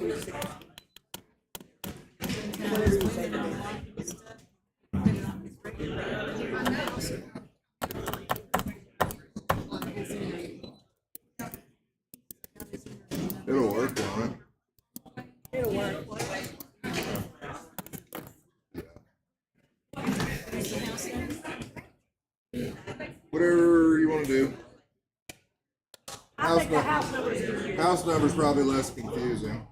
It'll work, won't it? It'll work. Whatever you want to do. I think the house number is easier. House number's probably less confusing.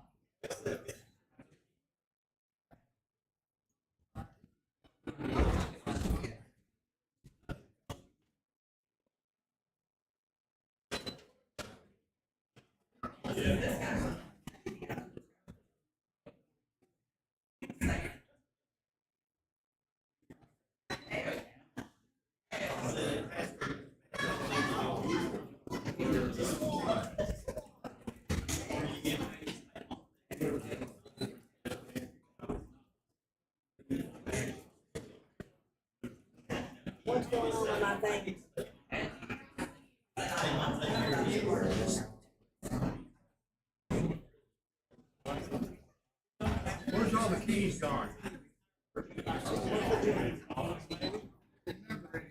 What's going on with my thing? Where's all the keys gone?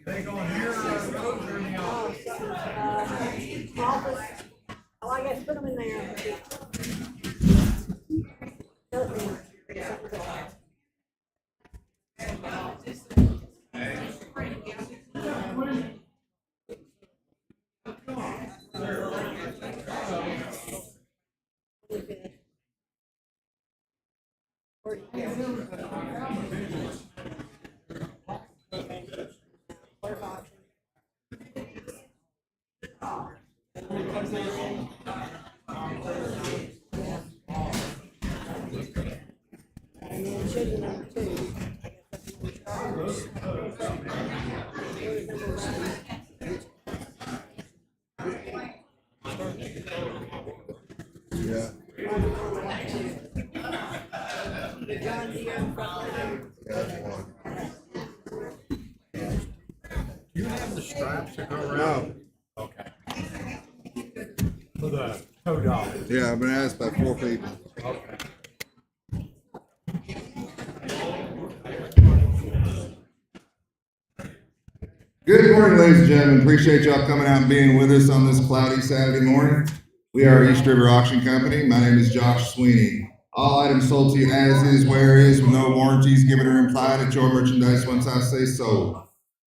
They going here or those or in the office? Office. Oh, I guess put them in there. And then should be number 2. Yeah. John Deere. That's one. You have the stripes that go around? No. Okay. For the tow dog. Yeah, I've been asked by 4 people. Okay. Good morning, ladies and gentlemen. Appreciate y'all coming out and being with us on this cloudy Saturday morning. We are East River Auction Company. My name is Josh Sweeney. All items sold to you as is, where is, with no warranties given or implied at your merchandise once I say sold.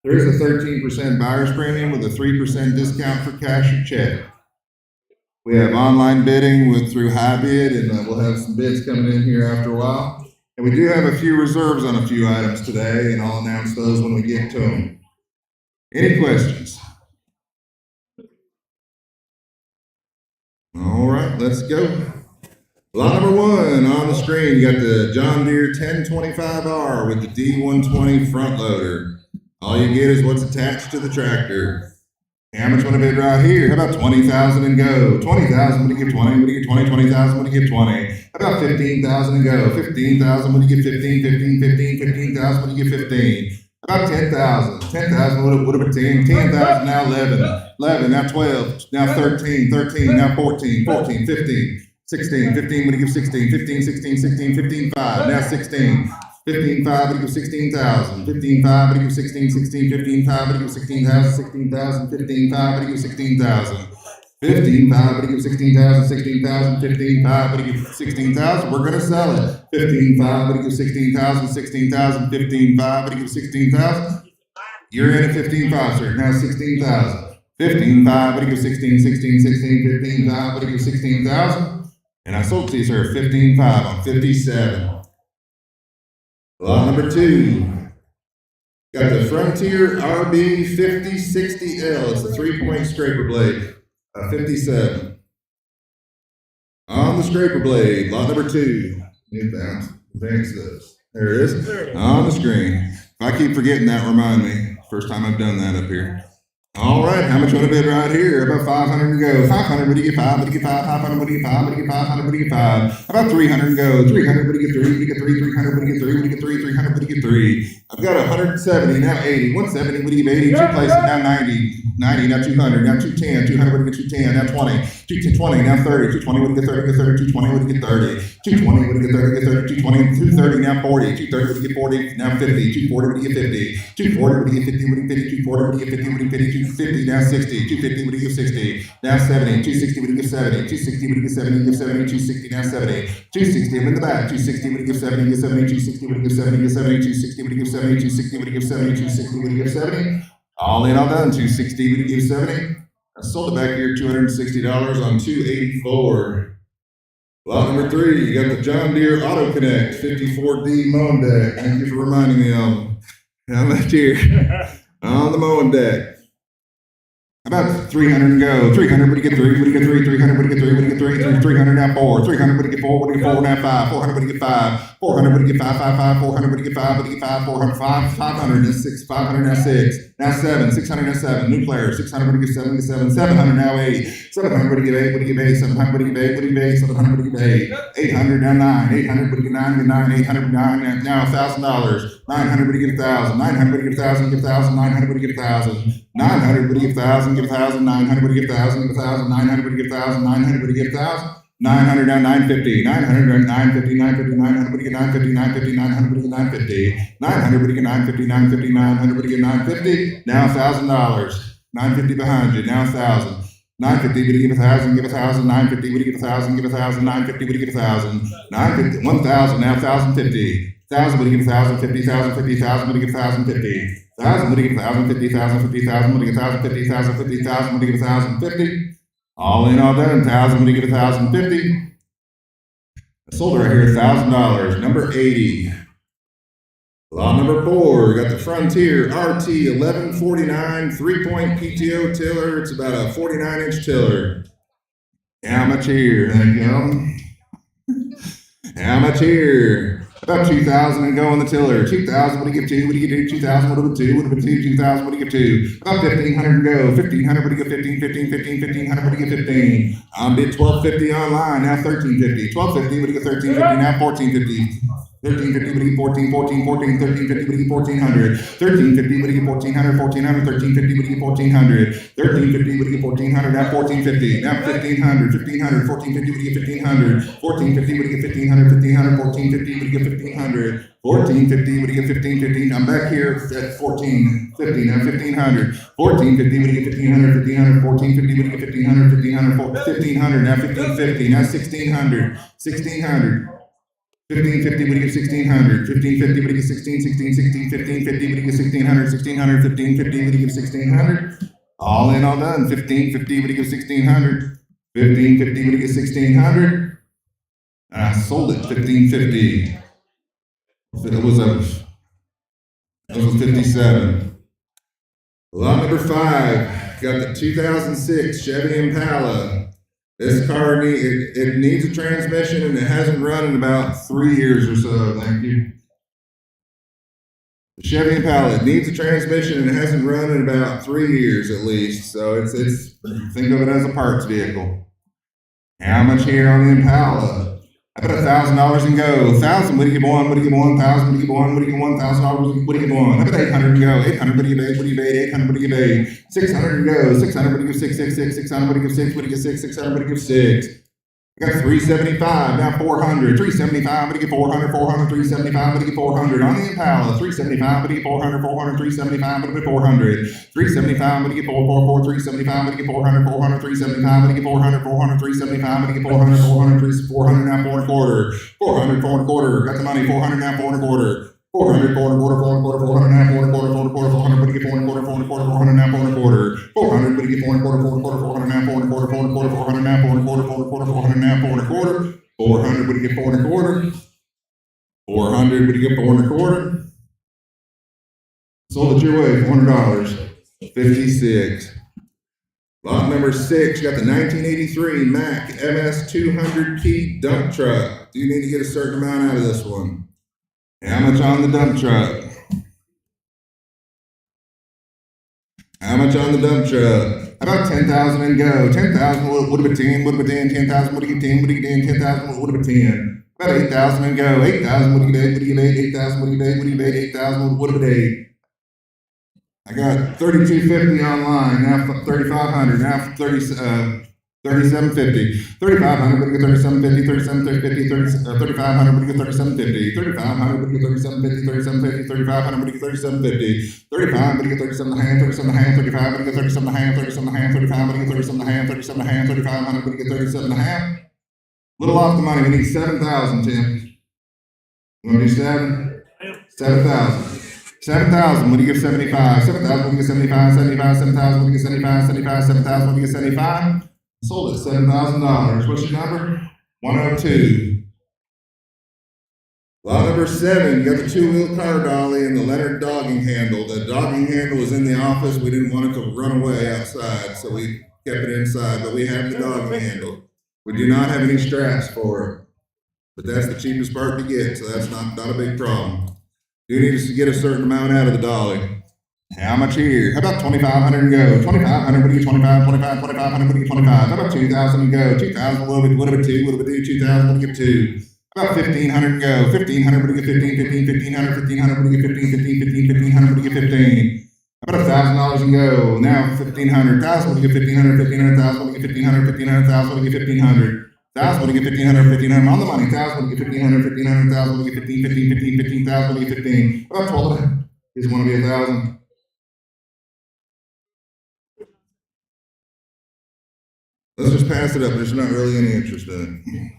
There is a 13% buyer's premium with a 3% discount for cash or check. We have online bidding through High Bid, and we'll have some bids coming in here after a while. And we do have a few reserves on a few items today, and I'll announce those when we get to them. Any questions? All right, let's go. Lot number 1 on the screen, you got the John Deere 1025R with the D120 front loader. All you get is what's attached to the tractor. How much want to bid right here? How about 20,000 and go? 20,000, what do you give 20? What do you get 20? 20,000, what do you give 20? How about 15,000 and go? 15,000, what do you get 15? 15, 15, 15,000, what do you get 15? How about 10,000? 10,000 would have been 10. 10,000, now 11. 11, now 12. Now 13. 13, now 14. 14, 15. 16, 15, what do you give 16? 15, 16, 16, 15, 5. Now 16. 15, 5, what do you give 16,000? 15, 5, what do you give 16, 16, 15, 5, what do you give 16,000? 16,000, 15, 5, what do you give 16,000? 15, 5, what do you give 16,000? 16,000, 15, 5, what do you give 16,000? We're going to sell it. 15, 5, what do you give 16,000? 16,000, 15, 5, what do you give 16,000? You're in at 15, 5, sir. Now 16,000. 15, 5, what do you give 16, 16, 16, 15, 5, what do you give 16,000? And I sold to you, sir, 15, 5 on 57. Lot number 2. Got the Frontier RB 5060L. It's a 3-point scraper blade. 57. On the scraper blade, lot number 2. Advance this. There it is. On the screen. If I keep forgetting that, remind me. First time I've done that up here. All right, how much want to bid right here? About 500 to go. 500, what do you get 5? What do you get 5? 500, what do you get 5? What do you get 500, what do you get 5? How about 300 to go? 300, what do you get 3? What do you get 3? 300, what do you get 3? What do you get 3? 300, what do you get 3? I've got 170, now 80, 170, what do you give 80, two places, now 90, 90, now 200, now 210, 200, what do you get 210, now 20, 220, now 30, 220, what do you get 30, get 30, 220, what do you get 30, 220, what do you get 30, get 30, 220, 230, now 40, 230, what do you get 40, now 50, 240, what do you get 50, 240, what do you get 50, what do you get 50, 240, what do you get 50, what do you get 50, 250, now 60, 250, what do you get 60, now 70, 260, what do you get 70, 260, what do you get 70, you get 70, 260, now 70, 260, I'm in the back, 260, what do you get 70, get 70, 260, what do you get 70, get 70, 260, what do you get 70, 260, what do you get 70, 260, what do you get 70, all in, all done, 260, what do you give 70, I sold it back here, $260 on 284. Lot number 3, you got the John Deere Auto Connect 54D mowing deck. Thank you for reminding me of them. How much here? On the mowing deck. About 300 and go. 300, what do you get 3? What do you get 3? 300, what do you get 3? What do you get 3? 300 now 4. 300, what do you get 4? What do you get 4 now 5? 400, what do you get 5? 400, what do you get 5? 5, 5, 400, what do you get 5? What do you get 5? 400, 5, 500 now 6. 500 now 6. Now 7. 600 now 7. New player. 600, what do you get 7? Get 7. 700 now 8. 700, what do you get 8? What do you get 8? 700, what do you get 8? What do you get 8? 700, what do you get 8? 800 now 9. 800, what do you get 9? Get 9. 800, 9. Now $1,000. 900, what do you get 1,000? 900, what do you get 1,000? Get 1,000. 900, what do you get 1,000? 900, what do you get 1,000? Give 1,000. 900, what do you get 1,000? Give 1,000. 900, what do you get 1,000? 900, what do you get 1,000? 900 down 950. 900 down 950. 950. 900, what do you get 950? 950. 900, what do you get 950? 900, what do you get 950? 950. 900, what do you get 950? Now $1,000. 950 behind you. Now 1,000. 950, what do you give 1,000? Give 1,000. 950, what do you give 1,000? Give 1,000. 950, what do you give 1,000? 950, 1,000. Now 1,050. 1,000, what do you give 1,000? 50,000. 50,000, what do you give 1,050? 1,000, what do you get 1,000? 50,000. 50,000, what do you get 1,000? 50,000. 50,000, what do you get 1,050? All in, all done. 1,000, what do you get 1,050? I sold it right here, $1,000. Number 80. Lot number 4, we got the Frontier RT 1149 3-point PTO tiller. It's about a 49-inch tiller. How much here? Thank you. How much here? About 2,000 and go on the tiller. 2,000, what do you get 2? What do you get 2? 2,000, what do you get 2? What do you get 2? 2,000, what do you get 2? About 1,500 and go. 1,500, what do you get 15? 15, 15, 1,500, what do you get 15? Bid 1,250 online, now 1,350. 1,250, what do you get 1,350? Now 1,450. 1,350, what do you get 14? 14, 14, 1,350, what do you get 1,400? 1,350, what do you get 1,400? 1,400, 1,350, what do you get 1,400? 1,350, what do you get 1,400? Now 1,450, now 1,500, 1,500, 1,450, what do you get 1,500? 1,450, what do you get 1,500? 1,500, 1,450, what do you get 1,500? 1,450, what do you get 1,550? I'm back here at 1,450, now 1,500. 1,450, what do you get 1,500? 1,500, 1,450, what do you get 1,500? 1,500, 1,500, now 1,550, now 1,600. 1,600. 1,550, what do you get 1,600? 1,550, what do you get 16, 16, 16, 1,550, what do you get 1,600? 1,600, 1,550, what do you get 1,600? All in, all done. 1,550, what do you get 1,600? 1,550, what do you get 1,600? And I sold it 1,550. It was 57. Lot number 5, got the 2006 Chevy Impala. This car it needs a transmission and it hasn't run in about 3 years or so. Thank you. The Chevy Impala, it needs a transmission and it hasn't run in about 3 years at least. So it's think of it as a parts vehicle. How much here on the Impala? I put $1,000 and go. 1,000, what do you get 1? What do you get 1,000? What do you get 1? What do you get $1,000? What do you get 1? I put 800 and go. 800, what do you get? What do you get? 800, what do you get? 600 and go. 600, what do you get? 6, 6, 6, 600, what do you get? 6, what do you get? 6, 600, what do you get? 6. I got 375, now 400. 375, what do you get 400? 400, 375, what do you get 400? On the Impala, 375, what do you get 400? 400, 375, what do you get 400? 375, what do you get 444? 375, what do you get 400? 400, 375, what do you get 400? 400, 375, what do you get 400? 400, 400, now 4 and a quarter. 400, 4 and a quarter. Got the money, 400, now 4 and a quarter. 400, 4 and a quarter, 4 and a quarter, 400, now 4 and a quarter, 4 and a quarter, 400, what do you get 4 and a quarter, 4 and a quarter, 400, now 4 and a quarter. 400, what do you get 4 and a quarter, 4 and a quarter, 400, now 4 and a quarter, 4 and a quarter, 400, now 4 and a quarter, 4 and a quarter, 400, now 4 and a quarter. 400, what do you get 4 and a quarter? 400, what do you get 4 and a quarter? Sold it your way, $400. 56. Lot number 6, you got the 1983 Mack MS 200 key dump truck. Do you need to get a certain amount out of this one? How much on the dump truck? How much on the dump truck? About 10,000 and go. 10,000, what about 10? What about 10? 10,000, what do you get 10? What do you get 10? 10,000, what about 10? About 8,000 and go. 8,000, what do you get? What do you get? 8,000, what do you get? What do you get? 8,000, what do you get? I got 3250 online, now 3,500, now 3750. 3,500, what do you get? 3750, 3750, 3,500, what do you get? 3750, 3,500, what do you get? 3750, 3750, 3,500, what do you get? 3750, 35, what do you get? 37 and a half, 37 and a half, 35, what do you get? 37 and a half, 37 and a half, 35, what do you get? 37 and a half, 37 and a half, 3,500, what do you get? 37 and a half. Little off the money, we need 7,000, Tim. You wanna do 7? 7,000. 7,000, what do you give 75? 7,000, what do you get 75? 75, 7,000, what do you get 75? 75, 7,000, what do you get 75? Sold at $7,000. What's your number? 102. Lot number 7, you got the two-wheel car dolly and the Leonard dogging handle. The dogging handle was in the office. We didn't want it to run away outside, so we kept it inside, but we have the dogging handle. We do not have any straps for it, but that's the cheapest part to get, so that's not a big problem. You need to get a certain amount out of the dolly. How much here? How about 2,500 and go? 2,500, what do you get? 25, 25, 2,500, what do you get? 25. How about 2,000 and go? 2,000, what do we do? 2,000, what do you get? 2. How about 1,500 and go? 1,500, what do you get? 15, 15, 1,500, 1,500, what do you get? 15, 15, 15, 1,500, what do you get? 15. How about $1,000 and go? Now 1,500, 1,000, what do you get? 1,500, 1,500, 1,000, what do you get? 1,500, 1,500, 1,000, what do you get? 1,500. 1,000, what do you get? 1,500, 1,500, on the money. 1,000, what do you get? 1,500, 1,500, 1,000, what do you get? 15, 15, 15, 15,000, what do you get? 15. About 12. Just want to be 1,000. Let's just pass it up. There's not really any interest in it.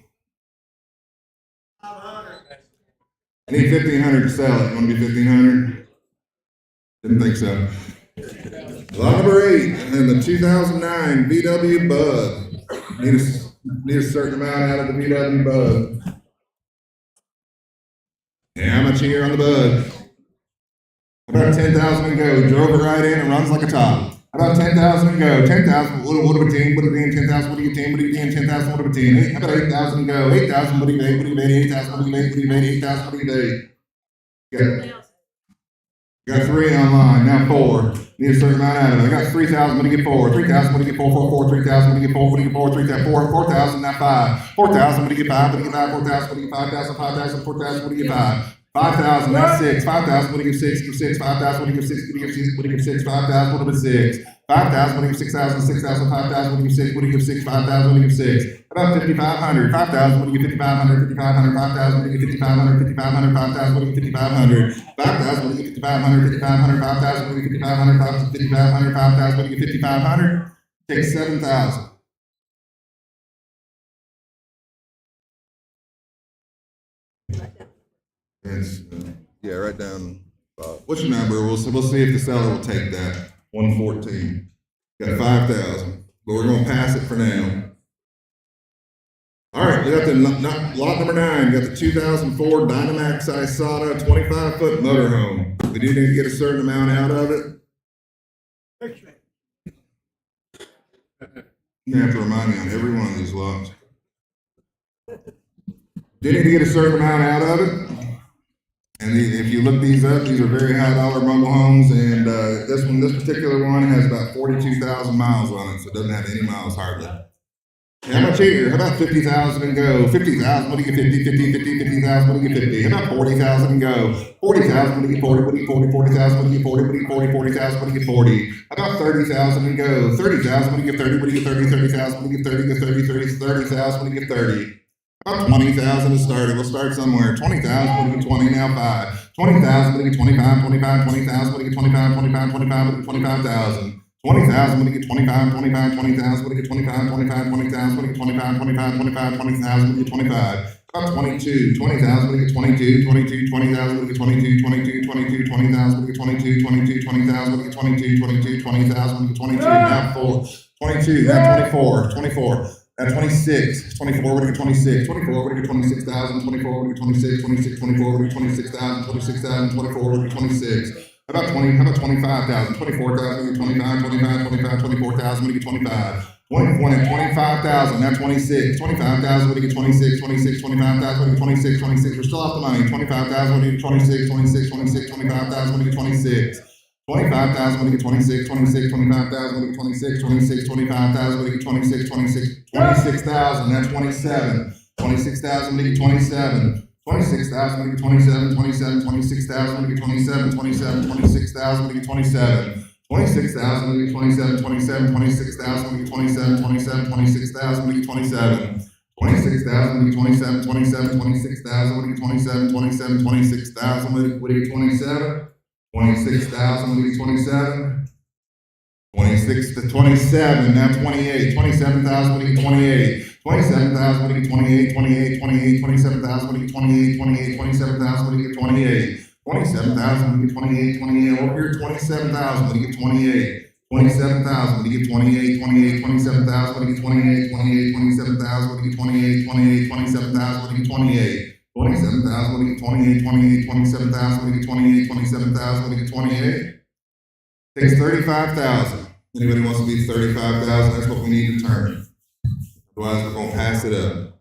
I need 1,500 to sell it. You want to be 1,500? Didn't think so. Lot number 8, and the 2009 VW Bug. Need a certain amount out of the VW Bug. How much here on the Bug? About 10,000 and go. Drove it right in and runs like a top. About 10,000 and go. 10,000. What about 10? What about 10,000? What do you get? 10? What do you get? 10,000. What about 10? How about 8,000 and go? 8,000. What do you get? What do you get? 8,000. What do you get? What do you get? 8,000. What do you get? Got 3 online, now 4. Need a certain amount out of it. I got 3,000, what do you get 4? 3,000, what do you get 4? 4, 3,000, what do you get 4? What do you get 4? 3,000, 4,000, now 5. 4,000, what do you get 5? What do you get 5? 4,000, what do you get 5,000, 5,000, 4,000, what do you get 5? 5,000, now 6. 5,000, what do you get 6? Give 6, 5,000, what do you get 6? What do you get 6? What do you get 6? 5,000, what do you get 6? 5,000, what do you give 6,000? 6,000, 5,000, what do you give 6? What do you give 6? 5,000, what do you give 6? About 5,500. 5,000, what do you give 5,500? 5,500, 5,000, what do you give 5,500? 5,500, 5,000, what do you give 5,500? 5,000, what do you give 5,500? 5,500, 5,000, what do you give 5,500? 5,500, 5,000, what do you give 5,500? Take 7,000. It's, yeah, right down. What's your number? We'll see if the seller will take that. 114. Got 5,000, but we're going to pass it for now. All right, we got the lot number 9. We got the 2004 Dynamax Isata 25-foot motorhome. We do need to get a certain amount out of it. You have to remind me on every one of these lots. Do need to get a certain amount out of it. And if you look these up, these are very high dollar mobile homes, and this particular one has about 42,000 miles on it, so it doesn't have any miles hardly. How much here? How about 50,000 and go? 50,000, what do you get 50, 50, 50, 50,000, what do you get 50? How about 40,000 and go? 40,000, what do you get 40, what do you get 40, 40,000, what do you get 40, what do you get 40, 40,000, what do you get 40? How about 30,000 and go? 30,000, what do you get 30, what do you get 30, 30,000, what do you get 30, get 30, 30,000, what do you get 30? About 20,000 to start it. We'll start somewhere. 20,000, what do you get 20 now? 5. 20,000, what do you get 25, 25, 20,000, what do you get 25, 25, 25, what do you get 25,000? 20,000, what do you get 25, 25, 20,000, what do you get 25, 25, 20,000, what do you get 25, 25, 25, 20,000, what do you get 25? About 22, 20,000, what do you get 22, 22, 20,000, what do you get 22, 22, 22, 20,000, what do you get 22, 22, 20,000, what do you get 22, 22, 20,000, what do you get 22, now 4, 22, now 24, 24. At 26, 24, what do you get 26? 24, what do you get 26,000? 24, what do you get 26? 26, 24, what do you get 26,000? 26,000, 24, what do you get 26? How about 20? How about 25,000? 24,000, what do you get 25? 25, 25, 24,000, what do you get 25? 20, 25,000, now 26. 25,000, what do you get 26? 26, 25,000, what do you get 26? 26, we're still off the money. 25,000, what do you get 26? 26, 26, 25,000, what do you get 26? 25,000, what do you get 26, 26, 25,000, what do you get 26, 26, 25,000, what do you get 26, 26, 26,000, that's 27. 26,000, make it 27. 26,000, make it 27, 27, 26,000, make it 27, 27, 26,000, make it 27. 26,000, make it 27, 27, 26,000, make it 27, 27, 26,000, make it 27. 26,000, make it 27, 27, 26,000, make it 27, 27, 26,000, make it 27. 26,000, make it 27. 26 to 27, now 28, 27,000, make it 28. 27,000, make it 28, 28, 28, 27,000, make it 28, 28, 27,000, make it 28. 27,000, make it 28, 28, over here, 27,000, make it 28. 27,000, make it 28, 28, 27,000, make it 28, 28, 27,000, make it 28, 28, 27,000, make it 28. 27,000, make it 28, 28, 27,000, make it 28, 27,000, make it 28. Takes 35,000. Anybody wants to be 35,000? That's what we need to turn. Otherwise, we're going to pass it up.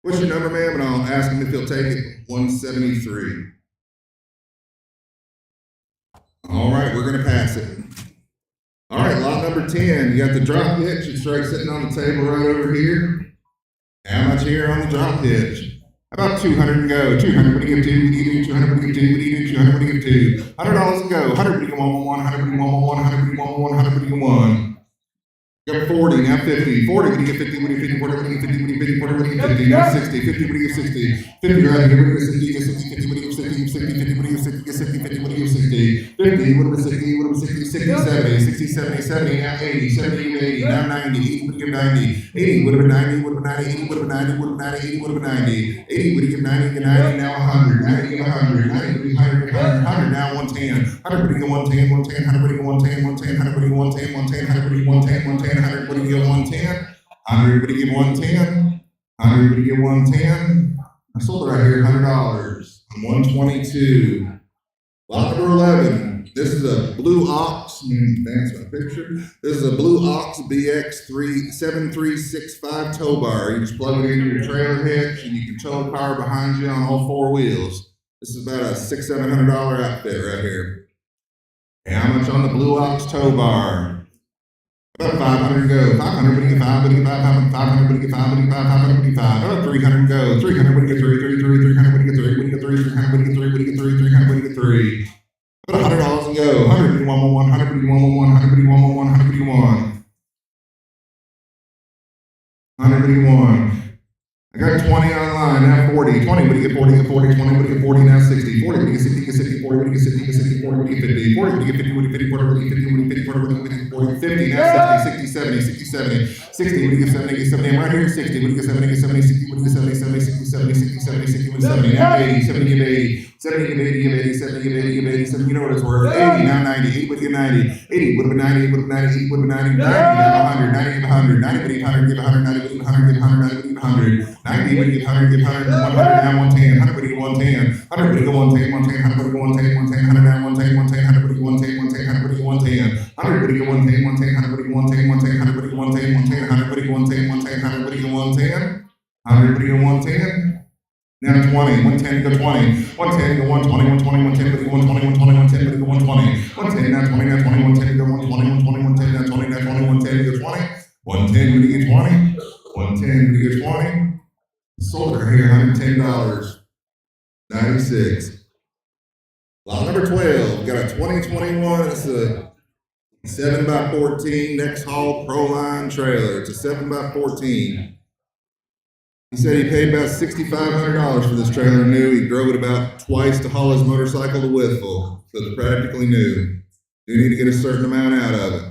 What's your number, ma'am? And I'll ask him if he'll take it. 173. All right, we're going to pass it. All right, lot number 10. You got the drop hitch. It's right sitting on the table right over here. How much here on the drop hitch? About 200 and go. 200, what do you give two? What do you do? 200, what do you give two? What do you do? 200, what do you give two? $100 and go. 100, what do you give one? 100, what do you give one? 100, what do you give one? 100, what do you give one? Got 40, now 50. 40, what do you get 50? What do you 50? 40, what do you 50? What do you 50? 40, what do you 50? Now 60. 50, what do you get 60? 50, right here. What do you get 60? Get 60, 50, what do you get 60? 60, 50, what do you get 60? Get 60, 50, what do you get 60? 50, what do you 60? What do you 60? 60, 70, 60, 70, 70, now 80, 70, 80, now 90, 80, what do you give 90? 80, what about 90, what about 90, 80, what about 90, what about 90, 80, what about 90? 80, what do you give 90? Get 90, now 100, 90, give 100, 90, what do you 100, 100, now 110, 100, what do you get 110, 110, 100, what do you get 110, 110, 100, what do you get 110, 110, 100, what do you get 110, 110, 100, what do you get 110? 100, what do you give 110? 100, what do you give 110? I sold it right here, $100. 122. Lot number 11. This is a Blue Ox. Advance my picture. This is a Blue Ox BX7365 tow bar. You just plug it into your trailer hitch and you can tow the car behind you on all four wheels. This is about a $600-700 outfit right here. And how much on the Blue Ox tow bar? About 500 go. 500, what do you get 5? What do you get 5? 500, what do you get 5? What do you get 5? 500, what do you get 5? About 300 go. 300, what do you get 3? 300, what do you get 3? What do you get 3? 300, what do you get 3? What do you get 3? 300, what do you get 3? About $100 and go. 100, what do you want? 100, what do you want? 100, what do you want? 100, what do you want? 100, what do you want? I got 20 online, now 40. 20, what do you get 40? Get 40, 20, what do you get 40? Now 60. 40, what do you get 60? Get 60, 40, what do you get 60? Get 60, 40, what do you get 50? 40, what do you get 50? What do you get 50? 40, what do you get 50? What do you get 50? 40, what do you get 50? 40, 50, now 60, 60, 70, 60, 70. 60, what do you get 70? Get 70. I'm right here at 60. What do you get 70? Get 70, 60, what do you get 70? 70, 60, 70, 60, 70, 60, what do you get 70? Now 80, 70, give 80. 70, give 80, give 80, 70, give 80, give 80, 70, you know what it's worth. 80, now 90, 80, what do you get 90? 80, what about 90, what about 90, 80, what about 90, 90, now 100, 90, give 100, 90, what do you get 100, give 100, 90, what do you get 100, give 100, 90, what do you get 100, 90, what do you get 100, give 100, 100, now 110, 100, what do you get 110, 100, what do you get 110, 110, 100, what do you get 110, 110, 100, now 110, 110, 100, what do you get 110, 110, 100, what do you get 110, 100, what do you get 110, 110, 100, what do you get 110, 110, 100, what do you get 110, 110, 100, what do you get 110, 110, 100, what do you get 110, 100, what do you get 110? Now 20, 110 go 20, 110 go 120, 120, 110 go 120, 120, 110 go 120, 110 now 20, now 20, 110 go 120, 120, 110 now 20, now 20, 110 go 20, 110 when you get 20, 110 when you get 20. Sold her here, $110, 96. Lot number 12, we got a 2021, it's a 7x14 Next Haul Proline trailer. It's a 7x14. He said he paid about $6,500 for this trailer new. He drove it about twice to haul his motorcycle to Whitfield, so it's practically new. You need to get a certain amount out of it.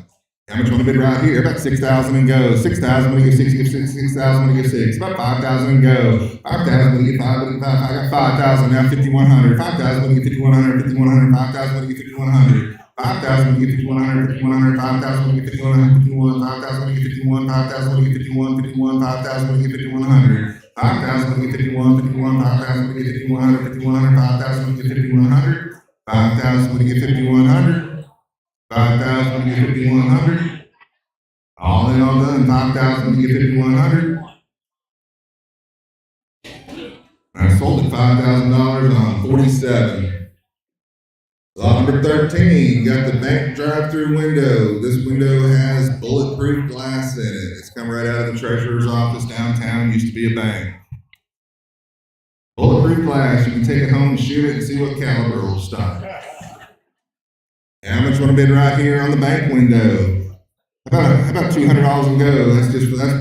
How much want to bid right here? About 6,000 and go. 6,000 when you get 6, give 6, 6,000 when you get 6. About 5,000 and go. 5,000 when you get 5, when you get 5. I got 5,000 now, 5,100. 5,000 when you get 5,100, 5,100. 5,000 when you get 5,100. 5,000 when you get 5,100, 5,100. 5,000 when you get 5,100, 51. 5,000 when you get 51. 5,000 when you get 51, 51. 5,000 when you get 5,100. 5,000 when you get 51, 51. 5,000 when you get 5,100, 5,100. 5,000 when you get 5,100. 5,000 when you get 5,100. 5,000 when you get 5,100. All in all done. 5,000 when you get 5,100. I sold it $5,000 on 47. Lot Lot number 13, got the bank drive-through window. This window has bulletproof glass in it. It's come right out of the treasurer's office downtown, used to be a bank. Bulletproof glass, you can take it home and shoot it and see what caliber will stop. How much want to bid right here on the bank window? How about $200 and go? That's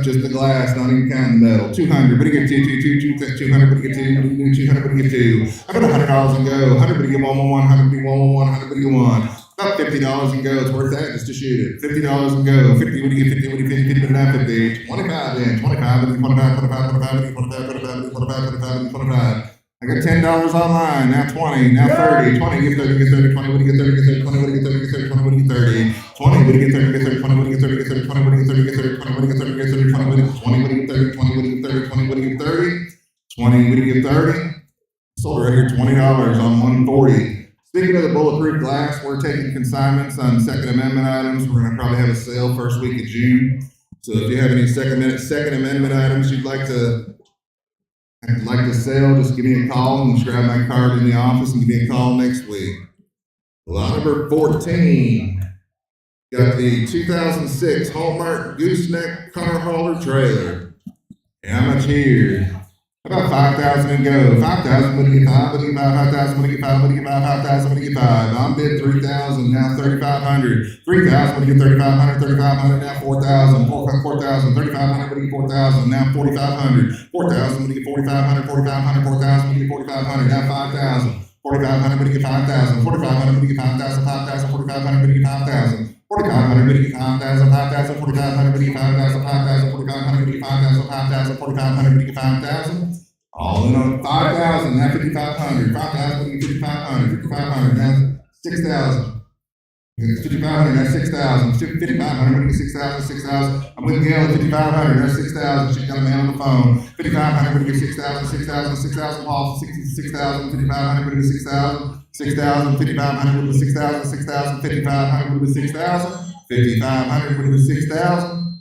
just the glass, not even counting the metal. 200, but you get 200, but you get 200, but you get 2. How about $100 and go? 100, but you get 111, 100, but you 111, 100, but you 1. About $50 and go. It's worth that just to shoot it. $50 and go. 50, what do you get? 50, what do you get? 50, but not 50. 25 then. 25, but you 25, 25, 25, 25, 25, 25, 25, 25. I got $10 online, now 20, now 30, 20, get 30, get 30, 20, what do you get 30, get 30, 20, what do you get 30, get 30, 20, what do you get 30, 20, what do you get 30, get 30, 20, what do you get 30, get 30, 20, what do you get 30, get 30, 20, what do you get 30, get 30, 20, what do you get 20, what do you get 30, 20, what do you get 30, 20, what do you get 30, 20, what do you get 30, sold right here $20 on 140. Speaking of the bulletproof glass, we're taking consignments on Second Amendment items. We're going to probably have a sale first week of June. So if you have any Second Amendment items you'd like to sell, just give me a call and just grab my card in the office and give me a call next week. Lot number 14. Got the 2006 Hallmark Gooseneck car hauler trailer. How much here? About 5,000 and go. 5,000, what do you get 5? What do you get 5,000, what do you get 5? What do you get 5,000, what do you get 5? I'm bid 3,000, now 3,500. 3,000, what do you get 3,500, 3,500, now 4,000. 4,000, 3,500, what do you get 4,000, now 4,500. 4,000, what do you get 4,500, 4,500, 4,000, what do you get 4,500, now 5,000. 4,500, what do you get 5,000, 4,500, what do you get 5,000, 5,000, 4,500, what do you get 5,000. 4,500, what do you get 5,000, 5,000, 4,500, what do you get 5,000, 5,000, 4,500, what do you get 5,000, 5,000, 4,500, what do you get 5,000. All in on 5,000, now 5,500, 5,000, what do you get 5,500, 5,500, now 6,000. 5,500, that's 6,000. 5,500, what do you get 6,000, 6,000. I'm with Gail at 5,500, that's 6,000. She's got a man on the phone. 5,500, what do you get 6,000, 6,000, 6,000. Paul, 6,000, 5,500, what do you get 6,000. 6,000, 5,500, what do you get 6,000, 6,000, 5,500, what do you get 6,000. 5,500, what do you get 6,000.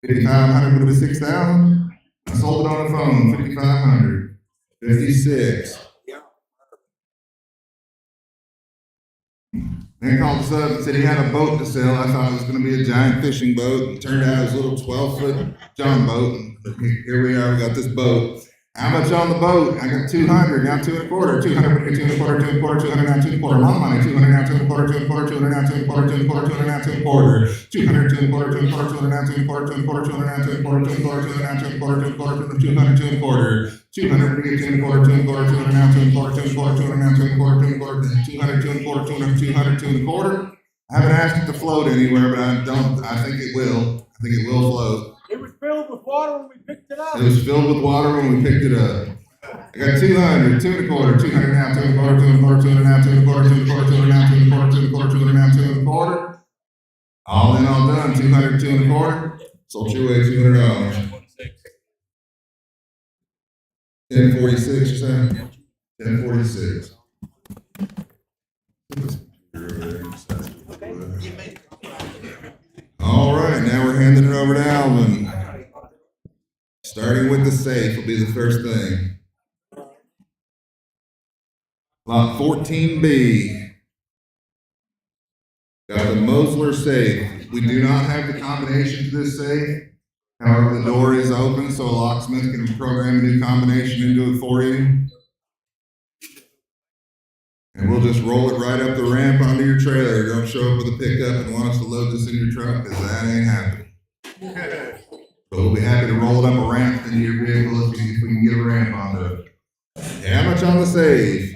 5,500, what do you get 6,000. I sold it on the phone, 5,500. 56. Then called us up and said he had a boat to sell. I thought it was going to be a giant fishing boat. It turned out it was a little 12-foot John boat. And here we are, we got this boat. How much on the boat? I got 200, now 2 1/4. 200, we get 2 1/4, 2 1/4, 200, now 2 1/4. My money, 200, now 2 1/4, 2 1/4, 200, now 2 1/4, 2 1/4, 200, now 2 1/4. 200, 2 1/4, 2 1/4, 200, now 2 1/4, 2 1/4, 200, now 2 1/4, 2 1/4, 200, now 2 1/4, 2 1/4, 200, 2 1/4. 200, we get 2 1/4, 2 1/4, 200, now 2 1/4, 2 1/4, 200, now 2 1/4, 2 1/4, 200, 2 1/4, 200, 200, 2 1/4. I haven't asked it to float anywhere, but I think it will. I think it will float. It was filled with water when we picked it up. It was filled with water when we picked it up. I got 200, 2 1/4, 200 now, 2 1/4, 2 1/4, 200 now, 2 1/4, 2 1/4, 200 now, 2 1/4, 2 1/4, 200 now, 2 1/4. All in, all done, 200, 2 1/4. Sold your way $200. 1046, you said? 1046. All right, now we're handing it over to Alvin. Starting with the safe will be the first thing. Lot 14B. Got the Mosler safe. We do not have the combination to this safe. However, the door is open, so a locksmith can program a new combination into it for you. And we'll just roll it right up the ramp onto your trailer. Don't show up with a pickup and want us to load this in your truck, because that ain't happening. So we'll be happy to roll it up a ramp into your vehicle if we can get a ramp onto it. How much on the safe?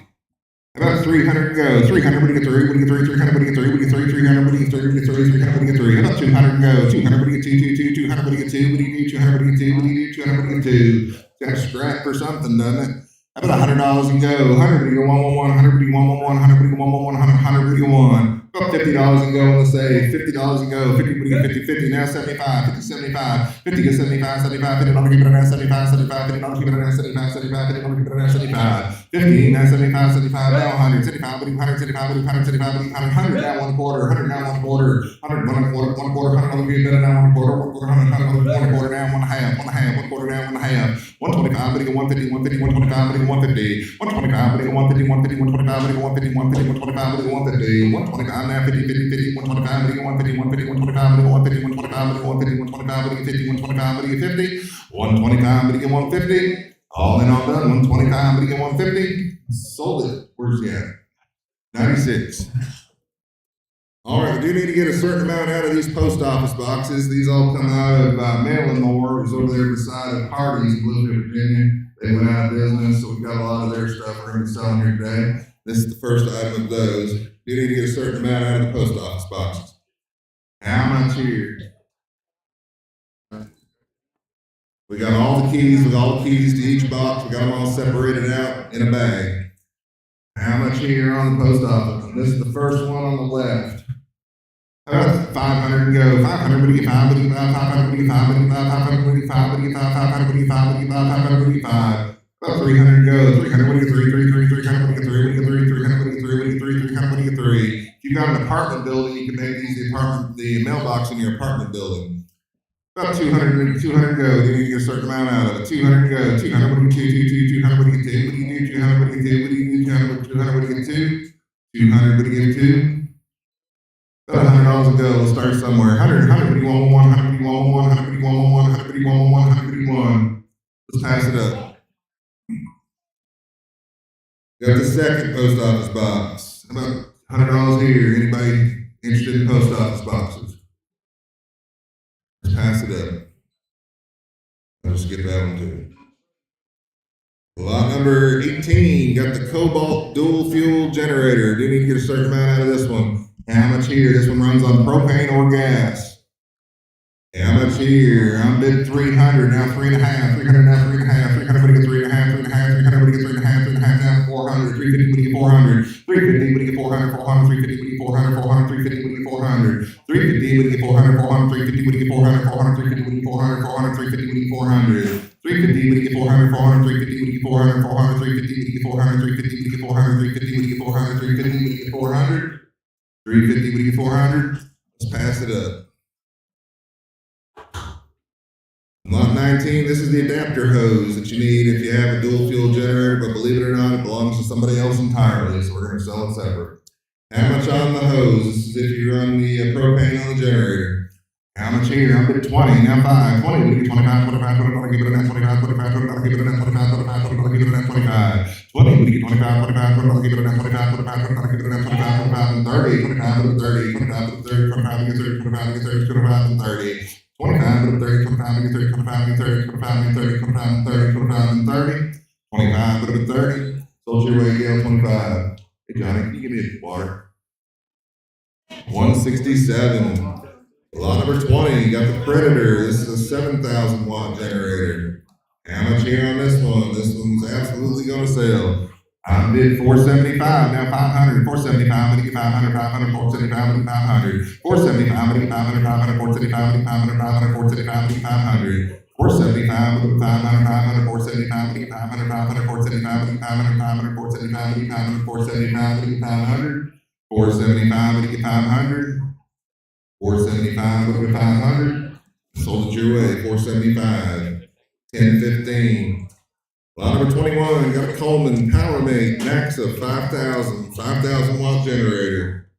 About 300 go. 300, what do you get 3? What do you get 3? 300, what do you get 3? What do you get 3? 300, what do you get 3? What do you get 3? 300, what do you get 3? About 200 go. 200, what do you get 2? 2, 2, 200, what do you get 2? What do you do? 200, what do you get 2? What do you do? 200, what do you get 2? Got a scrap or something, doesn't it? About $100 and go. 100, what do you get 111? 100, what do you get 111? 100, what do you get 111? 100, what do you get 1? About $50 and go on the safe. $50 and go. 50, what do you get 50? 50, now 75. 50, 75. 50 get 75, 75. $50, keep it around 75, 75. $50, keep it around 75, 75. $50, keep it around 75. 50, now 75, 75, now 100, 75, 100, 75, 100, 75, 100, now 1/4, 100, now 1/4, 100, 1/4, 1/4, 100, better now 1/4, 1/4, 100, 1/4, now 1/2, 1/2, 1/4, now 1/2, 125, 150, 150, 125, 150, 125, 150, 150, 125, 150, 150, 125, 150, 125, now 50, 50, 50, 125, 150, 150, 125, 150, 125, 150, 125, 50, 125, 50, 125, 150. All in, all done. 125, but get 150. Sold it. Where's he at? 96. All right, we do need to get a certain amount out of these post office boxes. These all come out of Mail & More. It was over there beside of Hardee's in Bluefield, Virginia. They went out of business, so we've got a lot of their stuff we're going to be selling here today. This is the first item of those. You need to get a certain amount out of the post office boxes. How much here? We got all the keys to each box. We got them all separated out in a bag. How much here on the post office? This is the first one on the left. How about 500 and go? 500, what do you get? 500, what do you get? 500, what do you get? 500, what do you get? 500, what do you get? 500, what do you get? 500, what do you get? 500, about 300 and go. 300, what do you get? 300, what do you get? 300, what do you get? 300, what do you get? 300, what do you get? 300, what do you get? If you've got an apartment building, you can make these the mailbox in your apartment building. About 200 go. Then you get a certain amount out of it. 200 go. 200, what do you get? 200, what do you get? 200, what do you do? 200, what do you get? 200, what do you do? 200, what do you get? 2? 200, what do you get? 2? About $100 a go. We'll start somewhere. 100, what do you want? 100, what do you want? 100, what do you want? 100, what do you want? 100, what do you want? Let's pass it up. Got the second post office box. About $100 here. Anybody interested in post office boxes? Pass it up. I'll just get that one too. Lot number 18, got the Cobalt dual fuel generator. Do need to get a certain amount out of this one. How much here? This one runs on propane or gas. How much here? I'm bid 300, now 3.5, 300, now 3.5, 300, what do you get? 3.5, 3.5, 300, what do you get? 3.5, 3.5, now 400, 350, what do you get? 400, 350, what do you get? 400, 400, 350, what do you get? 400, 400, 350, what do you get? 400, 350, what do you get? 400, 400, 350, what do you get? 400, 400, 350, what do you get? 400, 400, 350, what do you get? 400, 350, what do you get? 400, 400, 350, what do you get? 400, 400, 350, what do you get? 400, 350, what do you get? 400, 350, what do you get? 400, 350, what do you get? 400, 350, what do you get? 400. Let's pass it up. Lot 19, this is the adapter hose that you need if you have a dual fuel generator, but believe it or not, it belongs to somebody else entirely, so we're going to sell it separate. How much on the hose? This is if you run the propane on the generator. How much here? I'm at 20, now 5. 20, we get 25, 25, 25, give it a 25, 25, 25, give it a 25, 25, 25, give it a 25. 20, we get 25, 25, 25, give it a 25, 25, 25, give it a 25, 25, and 30, 25, and 30, 25, and 30, 25, and 30, 25, and 30, 25, and 30. 25 and 30, 25 and 30, 25 and 30, 25 and 30, 25 and 30, 25 and 30, 25 and 30. Sold your way, Gail, 25. Hey, Johnny, can you give me a water? 167. Lot number 20, you got the Predator. This is a 7,000 watt generator. How much here on this one? This one's absolutely going to sell. I bid 475, now 500, 475, I'm gonna get 500, 500, 475, I'm gonna get 500, 475, I'm gonna get 500, 500, 475, I'm gonna get 500, 500, 475, I'm gonna get 500, 475, I'm gonna get 500, 500, 475, I'm gonna get 500, 500, 475, I'm gonna get 500, 500, 475, I'm gonna get 500, 475, I'm gonna get 500, 475, I'm gonna get 500, 475, I'm gonna get 500, sold it your way, 475, 1015. Lot number 21, got a Coleman PowerMate Maxa 5,000 watt generator.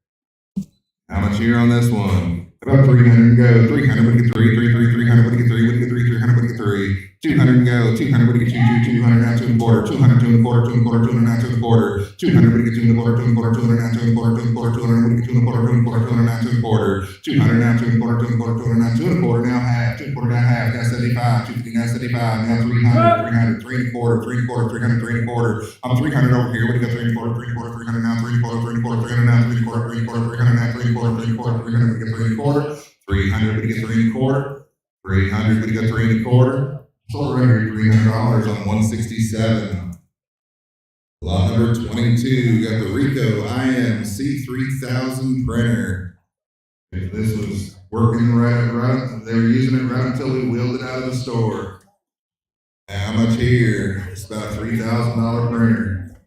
How much here on this one? About 300 go. 300, what do you get? 300, what do you get? 3, what do you get? 300, what do you get? 3. 200 go. 200, what do you get? 200 now 2 and a quarter. 200, 2 and a quarter, 2 and a quarter, 200 now 2 and a quarter. 200, what do you get? 2 and a quarter, 2 and a quarter, 200 now 2 and a quarter, 2 and a quarter, 200, what do you get? 2 and a quarter, 2 and a quarter, 200 now 2 and a quarter. 200 now 2 and a quarter, 2 and a quarter, 200 now 2 and a quarter, now half, 2 and a quarter, now half, now 75, 250 now 75, now 300, 300, 3 and a quarter, 3 and a quarter, 300, 3 and a quarter. I'm 300 over here. What do you got? 3 and a quarter, 3 and a quarter, 300 now 3 and a quarter, 3 and a quarter, 300 now 3 and a quarter, 3 and a quarter, 300 now 3 and a quarter, 3 and a quarter, 300, what do you get? 3 and a quarter. 300, what do you get? 3 and a quarter. 300, what do you got? 3 and a quarter. Sold right here, $300 on 167. Lot number 22, got the Rico IM C3000 printer. If this was working right, they were using it right until we wheeled it out of the store. How much here? It's about a $3,000 printer.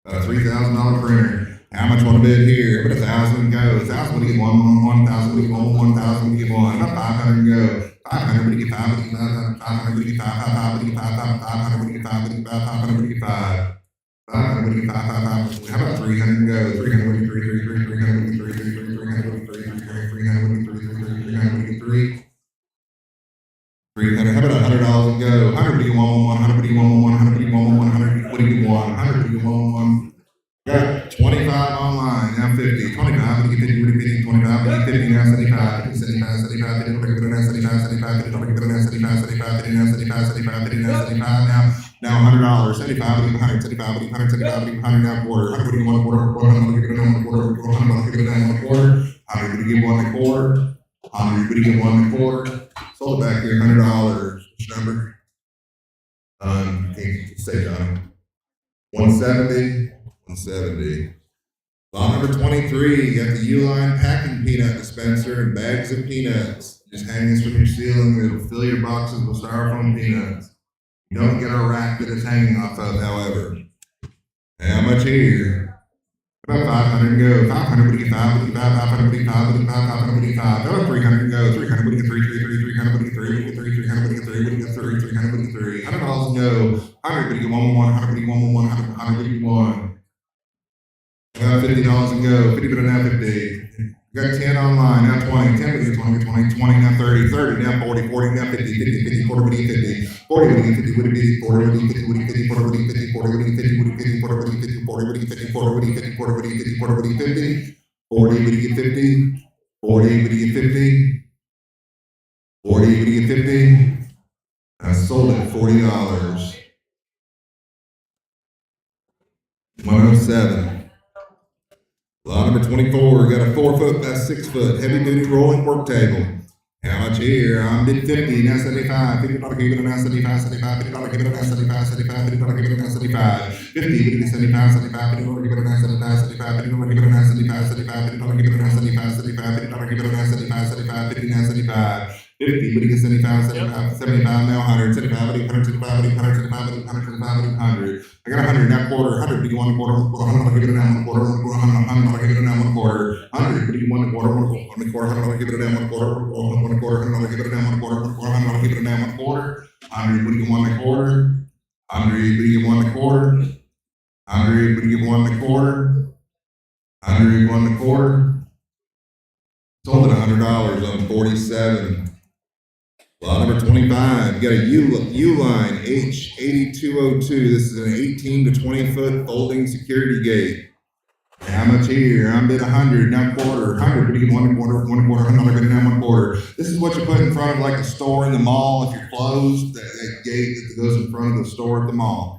A $3,000 printer. How much want to bid here? But 1,000 go. 1,000 would get one. 1,000 would get one. 1,000 would get one. About 500 go. 500 would get 5. 500 would get 5. 500 would get 5. 500 would get 5. 500 would get 5. 500 would get 5. 5. How about 300 go? 300 would get 3. 300 would get 3. 300 would get 3. 300 would get 3. 300 would get 3. 300. How about $100 go? 100 would get 1. 100 would get 1. 100 would get 1. 100 would get 1. 100 would get 1. Got 25 online, now 50. 25 would get 50, would get 50. 25 would get 50, now 75. 75, 75, 50, would get now 75, 75, 50, would get now 75, 75, 50, now 75, 75, 50, now 75, now $100. 75 would get 100, 75 would get 100, 75 would get 100, now quarter. 100 would get 1 quarter, 100 would get 1 quarter, 100 would get 1 quarter, 100 would get 1 quarter, 100 would get 1 quarter. Sold it back here, $100. Which number? Can't say John. 170. 170. Lot number 23, you got the Uline packing peanut dispenser and bags of peanuts. Just hang this from your ceiling, it'll fill your boxes with styrofoam peanuts. You don't get a rack that it's hanging off of, however. How much here? About 500 go. 500 would get 5, would get 5, 500 would get 5, would get 5, 500 would get 5. About 300 go. 300 would get 3, 300 would get 3, would get 3, 300 would get 3, would get 3, 300 would get 3. $100 go. 100 would get 1, 100 would get 1, 100 would get 1. Got $50 and go. 50 but now 50. Got 10 online, now 20. 10 but 20, 20, 20, now 30, 30, now 40, 40, now 50, 50, 50, 40 would get 50. 40 would get 50, would get 40 would get 50, would get 50, 40 would get 50, 40 would get 50, would get 50, 40 would get 50, 40 would get 50, 40 would get 50, 40 would get 50, 40 would get 50, 40 would get 50, 40 would get 50, 40 would get 50. I sold it $40. 107. Lot number 24, got a 4 foot by 6 foot heavy duty rolling work table. How much here? I'm bid 50, now 75. $50 give it now 75, 75, $50 give it now 75, 75, $50 give it now 75. 50, give it 75, 75, $50 give it now 75, 75, $50 give it now 75, 75, $50 give it now 75, 75, $50 give it now 75, 75, 50 now 75. 50, but he gets 75, 75, 75, now 100, 75, 100, 75, 100, 75, 100, 100. I got 100, now quarter, 100, but you want a quarter, 100, give it down 1 quarter, 100, give it down 1 quarter, 100, but you want a quarter, 1 quarter, 100, give it down 1 quarter, 1 quarter, 100, give it down 1 quarter, 100, give it down 1 quarter, 100, but you want a quarter, 100, but you want a quarter, 100, but you want a quarter, 100, want a quarter. Sold it $100 on 47. Lot number 25, you got a Uline H8202. This is an 18 to 20 foot folding security gate. How much here? I'm bid 100, now quarter. 100, but you get 1 quarter, 1 quarter, $100, bid now 1 quarter. This is what you put in front of like a store in the mall if you're closed, that gate that goes in front of the store at the mall.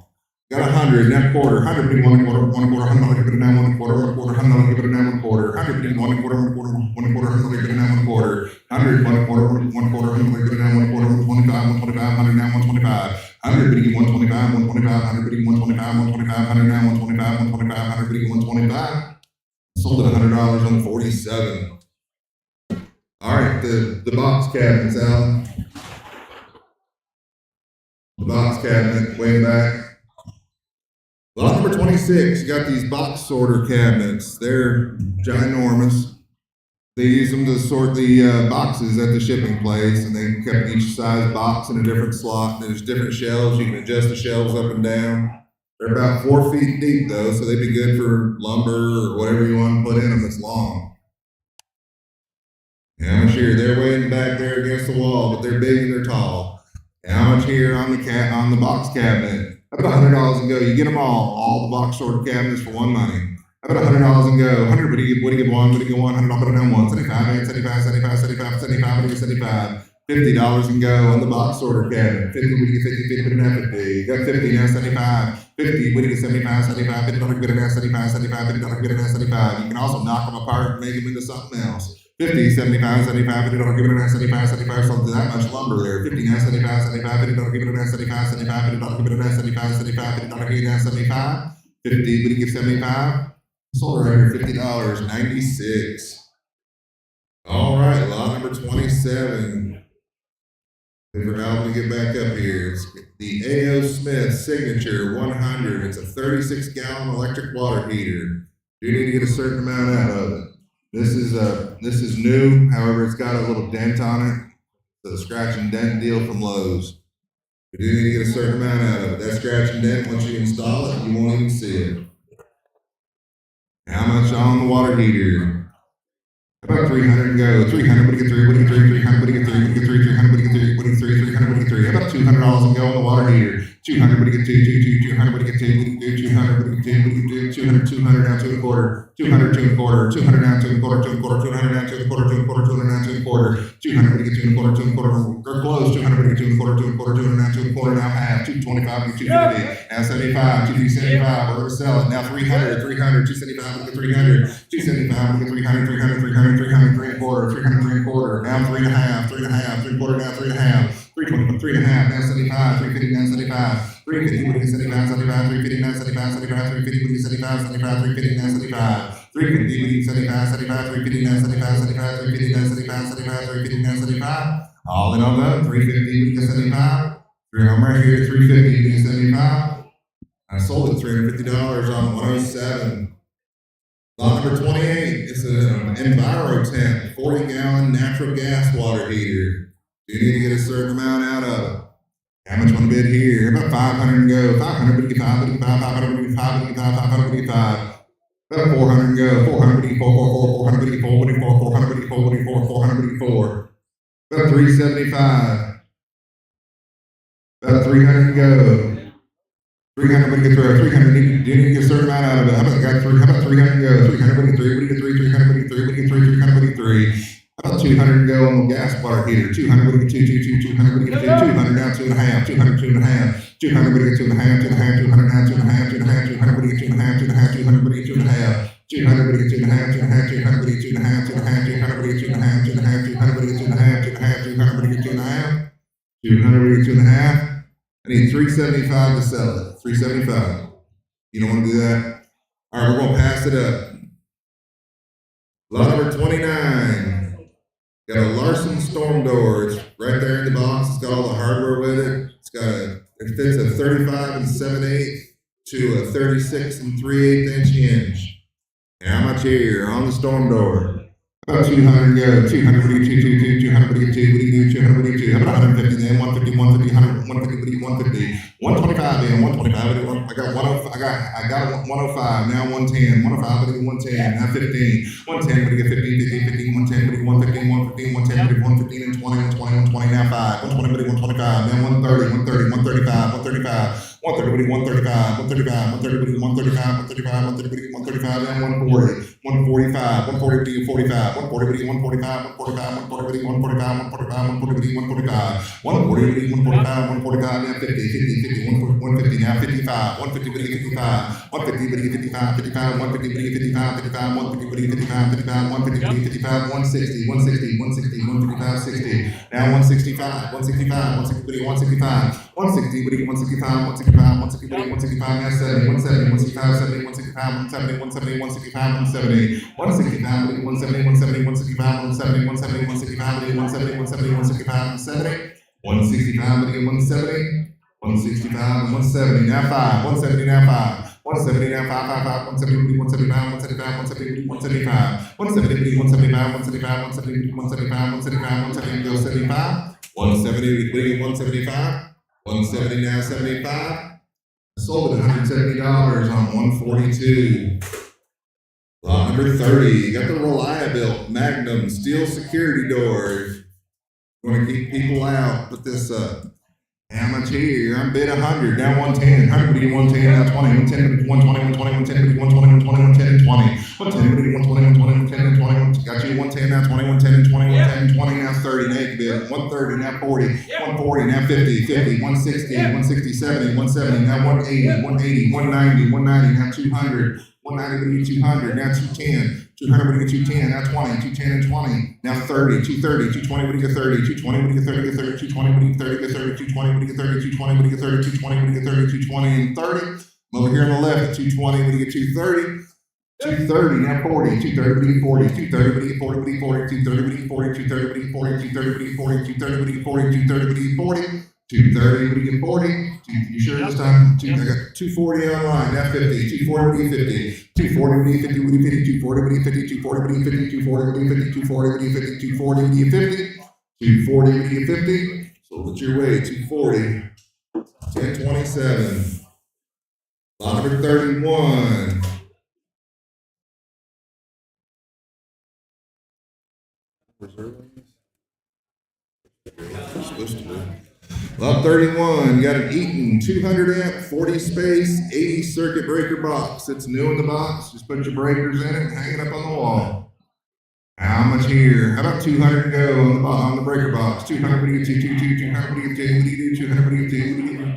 Got 100, now quarter. 100, bid 1 quarter, 1 quarter, $100, give it now 1 quarter, 1 quarter, $100, give it now 1 quarter. 100, bid 1 quarter, 1 quarter, 1 quarter, $100, give it now 1 quarter. 100, 1 quarter, 1 quarter, $100, give it now 1 quarter, 125, 125, 100 now 125. 100, bid 125, 125, 100, bid 125, 125, 100 now 125, 125, 100, bid 125. Sold it $100 on 47. All right, the box cabinets, Alan. The box cabinet, way back. Lot number 26, you got these box sorter cabinets. They're ginormous. They use them to sort the boxes at the shipping place, and they kept each size box in a different slot. And there's different shelves. You can adjust the shelves up and down. They're about 4 feet deep, though, so they'd be good for lumber or whatever you want to put in them that's long. How much here? They're way in the back there against the wall, but they're big and they're tall. How much here on the box cabinet? About $100 and go. You get them all the box sorter cabinets for one money. About $100 and go. 100, what do you get one? What do you get 100? I'll put it down 1. 75, 75, 75, 75, 75, what do you get 75? $50 and go on the box sorter cabinet. 50, what do you get 50, 50, put it down 50. You got 50, now 75. 50, what do you get 75, 75, $50, get it now 75, 75, $50, get it now 75. You can also knock them apart and make them into something else. 50, 75, 75, $50, give it now 75, 75, so that much lumber there. 50, now 75, 75, $50, give it now 75, 75, $50, give it now 75, 75, $50, give it now 75. 50, what do you get 75? Sold right here, $50, 96. All right, lot number 27. Wait for Alvin to get back up here. It's the A.O. Smith Signature 100. It's a 36-gallon electric water heater. You need to get a certain amount out of it. This is new. However, it's got a little dent on it. So the scratch and dent deal from Lowe's. You do need to get a certain amount out of it. That scratch and dent, once you install it, you won't even see it. How much on the water heater? About 300 go. 300, what do you get 3? What do you get 3? 300, what do you get 3? What do you get 3? 300, what do you get 3? What do you get 3? 300, what do you get 3? About $200 and go on the water heater. 200, what do you get 2? 200, what do you get 2? What do you do? 200, what do you get 2? What do you do? 200, 200 down 2 1/4. 200, 2 1/4. 200 down 2 1/4. 2 1/4. 200 down 2 1/4. 2 1/4. 200 down 2 1/4. 200, what do you get 2 1/4? 2 1/4. Or close. 200, what do you get 2 1/4? 2 1/4. 200 down 2 1/4. Now half. 225, 250. Now 75. 275. We're going to sell it. Now 300. 300. 275. Look at 300. 275. Look at 300. 300. 300. 300. 3 1/4. 300. 3 1/4. Now 3 1/2. 3 1/2. 3 1/4. Now 3 1/2. 320. 3 1/2. Now 75. 350. Now 75. 350, what do you 75, 75, 350, now 75, 75, 350, what do you 75, 75, 350, now 75, 350, what do you 75, 75, 350, now 75, 75, 350, now 75, 75, 350, now 75. All in all done, 350, what do you 75? I'm right here, 350, what do you 75? I sold it $350 on 107. Lot number 28, it's an Enviro tent, 40-gallon natural gas water heater. You need to get a certain amount out of it. How much want to bid here? About 500 and go. 500, but you get 5, 500, but you get 5, but you get 5, 500, but you get 5. About 400 and go. 400, but you get 4, 400, but you get 4, 400, but you get 4, 400, but you get 4. About 375. About 300 and go. 300, but you get 300. You need to get a certain amount out of it. How about 300 and go? 300, but you get 3, what do you get 3? 300, but you get 3, what do you get 3? 300, but you get 3. About 200 go on the gas water heater. 200, what do you get 2? 200, what do you get 2? 200 down 2 1/2. 200, 2 1/2. 200, what do you get 2 1/2? 2 1/2. 200 down 2 1/2. 2 1/2. 200, what do you get 2 1/2? 2 1/2. 200, what do you get 2 1/2? 200, what do you get 2 1/2? 2 1/2. 200, what do you get 2 1/2? 2 1/2. 200, what do you get 2 1/2? 2 1/2. 200, what do you get 2 1/2? 2 1/2. 200, what do you get 2 1/2? 200, what do you get 2 1/2? I need 375 to sell it. 375. You don't want to do that? All right, we're going to pass it up. Lot number 29. Got a Larson storm door. It's right there in the box. It's got all the hardware with it. It fits a 35 7/8 to a 36 3/8 inch hinge. How much here on the storm door? About 200 go. 200, what do you get 200, what do you get 2? What do you do? 200, what do you do? How about 150 then? 150, 150, 100, 150, what do you 150? 125 then, 125. I got 105, now 110, 105, what do you 110? Now 15, 110, what do you get 15, 15, 15, 110, what do you 115, 115, 110, what do you 115 and 20, 120, 120, now 5, 120, what do you 125, now 130, 130, 135, 135. 130, what do you 135, 135, 130, what do you 135, 135, 130, what do you 135, then 140, 145, 140, what do you 45, 140, what do you 145, 145, 140, what do you 145, 145, 140, what do you 145, 140, what do you 145, 145, now 50, 50, 50, 150, now 55, 150, what do you 55, 150, what do you 55, 55, 150, what do you 55, 55, 150, what do you 55, 55, 150, what do you 55, 160, 160, 160, 155, 60, now 165, 165, 160, what do you 165, 160, what do you 165, 165, 160, what do you 165, now 70, 170, 165, 70, 165, 170, 170, 165, 170, 165, what do you 170, 170, 165, 170, 170, 165, what do you 170, 170, 165, 170, 165, what do you 170, 165, 170, now 5, 170, now 5. 170 now 555 170 175 175 170 175 170 175 175 170 175 175 170 go 75 170 175 170 now 75. Sold at $170 on 142. Lot number 30. You got the Reliabuilt Magnum steel security doors. Want to keep people out. Put this up. How much here? I'm bid 100, now 110. 100, what do you 110, now 20. 110, 120, 120, 110, 120, 120, 110, 20. 110, what do you 120, 120, 110, 20. Got you 110, now 20, 110, and 20, 110, 20, now 30. Now you bid 130, now 40, 140, now 50, 50, 160, 160, 70, 170, now 180, 180, 190, 190, now 200. 190, what do you 200, now 210. 200, what do you get 210, now 20, 210 and 20, now 30, 230, 220, what do you get 30, 220, what do you get 30, get 30, 220, what do you get 30, get 30, 220, what do you get 30, 220, what do you get 30, 220, what do you get 30, 220 and 30. I'm over here on the left at 220, what do you get 230? 230, now 40, 230, 40, 230, 40, 40, 230, 40, 230, 40, 230, 40, 230, 40, 230, 40, 230, 40. You sure this time? I got 240 online, now 50, 240, 50, 240, 50, 240, 50, 240, 50, 240, 50, 240, 50, 240, 50, 240, 50. So what's your weight? 240, 1027. Lot number 31. Lot 31, you got an Eaton 200 amp, 40 space, 80 circuit breaker box. It's new in the box. Just put your breakers in it and hang it up on the wall. How much here? How about 200 to go on the breaker box? 200, what do you get? 200, what do you get? 200, what do you get?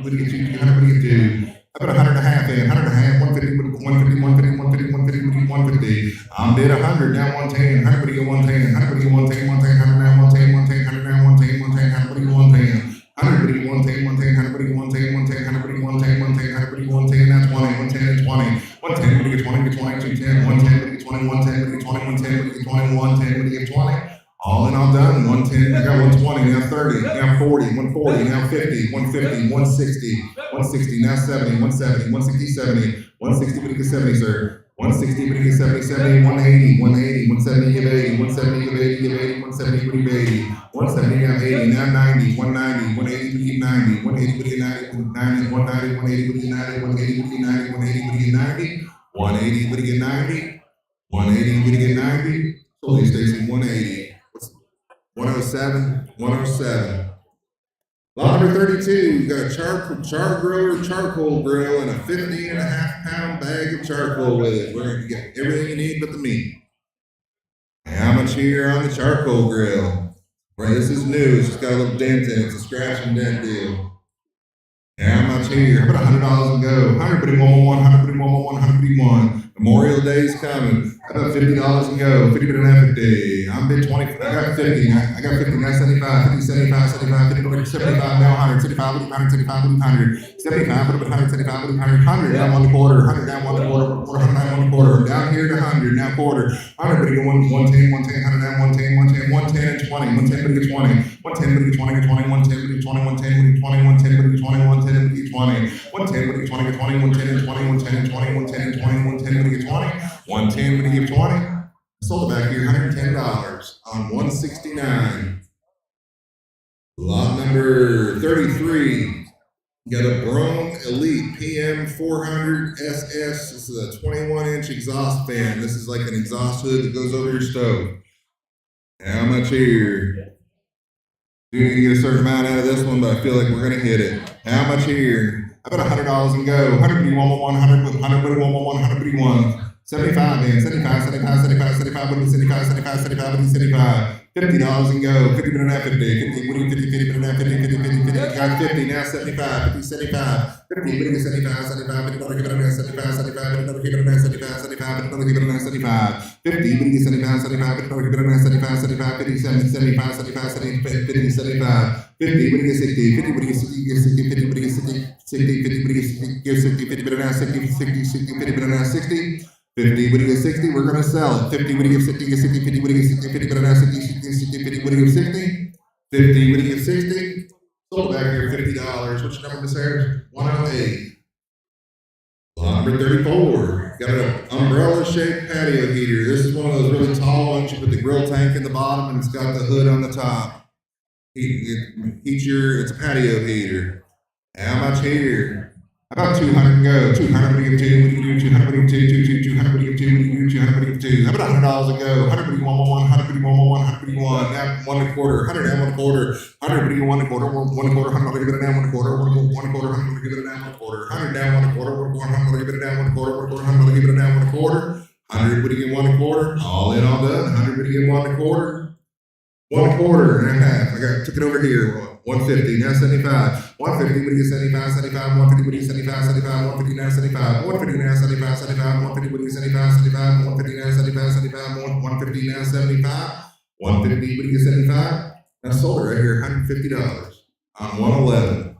What do you get? 200, what do you get? How about 100 and a half in? 100 and a half, 150, 150, 150, 150, 150, 150. I'm bid 100, down 110. 100, what do you get? 110. 100, what do you get? 110, 110, 100 down 110, 110, 100 down 110, 110, 100, what do you get? 110. 100, 110, 110, 100, 110, 110, 100, 110, 110, 100, 110, that's 20, 110 and 20. 110, what do you get? 20, get 20, 210, 110, what do you get? 20, 110, what do you get? 20, 110, what do you get? 20, 110, what do you get? 20. All in, all done. 110, I got 120, now 30, now 40, 140, now 50, 150, 160, 160, now 70, 170, 160, 70, 160, what do you get? 70, sir. 160, what do you get? 70, 70, 180, 180, 170, give 80, 170, give 80, give 80, 170, what do you get? 80, 170, now 80, now 90, 190, 180, what do you get? 90, 180, what do you get? 90, 190, 180, what do you get? 90, 180, what do you get? 90, 180, what do you get? 90, 180, what do you get? 90, 180, what do you get? 90, holy Stacy, 180. 107, 107. Lot number 32, you got a charcoal grill, and a 50.5 pound bag of charcoal with it. We're gonna get everything you need but the meat. How much here on the charcoal grill? Right, this is new. It's just got a little dent in it. It's a scratch and dent deal. How much here? How about $100 and go? 100, but 111, 100, 111, 100, Memorial Day's coming. How about $50 and go? 50, but an 50. I'm bid 20. I got 50. I got 50. Now 75, 50, 75, 75, 50, 75, now 100, 75, 100, 75, 100, 75, 100, 75, 100, 100, down 1 quarter, 100, down 1 quarter, 100, down 1 quarter, down here to 100, now quarter, 100, but you get 110, 110, 100, down 110, 110, 110 and 20, 110, but you get 20, 110, but you get 20, 20, 110, but you get 20, 110, but you get 20, 110, but you get 20, 110, but you get 20, 110, but you get 20, 20, 110 and 20, 110 and 20, 110 and 20, 110, but you get 20, 110, but you get 20. Sold it back here, $110 on 169. Lot number 33. You got a Brome Elite PM 400 SS. This is a 21-inch exhaust fan. This is like an exhaust hood that goes over your stove. How much here? You're gonna get a certain amount out of this one, but I feel like we're gonna hit it. How much here? How about $100 and go? 100, 100 with 100, 100, 75 in, 75, 75, 75, 75, 75, 75, 75, 75, $50 and go, 50, but not 50, 50, what do you 50, 50, but not 50, 50, 50, 50, got 50, now 75, 50, 75, 50, but 75, 75, 50, but not 75, 75, but not 75, 75, but not 75, 50, but 75, 75, but not 75, 75, 50, 75, 75, 50, 75, 50, but 60, 50, but 60, 50, but 60, 60, 50, but 60, 50, but not 60, 60, 60, 50, but not 60. 50, what do you get 60? We're going to sell it. 50, what do you get 60? Get 60, 50, what do you get 60? 50, but not 60, 60, 60, 50, what do you get 60? 50, what do you get 60? Sold back here, $50. What's your number, Miss Harris? 108. Lot number 34. Got an umbrella-shaped patio heater. This is one of those really tall ones. You put the grill tank in the bottom, and it's got the hood on the top. It's a patio heater. How much here? About 200 go. 200, what do you get 2? What do you do? 200, what do you get 2? 200, what do you get 2? What do you do? 200, what do you get 2? How about $100 a go? 100, what do you want? 100, what do you want? 100, what do you want? Now 1 1/4. 100, down 1 1/4. 100, what do you want? 1 1/4. 1 1/4. 100, what do you get it down 1 1/4. 1 1/4. 100, give it down 1 1/4. 100 down 1 1/4. 1 1/4. 100, give it down 1 1/4. 1 1/4. 100, give it down 1 1/4. 100, what do you get 1 1/4? All in, all done. 100, what do you get 1 1/4? 1 1/4 and a half. Took it over here. 150, now 75. 150, what do you get 75, 75, 150, what do you get 75, 75, 150, now 75. 150, now 75, 75, 150, what do you get 75, 75, 150, now 75, 75, 150, now 75. 150, what do you get 75? Now sold it right here, $150 on 111.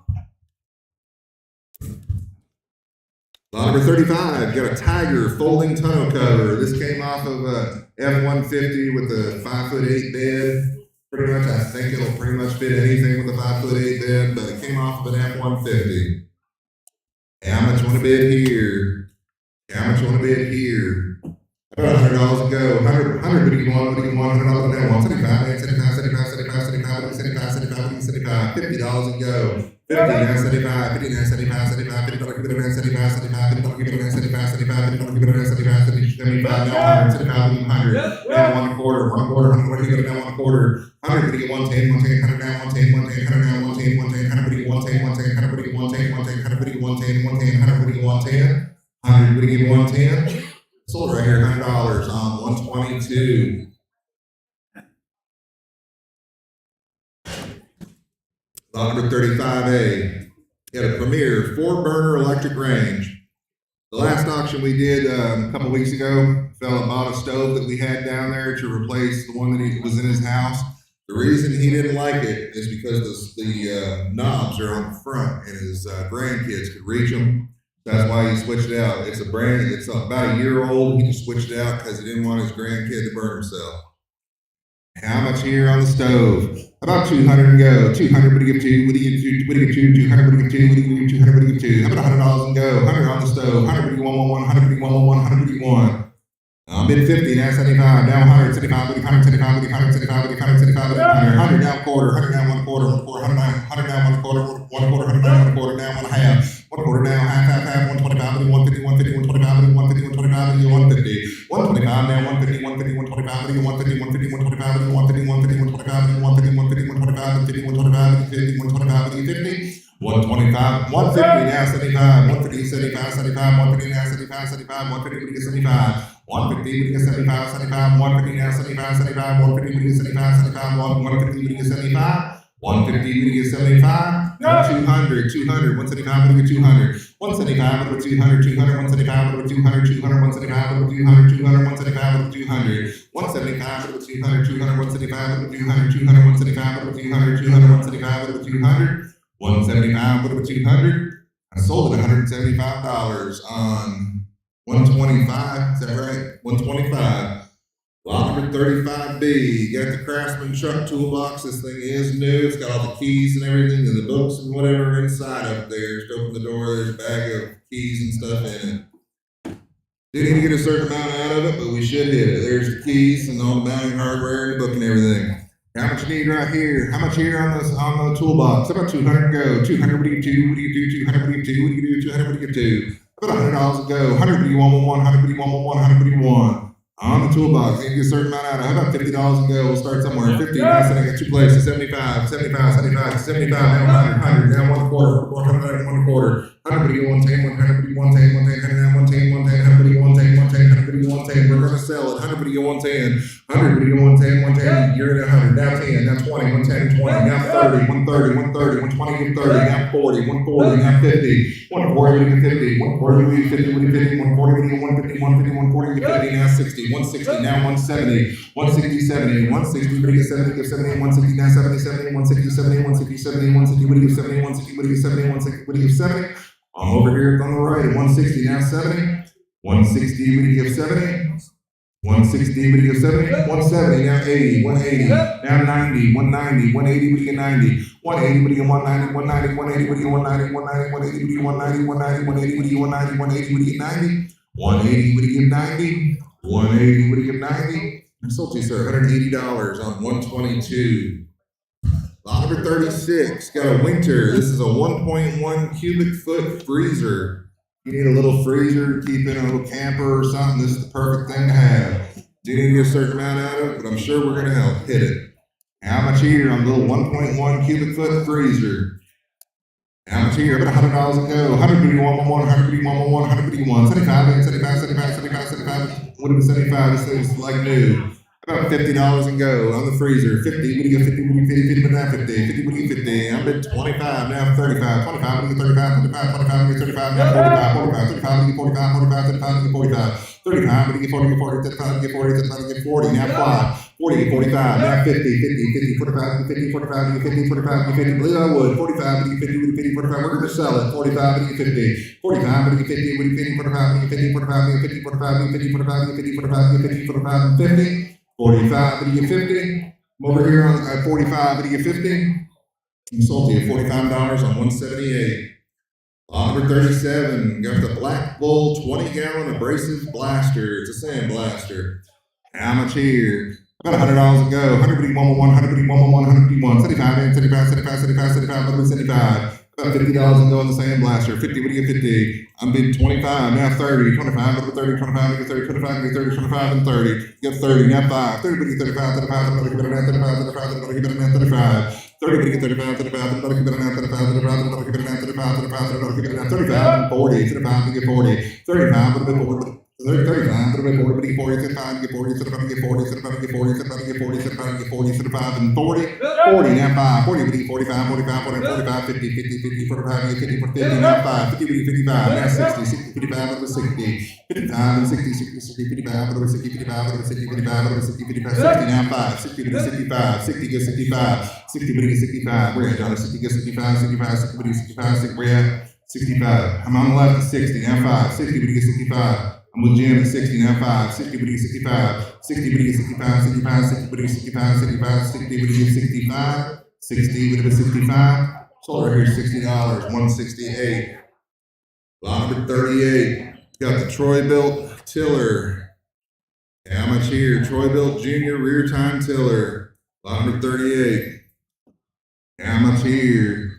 Lot number 35, got a Tiger folding tonneau cover. This came off of a F-150 with a 5'8" bed. Pretty much, I think it'll pretty much fit anything with a 5'8" bed, but it came off of an F-150. How much you want to bid here? How much you want to bid here? About $100 to go. 100, what do you want? What do you want? $100 to go. 175, 75, 75, 75, 75, 75, 75, 75, $50 to go. 50, now 75, 50, now 75, 75, $50, keep it around 75, 75, $50, keep it around 75, 75, $50, keep it around 75, 75, now 100, 75, 100, now 1 quarter, 100, keep it down 1 quarter. 100, but you get 110, 110, 100 down, 110, 110, 100 down, 110, 110, 100, but you 110, 110, 100, but you 110, 110, 100, but you 110, 110, 100, but you 110, 100, but you 110. Sold right here, $100 on 122. Lot number 35A. Got a Premier 4-burner electric range. The last auction we did a couple weeks ago, fella bought a stove that we had down there to replace the one that was in his house. The reason he didn't like it is because the knobs are on the front and his grandkids could reach them. That's why he switched it out. It's about a year old. He just switched it out because he didn't want his grandkid to burn himself. How much here on the stove? About 200 and go. 200, what do you give two? What do you give two? What do you give two? 200, what do you give two? What do you give 200, what do you give two? How about $100 and go? 100 on the stove. 100, what do you want? 100, what do you want? 100, what do you want? I'm bid 50, now 75, down 100, 75, 100, 75, 100, 75, 100, 75, 100, 100 down quarter, 100 down 1 quarter, 1 quarter, 100 down 1 quarter, 1 quarter, 100 down 1 quarter, down 1 half, 1 quarter down, half, 125, 150, 150, 125, 150, 125, 150, 125, down 150, 150, 125, 150, 150, 125, 150, 150, 125, 150, 150, 125, 150, 125, 150, 125, 150, now 75, 150, 75, 75, 150, now 75, 75, 150, 75, 150, 75, 75, 150, now 75, 75, 150, 75, 75, 150, 75, 150, 75, 200, 200, 175, 200, 175, 200, 200, 175, 200, 200, 175, 200, 200, 175, 200, 175, 200, 200, 175, 200, 200, 175, 200, 200, 175, 200, 175, 200. I sold it $175 on 125. Is that right? 125. Lot number 35B. You got the Craftsman truck toolbox. This thing is new. It's got all the keys and everything and the books and whatever inside up there. Just open the door. There's a bag of keys and stuff in it. Didn't even get a certain amount out of it, but we should hit it. There's the keys and all the mounting hardware and the book and everything. How much you need right here? How much here on the toolbox? How about 200 go? 200, what do you do? What do you do? 200, what do you do? What do you do? 200, what do you do? How about $100 go? 100, what do you want? 100, what do you want? 100, what do you want? On the toolbox, you can get a certain amount out of it. How about $50 and go? We'll start somewhere. 50, now sitting at 2 places. 75, 75, 75, 75, now 100, 100, now 1 quarter, 1 quarter. 100, what do you want? 100, what do you want? 100, 100, now 110, 100, what do you want? 100, what do you want? We're going to sell it. 100, what do you want? 100, what do you want? 110, you're at 100, now 10, now 20, 110, 20, now 30, 130, 130, 120, 30, now 40, 140, now 50, 140, 50, 140, 50, 140, 150, 140, 140, now 60, 160, now 170, 160, 70, 160, what do you get 70, give 70, 160, now 70, 70, 160, 70, 160, 70, 160, what do you give 70, 160, what do you give 70, 160, what do you give 70? I'm over here on the right at 160, now 70, 160, what do you give 70? 160, what do you give 70? 170, now 80, 180, now 90, 190, 180, what do you get 90? 180, what do you get 190, 190, 180, what do you get 190, 190, 180, what do you get 190, 190, 180, what do you get 190, 180, what do you get 90? 180, what do you give 90? 180, what do you give 90? I sold you, sir, $180 on 122. Lot number 36, got a Winter. This is a 1.1 cubic foot freezer. You need a little freezer to keep in a little camper or something. This is the perfect thing to have. Do you need to get a certain amount out of it? But I'm sure we're going to help hit it. How much here on the little 1.1 cubic foot freezer? How much here? About $100 a go. 100, what do you want? 100, what do you want? 100, what do you want? 75, 75, 75, 75, 75. What if it's 75? This thing's like new. About $50 and go on the freezer. 50, what do you get 50, what do you get 50, but now 50, 50, what do you get 50? I'm at 25, now 35, 25, what do you get 35, 35, 25, what do you get 35, now 45, 45, 35, what do you get 45, 45, 35, what do you get 45, 35, but you get 40, get 40, 35, get 40, 35, get 40, now 5, 40, 45, now 50, 50, 45, 50, 45, 50, 45, 50, believe I would, 45, 50, 50, 45, we're going to sell it, 45, 50, 45, 50, 50, 45, 50, 45, 50, 45, 50, 45, 50, 45, 50, 45, 50, 45, 50, I'm over here on 45, 50, I'm sold to you $45 on 178. Lot number 37, got the Black Bull 20-gallon abrasive blaster. It's a sand blaster. How much here? About $100 to go. 100 1 100 1 100 1 75 75 75 75 75 75. About $50 to go on the sand blaster. 50, what do you get 50? I'm bidding 25, now 30, 25, over 30, 25, get 30, 25, get 30, 25, and 30. Get 30, now 5, 30, but you 35, 35, 35, 35, 35, 35, 35. 30, but you get 35, 35, 35, 35, and 40, 35, you get 40, 35, but 40. 35, but 40, but 40, 35, get 40, 35, get 40, 35, get 40, 35, get 40, 35, get 40, 35, and 40, 40, now 5, 40, but 45, 45, 45, 50, 50, 50, 45, 50, 50, now 5, 50, 55, now 60, 60, 55, over 60, 55, and 60, 60, 60, 55, over 60, 55, over 60, 55, over 60, 55, 60, now 5, 60, but 65, 60, get 65, 60, but 65, we're at, John, 60, get 65, 65, 60, but 65, 60, we're at 65, I'm on the left at 60, now 5, 60, but 65, I'm with Jim at 60, now 5, 60, but 65, 60, but 65, 65, 60, but 65, 65, 60, but 65, 60, but 65, sold right here, $60, 168. Lot number 38, got the Troy-Bilt tiller. How much here? Troy-Bilt Junior rear time tiller. Lot number 38. How much here?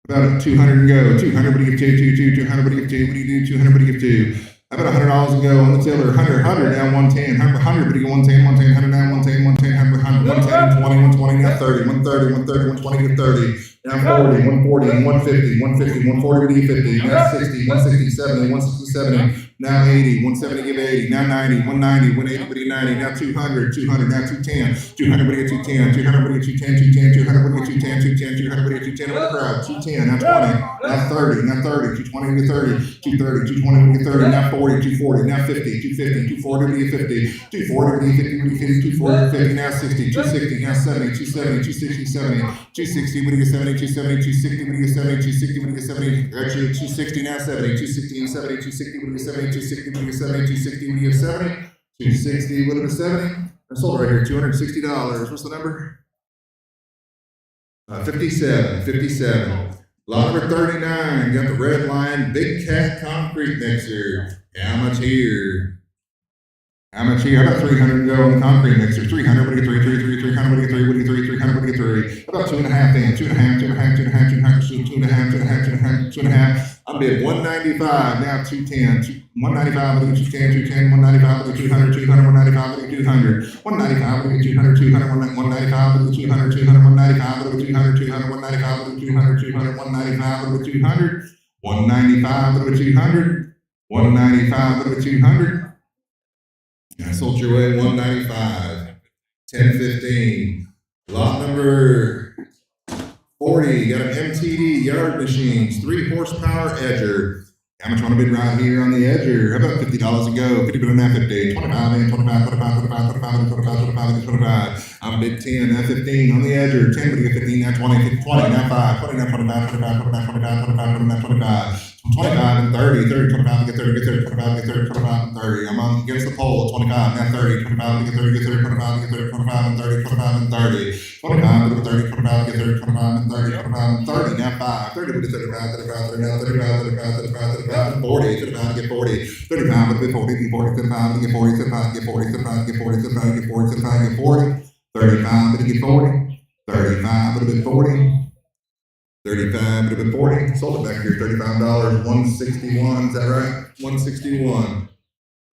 About 200 and go. 200, but you get 200, but you get 2, what do you do? 200, but you get 2. About $100 to go on the tiller. 100, now 110. 100, but you get 110, 110, 100 now 110, 110, 100, 110, 20, 120, now 30, 130, 130, 120, get 30. Now 40, 140, 150, 150, 140, but you get 50. Now 60, 160, 70, 160, 70. Now 80, 170, give 80. Now 90, 190, 180, but you 90. Now 200, 200, now 210. 200, but you get 210. 200, but you get 210, 210, 200, but you get 210, 210, 200, but you get 210 over the crowd. 210, now 20. Now 30, now 30, 220, get 30. 230, 220, get 30. Now 40, 240, now 50, 250, 240, but you get 50. 240, but you get 50, but you get 240, 50, now 60, 260, now 70, 270, 260, 70, 260, but you get 70, 270, 260, but you get 70, 260, but you get 70, actually 260, now 70, 260 and 70, 260, but you get 70, 260, but you get 70, 260, but you get 70, 260, what is 70? I sold right here, $260. What's the number? 57, 57. Lot number 39, got the Red Line Big Cat Concrete Mixer. How much here? How much here? About 300 go on the concrete mixer. 300, what do you get 3, 300, what do you get 3, what do you get 3, 300, what do you get 3? About 2.5 in, 2.5, 2.5, 2.5, 2.5, 2.5, 2.5. I'm bid 195, now 210, 195, what do you get 210, 210, 195, what do you get 200, 200, 195, what do you get 200, 195, what do you get 200, 200, 195, what do you get 200, 200, 195, what do you get 200, 200, 195, what do you get 200, 200, 195, what do you get 200, 195, what do you get 200, 195, what do you get 200. I sold your way 195, 1015. Lot number 40, got an MTD yard machines, 3 horsepower edger. How much want to bid right here on the edger? How about $50 to go? 50 bid on that 50. 25 in, 25, 25, 25, 25, 25, 25, 25. I'm bid 10, now 15 on the edger. 10, but you get 15, now 20, 20, now 5, 20, now 25, 25, 25, 25, 25, 25, 25. 25 and 30, 30, 25, get 30, get 30, 25, get 30, 25 and 30. I'm on against the pole, 25, now 30, 25, get 30, get 30, 25, get 30, 25 and 30, 25 and 30. 25, get 30, 25, get 30, 25 and 30, 25 and 30, now 5, 30, get 35, 35, 30, now 35, 35, 35, 35 and 40, 35, get 40, 35, get 40, get 40, 35, get 40, 35, get 40, 35, get 40, 35, get 40, 35, get 40, 35, get 40, 35, get 40. 35, but 40. Sold it back here, $35, 161. Is that right? 161.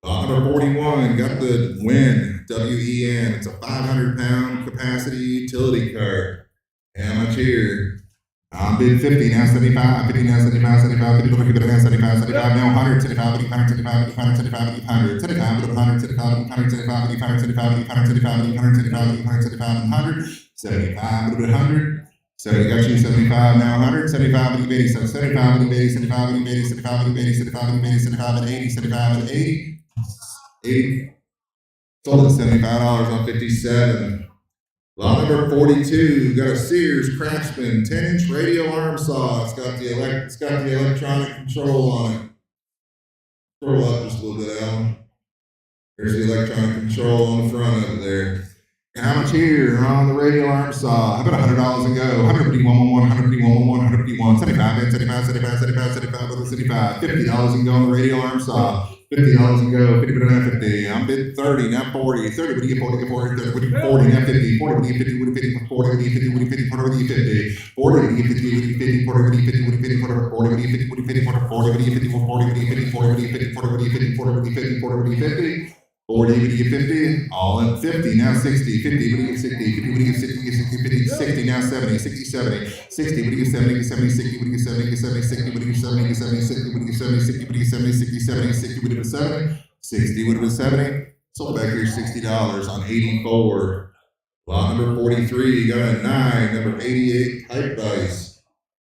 Lot number 41, got the WEN, W-E-N. It's a 500-pound capacity utility cart. How much here? I'm bid 50, now 75, 50, now 75, 75, 50, look at it, now 75, 75, now 100, 75, 100, 75, 100, 75, 100, 75, 100, 75, 100, 75, 100, 75, 100, 75, 100, 75, 100, 75, 100, 75, 100. So you got you 75, now 100, 75, 80, 75, 80, 75, 80, 75, 80, 75, 80, 75, 80, 75, 80, 75, 80, 80. Sold at $75 on 57. Lot number 42, got a Sears Craftsman 10-inch radio arm saw. It's got the electronic control on it. Scroll up just a little bit, Alan. There's the electronic control on the front of it there. How much here on the radio arm saw? How about $100 and go? 151, 151, 151, 75, 75, 75, 75, 75, 75, $50 and go on the radio arm saw. $50 and go, 50, but not 50. I'm bid 30, not 40. 30, what do you get 40, get 40, 30, what do you get 40, not 50. 40, what do you get 50, what do you get 50, 40, what do you get 50, what do you get 50, 40, what do you get 50. 40, what do you get 50, what do you get 50, 40, what do you get 50, what do you get 50, 40, what do you get 50, what do you get 50, 40, what do you get 50, 40, what do you get 50, 40, what do you get 50, 40, what do you get 50, 40, what do you get 50, 40, what do you get 50. 40, what do you get 50? All in 50, now 60, 50, what do you get 60, 50, what do you get 60, 60, 50, 60, now 70, 60, 70, 60, what do you get 70, 70, 60, what do you get 70, 70, 60, what do you get 70, 70, 60, what do you get 70, 60, what do you get 70, 60, 70, 60, what do you get 70, 60 would have been 70. Sold back here $60 on 84. Lot number 43, got a 9, number 88 pipe vise.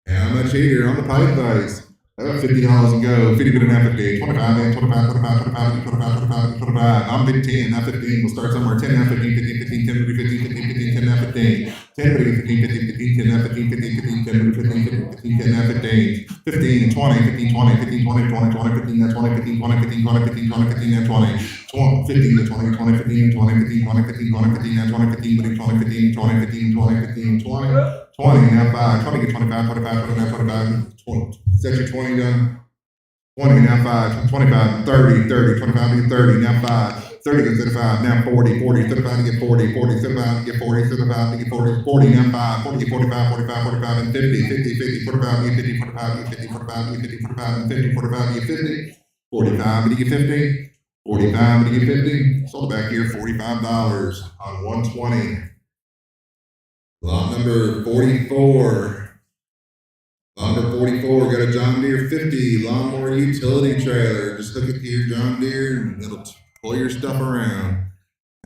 How much here on the pipe vise? $50 and go. 50 but not 50. 25, 25, 25, 25, 25, 25, 25. I'm bid 10, not 15. We'll start somewhere. 10, not 15, 15, 15, 10, 15, 15, 15, 10, not 15. 10, 15, 15, 15, 10, not 15, 15, 15, 10, 15, 15, 15, 10, not 15. 15 and 20, 15, 20, 15, 20, 20, 20, 15, not 20, 15, 20, 15, 20, 15, 20, 15, not 20. 15 to 20, 20, 15, 20, 15, 20, 15, 20, 15, not 20, 15, 20, 15, 20, 15, 20, 15, 20, 20, now 5, 20, get 25, 25, 29, 25, 20. Set your 20 done. 20, now 5, 25, 30, 30, 25 to get 30, now 5, 30 to get 35, now 40, 40, 35 to get 40, 40, 35 to get 40, 35 to get 40, 40, now 5, 40 to get 45, 45, 45, and 50, 50, 50, 45 to get 50, 45 to get 50, 45 to get 50, 45 and 50, 45 to get 50, 45 to get 50, 45 to get 50, sold back here $45 on 120. Lot number 44. Number 44, got a John Deere 50 lawnmower utility trailer. Just hook it to your John Deere and it'll pull your stuff around.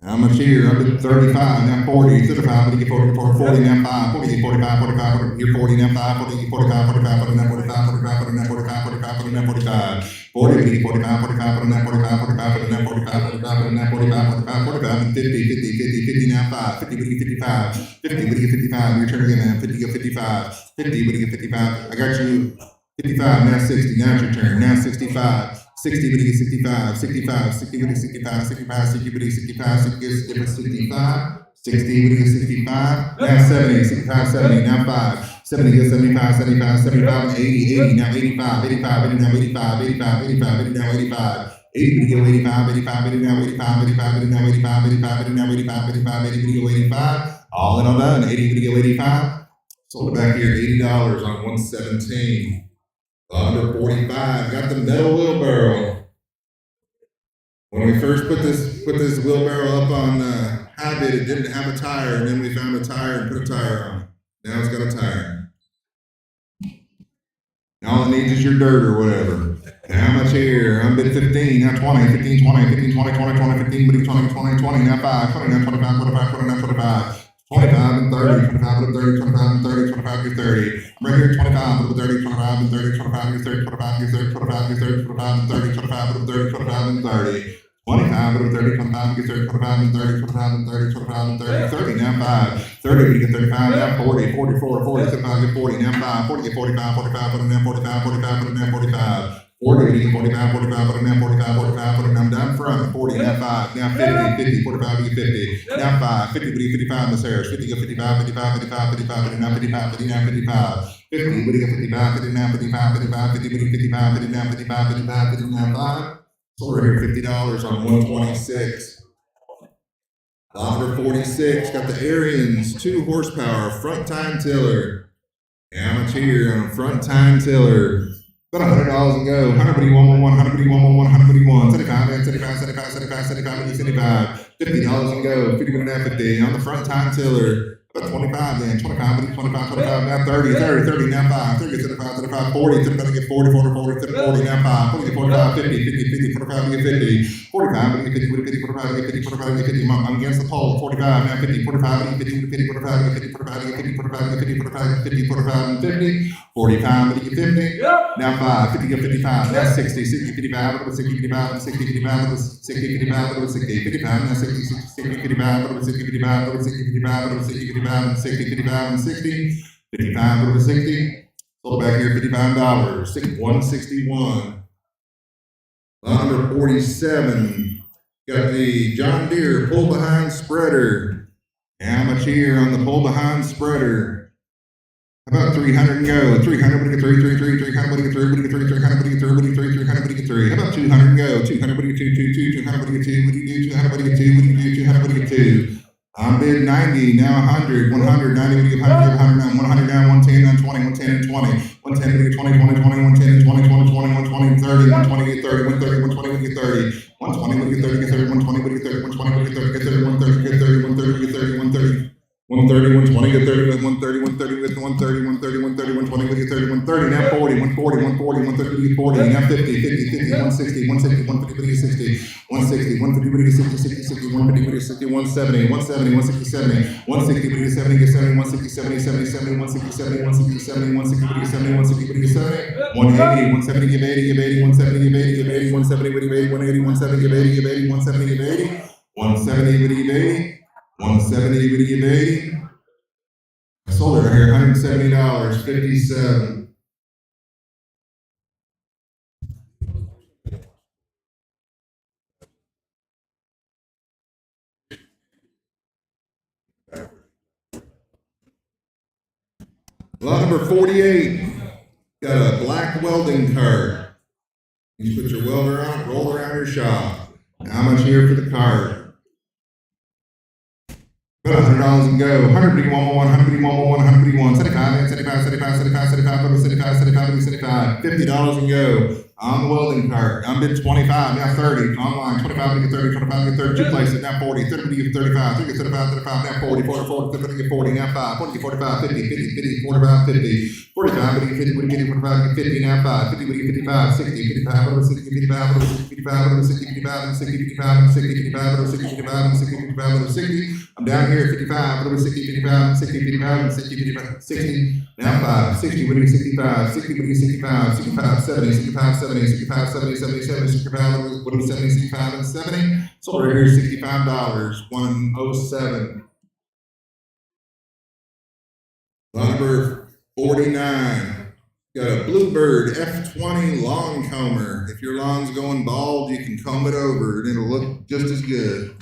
How much here? Up at 35, now 40, 35, what do you get 40, 40, 40, now 5, 40, 45, 45, 40, you're 40, now 5, 40, 45, 45, 40, now 45, 45, 40, now 45, 45, 40, now 45, 40, 45, 45, 40, now 45, 45, 40, now 45, 45, 40, now 45, 45, 45, and 50, 50, 50, 50, now 5, 50, what do you get 55, 50, what do you get 55, your turn again, man, 50, you get 55, 50, what do you get 55, I got you, 55, now 60, now it's your turn, now 65, 60, what do you get 65, 65, 60, what do you get 65, 65, 60, what do you get 65, 60, gets different 65, 60, what do you get 65, now 70, 65, 70, now 5, 70 gets 75, 75, 75, and 80, 80, now 85, 85, 80, now 85, 85, 85, 80, now 85, 80, what do you get 85, 85, 80, now 85, 85, 80, now 85, 85, 80, now 85, 85, 80, what do you get 85, all in all done, 80, what do you get 85, sold it back here $80 on 117. Number 45, got the metal wheelbarrow. When we first put this wheelbarrow up on high bid, it didn't have a tire, and then we found a tire and put a tire on it. Now it's got a tire. All it needs is your dirt or whatever. How much here? I'm bid 15, now 20, 15, 20, 15, 20, 20, 20, 15, 20, 20, 20, now 5, 20, now 25, 25, 20, now 25. 25 and 30, 25 and 30, 25 and 30, 25 and 30. I'm right here, 25 and 30, 25 and 30, 25 and 30, 25 and 30, 25 and 30, 25 and 30, 25 and 30, 25 and 30. 25 and 30, 25 and 30, 25 and 30, 25 and 30, 25 and 30, 30, now 5. 30, we get 35, now 40, 44, 40, 35, get 40, now 5, 40, get 45, 45, put it now 45, 45, put it now 45. 40, we get 45, 45, put it now 45, 45, put it now down front, 40, now 5, now 50, 50, 45, we get 50, now 5, 50, we get 55, Miss Harris, 50, get 55, 55, 55, 55, 50, now 55, 50, now 55, 50, we get 55, 50, now 55, 55, 50, we get 55, 50, now 55, 55, 50, now 5. So we're here $50 on 126. Lot number 46, got the Ariens 2 horsepower front time tiller. How much here on a front time tiller? About $100 and go. 100, 100, 75, 75, 75, 75, 75, 75, $50 and go. 50 and 50 on the front time tiller. About 25 then, 25, 25, 25, now 30, 30, 30, now 5, 30, 35, 35, 40, 30, get 40, 40, 40, 30, 40, now 5, 40, get 45, 50, 50, 50, 45, get 50, 45, get 50, 50, 45, get 50, 45, get 50, I'm against the pole, 45, now 50, 45, get 50, 50, 45, get 50, 45, get 50, 45, get 50, 45, get 50, 45, and 50, 45, get 50, now 5, 50, get 55, now 60, 60, 55, 60, 55, 60, 55, 60, 55, 60, 55, now 60, 60, 55, 60, 55, 60, 55, 60, 55, and 60, 55, and 60, 55 over 60. Sold back here $55, 161. Lot number 47. Got the John Deere pull behind spreader. How much here on the pull behind spreader? About 300 and go. 300, but 3, 3, 3, 300, but 3, 300, but 3, 300, but 3, 300, but 3. How about 200 and go? 200, but 2, 2, 2, 200, but 2, what do you do? 200, but 2, what do you do? 200, but 2. I'm bid 90, now 100, 100, 90, we give 100, 100, 100 down, 110, down 20, 110 and 20, 110, we get 20, 20, 20, 110 and 20, 20, 20, 120, 30, 120, get 30, 130, 120, we get 30, 120, we get 30, get 30, 120, we get 30, 120, we get 30, get 30, 130, get 30, 130, get 30, 130, 130, 120, get 30, 130, 130, get 130, 130, 130, 120, we get 30, 130, now 40, 140, 140, 130, we get 40, now 50, 50, 50, 160, 160, 150, we get 60, 160, 150, we get 60, 60, 60, 150, we get 60, 170, 170, 160, 70, 160, we get 70, get 70, 160, 70, 70, 70, 160, 70, 160, 70, 160, we get 70, 160, we get 70, 180, 170, give 80, give 80, 170, give 80, give 80, 170, we give 80, 180, 170, give 80, give 80, 170, give 80, 170, we give 80, 170, we give 80. I sold it right here, $170, 57. Lot number 48. Got a black welding cart. You put your welder on, roll around your shop. How much here for the cart? About $100 and go. 100, 100, 75, 75, 75, 75, 75, 75, 75, 75, $50 and go. On the welding cart. I'm bid 25, now 30. Online, 25, get 30, 25, get 30. Two places, now 40, 30, get 35, 30, get 35, 35, now 40, 40, 40, 30, get 40, now 5, 40, get 45, 50, 50, 50, 45, 50, 45, get 50, 45, get 50, now 5, 50, get 55, 60, 55, over 60, 55, over 60, 55, over 60, 55, 60, 55, 60, 55, over 60, 55, 60, 55, over 60. I'm down here at 55, over 60, 55, 60, 55, 60, 55, 60, now 5, 60, what do you 65, 60, what do you 65, 65, 70, 65, 70, 65, 70, 77, 65, what do you 70, 65, and 70? Sold right here, $65, 107. Lot number 49. Got a Bluebird F20 lawn comber. If your lawn's going bald, you can comb it over and it'll look just as good.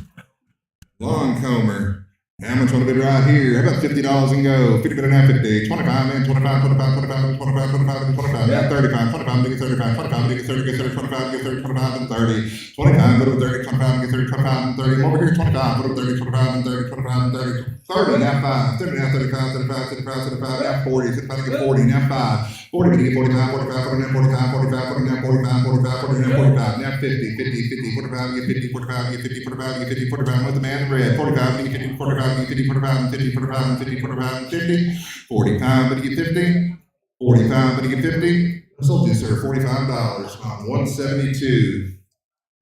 Lawn comber. How much want to bid right here? How about $50 and go? 50 bid and 50. 25 man, 25, 25, 25, 25, 25, 25, now 35, 25, get 35, 25, get 30, get 30, 25, get 30, 25, and 30. 25, go to 30, 25, get 30, 25, and 30. I'm over here, 25, go to 30, 25, and 30, 25, and 30. 30, now 5, 30, now 35, 35, 35, 35, now 40, 35, get 40, now 5. 40, get 45, 45, 40, now 45, 45, 40, now 45, 45, 40, now 45, now 50, 50, 50, 45, get 50, 45, get 50, 45, get 50, 45, with the man in red, 45, get 50, 45, get 50, 45, and 50, 45, and 50, 45, and 50, 45, but you get 50, 45, but you get 50. I sold you, sir, $45 on 172.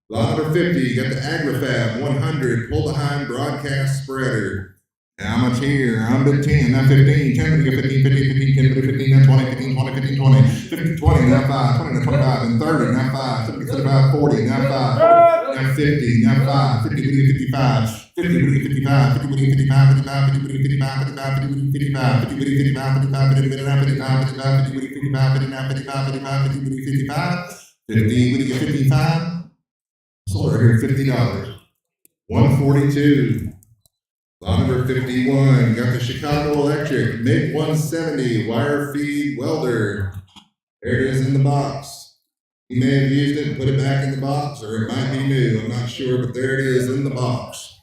Lot number 50, you got the AgriFab 100 pull behind broadcast spreader. How much here? I'm bid 10, now 15, 10, but you get 15, 15, 15, 10, but 15, now 20, 15, 20, 15, 20, 15, 20, now 5, 20, now 25, and 30, now 5, 30, 35, 40, now 5, 40, now 50, now 5, 50, 55, 50, 55, 50, 55, 55, 50, 55, 55, 50, 55, 50, 55, 55, 50, 55, 55, 50, 55, 59, 55, 55, 50, 55, 50, 55, sold right here, $50, 142. Lot number 51, got the Chicago Electric MIG 170 wire feed welder. There it is in the box. You may have used it and put it back in the box, or it might be new, I'm not sure, but there it is in the box.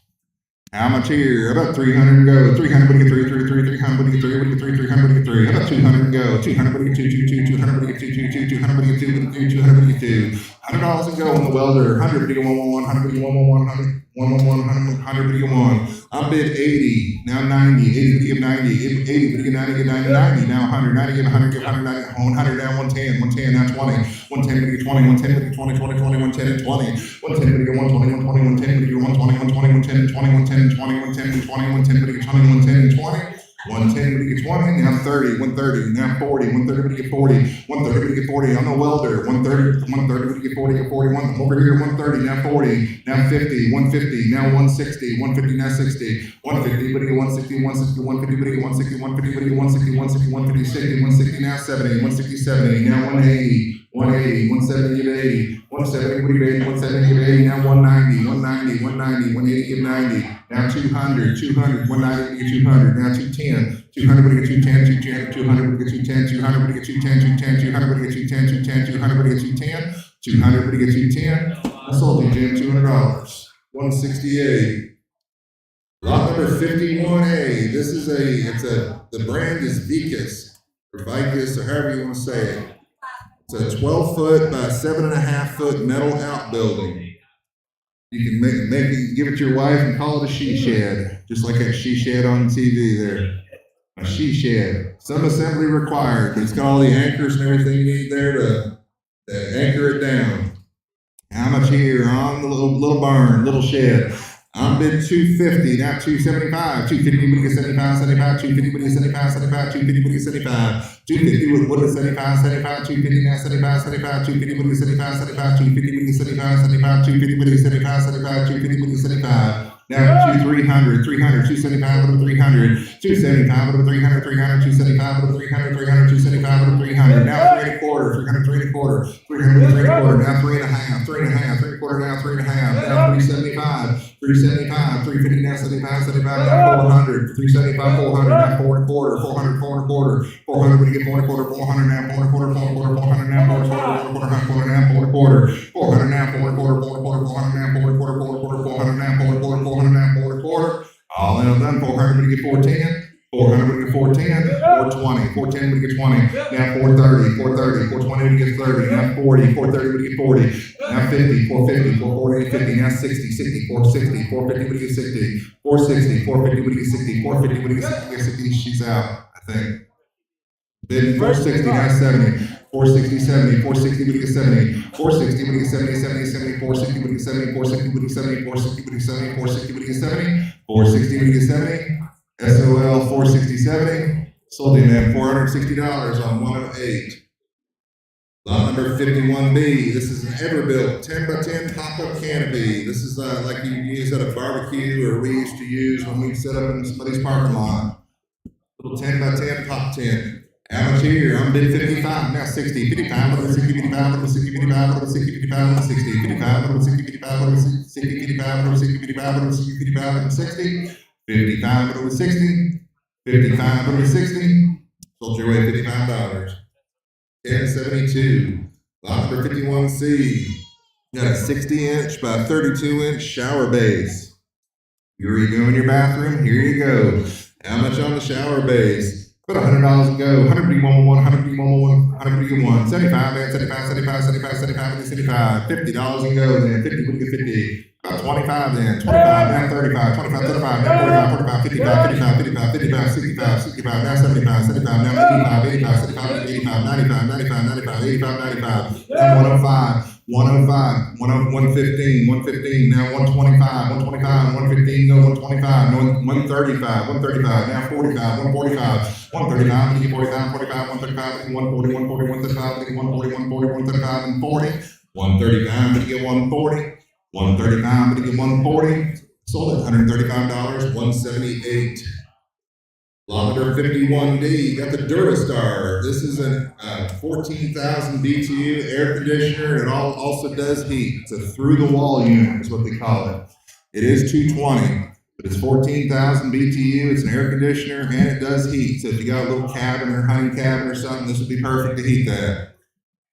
How much here? About 300 and go. 300, but you get 3, 3, 3, 300, but you get 3, but you get 3, 300, but you get 3. How about 200 and go? 200, but you get 2, 2, 2, 200, but you get 2, 2, 2, 200, but you get 2, 200, but you get 2. $100 and go on the welder. 100 bid 111, 100 bid 111, 100 bid 1. I bid 80, now 90, 80 bid 90, 80 bid 90, 90, now 100, 90 give 100, give 100, 100 now 110, 110 now 20, 110 bid 20, 110 bid 20, 20, 20, 110 and 20, 110 bid 120, 120, 110 bid 120, 120, 110 20, 110 20, 110 20, 110 bid 20, 110 20. 110 to get 20, now 30, 130, now 40, 130 to get 40, 130 to get 40 on the welder, 130 to get 40, get 41, over here, 130, now 40, now 50, 150, now 160, 150, now 60, 150, but 160, 160, 150, but 160, 150, but 160, 160, 150, 60, 160, now 70, 160, 70, now 180, 180, 170, give 80, 170, what do you 80, 170, give 80, now 190, 190, 190, 180, give 90, now 200, 200, 190, give 200, now 210, 200, what do you get 210, 200, what do you get 210, 200, what do you get 210, 210, 200, what do you get 210, 210, 200, what do you get 210, 200, what do you get 210, I sold you, Jim, $200, 168. Lot number 51A, this is the brand is Vicus, or Vicus, or however you want to say it. It's a 12-foot by 7.5-foot metal outbuilding. You can make it, give it to your wife and call it a she shed, just like that she shed on TV there. A she shed. Some assembly required, but it's got all the anchors and everything you need there to anchor it down. How much here on the little barn, little shed? I'm bid 250, not 275. 250, but you get 75, 75, 250, but you get 75, 75, 250, but you get 75. 250 with what is 75, 75, 250, now 75, 75, 250, but you get 75, 75, 250, but you get 75, 75, 250, but you get 75, 75, 250, but you get 75. Now 300, 300, 275 over 300, 275 over 300, 300, 275 over 300, 300, 275 over 300. Now 3 and a quarter, 300, 3 and a quarter, 300, 3 and a quarter. Now 3 and a half, 3 and a half, 3 and a quarter. Now 3 and a half. Now 375, 375, 350. Now 75, 75. Now 400, 375, 400. Now 4 and a quarter, 400, 4 and a quarter, 400. When you get 4 and a quarter, 400. Now 4 and a quarter, 4 and a quarter, 400. Now 4 and a quarter, 4 and a quarter, 4 and a quarter, 400. Now 4 and a quarter, 4 and a quarter, 400. Now 4 and a quarter, 4 and a quarter, 400. Now 4 and a quarter, 400. Now 4 and a quarter. All in done. 400 when you get 410. 400 when you get 410. 420. 410 when you get 20. Now 430. 430. 420 when you get 30. Now 40. 430 when you get 40. Now 50. 450. 440 50. Now 60. 60. 460. 450 when you get 60. 460. 450 when you get 60. 450 when you get 60. She's out, I think. Bid 460, now 70. 460, 70, 460 when you get 70, 460 when you get 70, 70, 70, 460 when you get 70, 460 when you get 70, 460 when you get 70, 460 when you get 70, 460 when you get 70, SOL 460, 70, sold him at $460 on 108. Lot number 51B, this is an Everbuilt 10 by 10 pop-up canopy. This is like you use at a barbecue, or we used to use when we set up in somebody's parking lot. Little 10 by 10 pop tent. How much here? I'm bid 55, now 60, 55, over 60, 55, over 60, 55, over 60, 55, over 60, 55, over 60, 55, over 60, 55, over 60, 55, over 60, 55, over 60, 55, over 60, 55, over 60, sold your way $55. 1072, lot number 51C, got a 60-inch by 32-inch shower base. Here you go in your bathroom, here you go. How much on the shower base? Put $100 and go. 100 be 111, 100 be 111, 100 be 1. 75, man. 75, 75, 75, 75, 75. $50 and go then. 50, we get 50. About 25 then. 25, now 35, 25, 35, now 45, 45, 55, 55, 55, 55, 65, 65, now 75, 75, now 85, 85, 75, 85, 95, 95, 95, 85, 95, now 105. 105, 115, 115, now 125, 125, 115, go 125, no 135, 135, now 45, 145, 135, when you get 45, 45, 135, 140, 140, 135, 140, 140, 135, and 40, 135, when you get 140, 135, when you get 140, sold at $135, 178. Lot number 51D, got the Durastar. This is a 14,000 BTU air conditioner. It also does heat. It's a through-the-wall unit is what they call it. It is 220, but it's 14,000 BTU. It's an air conditioner, and it does heat. So if you got a little cabin or honey cabin or something, this would be perfect to heat that.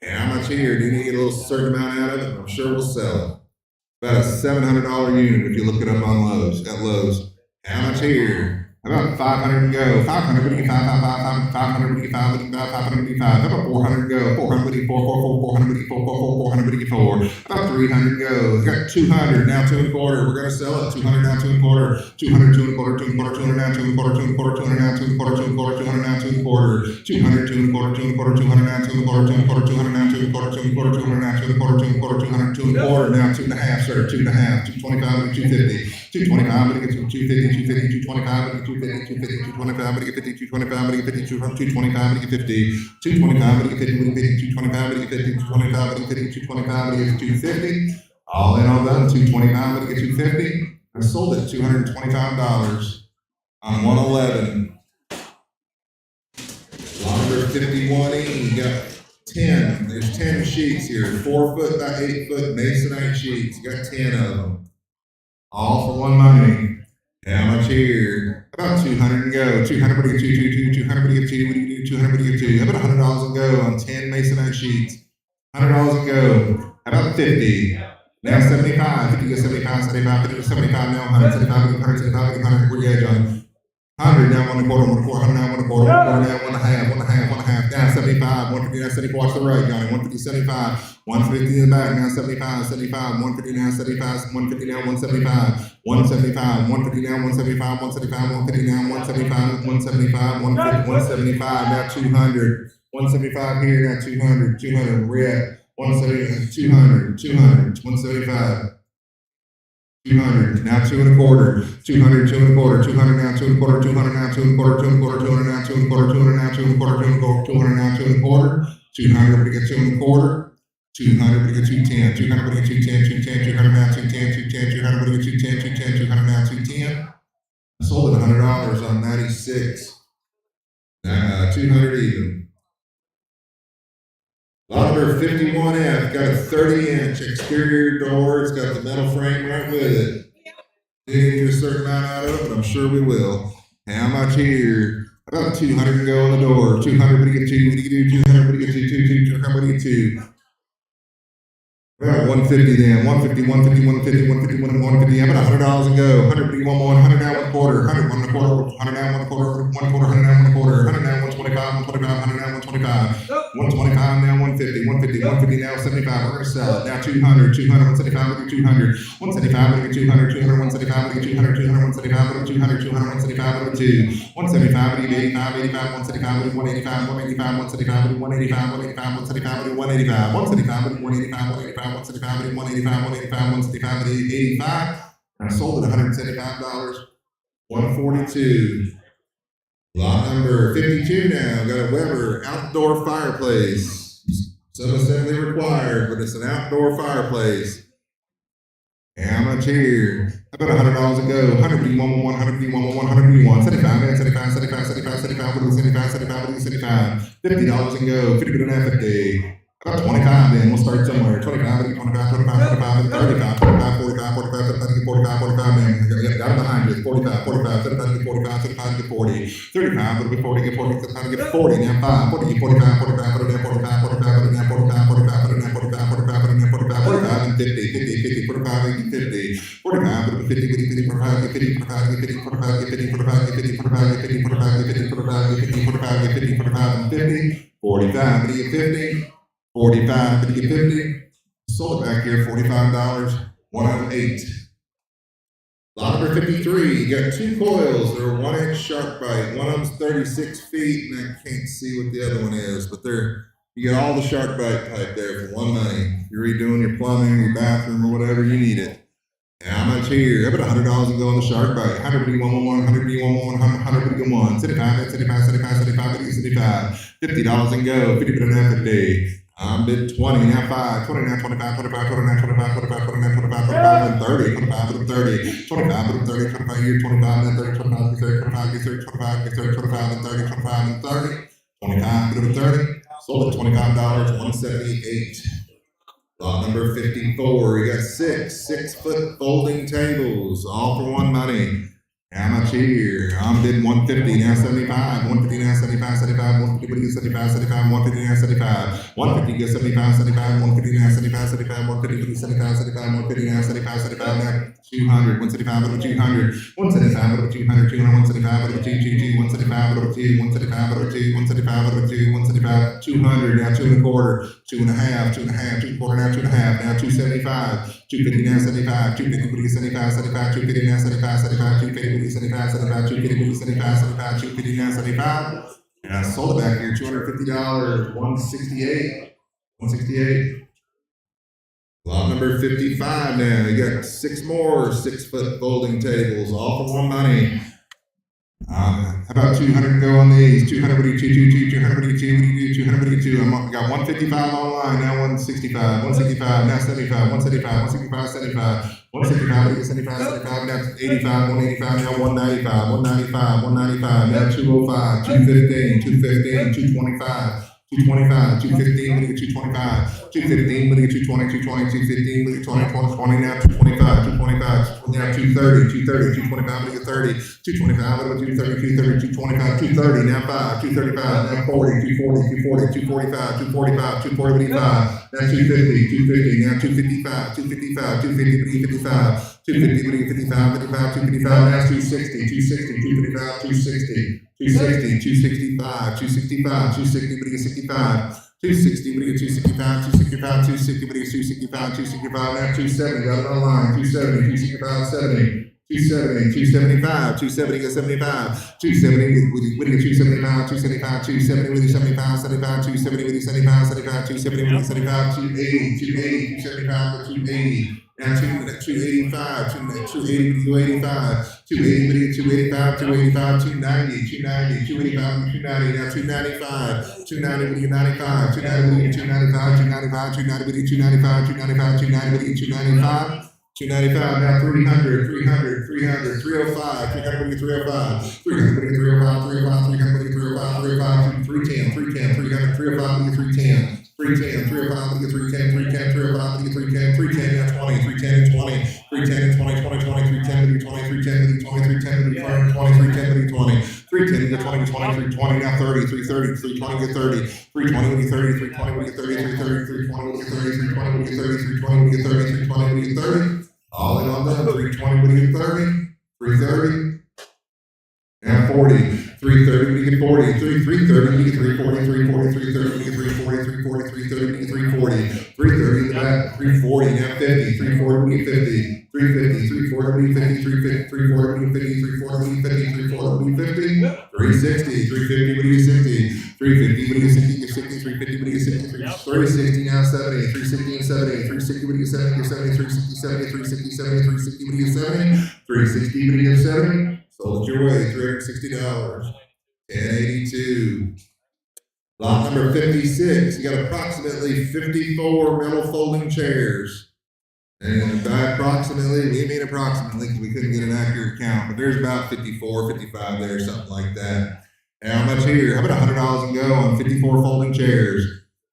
And how much here? Do you need to get a little certain amount out of it? I'm sure we'll sell it. About a $700 unit if you look it up on Lowe's. At Lowe's. How much here? About 500 to go. 500, we get 500, we get 500, 500, we get 5. About 400 to go. 400, we get 400, we get 400, we get 4. About 300 to go. We got 200, now 2 and a quarter. We're going to sell it. 200 now, 2 and a quarter. 200, 2 and a quarter, 2 and a quarter, 200 now, 2 and a quarter, 2 and a quarter, 200 now, 2 and a quarter, 2 and a quarter, 200 now, 2 and a quarter. 200, 2 and a quarter, 2 and a quarter, 200 now, 2 and a quarter, 2 and a quarter, 200 now, 2 and a quarter, 2 and a quarter, 200 now, 2 and a quarter, 2 and a quarter, 200, 2 and a quarter, now 2 and a half, sir. 2 and a half. 225, 250. 225, but it gets 250, 250, 225, but it gets 250, 250, 225, but it gets 50, 225, but it gets 50, 225, but it gets 50, 225, but it gets 50, 225, but it gets 50, 225, but it gets 50, 225, but it gets 250. All in, all done, 225, but it gets 250. I sold it $225 on 111. Longer 51E, you got 10. There's 10 sheets here, 4 foot by 8 foot masonite sheets. You got 10 of them. All for one money. How much here? About 200 and go. 200, what do you get 2, 200, what do you get 2, what do you do? 200, what do you get 2? How about $100 and go on 10 masonite sheets? $100 and go. How about 50? Now 75. 50 to 75, 75, 50 to 75, now 100, 75, 100, 75, 100. Where you at, John? 100, now 1 and a quarter, 1 and a quarter, 100, now 1 and a quarter, 1 and a quarter, now 1 and a half, 1 and a half, 1 and a half, down 75, 150, now 74, watch the right, Johnny, 150, 75, 150 in the back, now 75, 75, 150, now 75, 150, now 175, 175, 150, now 175, 175, 150, now 175, 175, 150, 175, now 200, 175 here, now 200, 200, we're at 170, 200, 200, 175. 200, now 2 and a quarter, 200, 2 and a quarter, 200 now, 2 and a quarter, 200 now, 2 and a quarter, 2 and a quarter, 200 now, 2 and a quarter, 200 now, 2 and a quarter, 2 and a quarter, 200 now, 2 and a quarter, 200, we get 2 and a quarter, 200, we get 210, 200, we get 210, 210, 200 now, 210, 210, 200, we get 210, 210, 200 now, 210. I sold it $100 on 96. 200 even. Lot number 51F, got a 30-inch exterior door. It's got the metal frame right with it. Didn't get a certain amount out of it, but I'm sure we will. How much here? About 200 to go on the door. 200, what do you get 2? What do you do? 200, what do you get 2? 200, what do you get 2? About 150 then. 150, 150, 150, 150, 150. How about $100 and go? 100, what do you want more? 100 now, 1 quarter. 100, 1 and a quarter. 100 now, 1 quarter. 1 quarter, 100 now, 1 quarter. 100 now, 125, 125, 100 now, 125. 125 now, 150, 150, 150 now, 75. We're going to sell it. Now 200, 200, 175, 200, 175, 200, 200, 175, 200, 200, 175, 200, 200, 175, 2, 175, 85, 85, 175, 185, 185, 175, 185, 185, 175, 185, 175, 185, 185, 175, 185, 185, 175, 85. I sold it $175, 142. Lot number 52 now, got a Weber outdoor fireplace. Some assembly required, but it's an outdoor fireplace. How much here? How about $100 a go? 100 B1, 100 B1, 100 B1, 75, 75, 75, 75, 75, 75, 75, 75, $50 and go, 50 to 50. About 25 then, we'll start somewhere. 25, 25, 25, 25, 35, 45, 45, 45, 45, 45 then. Got it behind you. 45, 45, 35, 45, 35, 40, 35, it'll be 40, get 40, 35, get 40, now 5, 40, 45, 45, 45, 45, 45, 45, 45, 45, 45, 45, 45, 45, and 50, 50, 50, 45, 50, 45, it'll be 50, 50, 50, 45, 50, 45, 50, 45, 50, 45, 50, 45, 50, 45, 50, 45, 50, 45, 50, 45, and 50, 45, 50, 45, 50, 50. Sold it back here, $45, 108. Lot number 53, you got 2 coils. They're 1-inch shark bite. One of them's 36 feet, and I can't see what the other one is, but you get all the shark bite pipe there for one money. You're redoing your plumbing, your bathroom, or whatever, you need it. How much here? How about $100 and go on the shark bite? 100 B1, 100 B1, 100 B1, 75, 75, 75, 75, 75, $50 and go, 50 to 50. I'm bid 20, now 5, 20, now 25, 25, 29, 25, 25, 29, 25, 25, and 30, 25, and 30, 25, and 30, 25 here, 25, and 30, 25, 30, 25, 30, 25, 30, 25, and 30, 25, and 30, 25, and 30, sold at $25, 178. Lot number 54, you got 6 6-foot folding tables, all for one money. How much here? I'm bidding 150, now 75, 150 now 75, 75, 150, what do you get 75, 75, 150 now 75, 150 get 75, 75, 150 now 75, 75, 150, 75, 75, 150 now 75, 75, now 200, 175 over 200, 175 over 200, 175 over 2, 175 over 2, 175 over 2, 175 over 2, 175, 200, now 2 and a quarter, 2 and a half, 2 and a half, 2 and a quarter, now 2 and a half, now 275, 250 now 75, 250 what do you get 75, 75, 250 now 75, 75, 250 what do you get 75, 75, 250 what do you get 75, 75, 250 now 75. And I sold it back here, $250, 168, 168. Lot number 55 now. You got 6 more 6-foot folding tables, all for more money. How about 200 go on these? 200, what do you do? 200, what do you do? 200, what do you do? I got 155 online, now 165, 165, now 75, 175, 165, 75, 165, what do you get? 75, 75, now 85, 185, now 195, 195, 195, now 205, 215, 215, 225. 225, 215, what do you get 225, 215, what do you get 220, 220, 215, what do you get 20, 20, now 225, 225, now 230, 230, 225, what do you get 30, 225, what do you get 230, 230, 225, 230, now 5, 235, now 40, 240, 240, 245, 245, 240, what do you get 5, now 250, 250, now 255, 255, 250, what do you get 55, 250, what do you get 55, 55, 255, now 260, 260, 255, 260. 260, 265, 265, 260, what do you get 65, 260, what do you get 265, 265, 260, what do you get 265, 265, now 270, got it online, 270, 265, 70, 270, 275, 270, get 75, 270, what do you get 275, 275, 270, what do you 75, 75, 270, what do you 75, 75, 270, what do you 75, 280, 280, 275, 280. Now 285, 280, 285, 280, 285, 285, 290, 290, 285, 290, now 295, 290, 295, 290, 295, 295, 290, 295, 295, 290, 295. 295, now 300, 300, 300, 305, 300, 305, 300, 305, 305, 300, 305, 305, 310, 310, 300, 305, 310. 310, 305, 310, 310, 305, 310, 310, now 20, 310 and 20, 310 and 20, 20, 20, 310, 20, 310, 20, 310, 20, 310, 20, 310, 20, 20, 320, now 30, 330, 320, get 30, 320, 30, 320, get 30, 330, 320, get 30, 320, get 30, 320, get 30, 320, get 30, all in on them, 320, get 30, 330, now 40, 330, we get 40, 330, we get 340, 340, 330, we get 340, 340, 330, we get 340, 330 in the back, 340, now 50, 340, we get 50, 350, 340, we get 50, 350, 340, we get 50, 340, we get 50, 340, we get 50, 360, 350, we get 60, 350, we get 60, get 60, 350, we get 60, 360, now 70, 360 and 70, 360, we get 70, get 70, 360, 70, 360, 70, 360, we get 70, 360, we get 70. Sold your way, $360. 1082. Lot number 56. You got approximately 54 metal folding chairs. And by approximately, we mean approximately because we couldn't get an accurate count, but there's about 54, 55 there, something like that. And how much here? How about $100 and go on 54 folding chairs?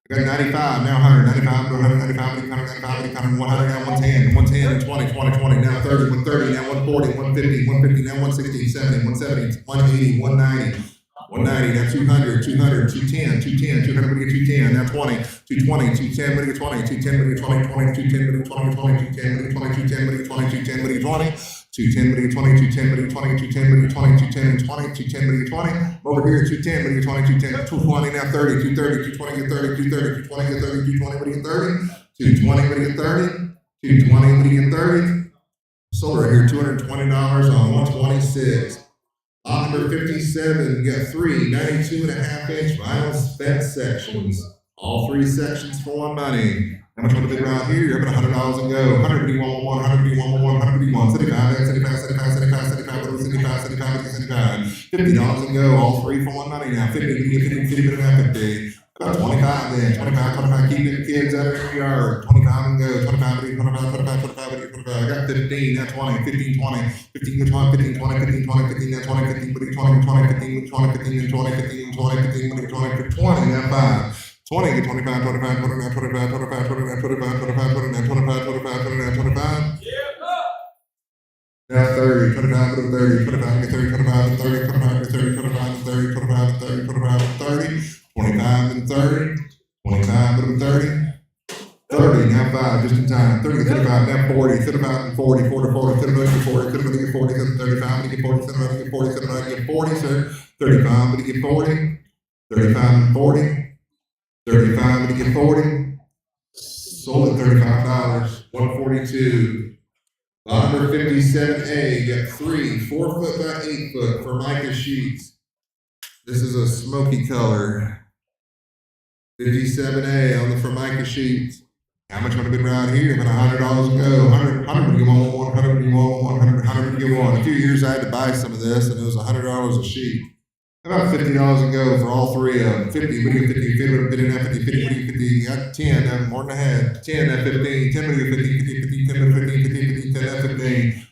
We got 95, now 100, 95, 195, 195, 100, now 110, 110, and 20, 20, 20, now 30, 130, now 140, 150, 150, now 160, 70, 170, 180, 190, 190, now 200, 200, 210, 210, 200, what do you get 210, now 20, 220, 210, what do you get 20, 210, what do you get 20, 20, 210, what do you get 20, 20, 210, what do you get 20, 210, what do you get 20, 210, what do you get 20, 210, what do you get 20, 210, what do you get 20, 210, what do you get 20, 210, and 20, 210, what do you get 20, over here, 210, what do you get 20, 210, 220, now 30, 230, 220, get 30, 230, 220, get 30, 220, what do you get 30, 220, what do you get 30, 220, what do you get 30, sold right here, $220 on 126. Lot number 57, you got 3 92.5-inch vinyl fence sections. All 3 sections for one money. How much want to bid around here? You're up at $100 and go. 151, 151, 151, 75, 75, 75, 75, 75, 75, 75, 75, $50 and go. All 3 for one money now. 50, 50, 50, 50, 50. About 25 then. 25, 25. Keep the kids out of your yard. 25 and go. 25, 25, 25, 25, 25. I got 15, now 20, 15, 20, 15, 20, 15, 20, 15, 20, 15, now 20, 15, 20, 20, 15, 20, 15, 20, 15, 20, 15, 20, 20, now 5. 20, 25, 25, 29, 25, 25, 29, 25, 25, 29, 25, 25, 29, 25. Now 30, 25 to 30, 25 to 30, 25 to 30, 25 to 30, 25 to 30, 25 to 30, 25 to 30, 25 and 30, 25 to 30, 30, now 5, just in time, 30 to 35, now 40, 35 and 40, 40 to 40, 35 to 40, 35 to 40, 35 to 40, 35 to 40, 35 to 40, sir, 35 to 40, 35 and 40, 35 to 40, sold at $35, 142. Lot number 57A, got 3 4-foot by 8-foot Formica sheets. This is a smoky color. 57A on the Formica sheets. How much would have been around here? About $100 ago. 100 you want one, 100 you want one, 100 you want. A few years I had to buy some of this, and it was $100 a sheet. About $50 ago for all 3 of them. 50, what do you 50, 50 would have been in that 50, 50, what do you 50, you got 10, more than I had. 10, that 15, 10, what do you 50, 50, 50, 10, 15, 50, 50, 10, that 15.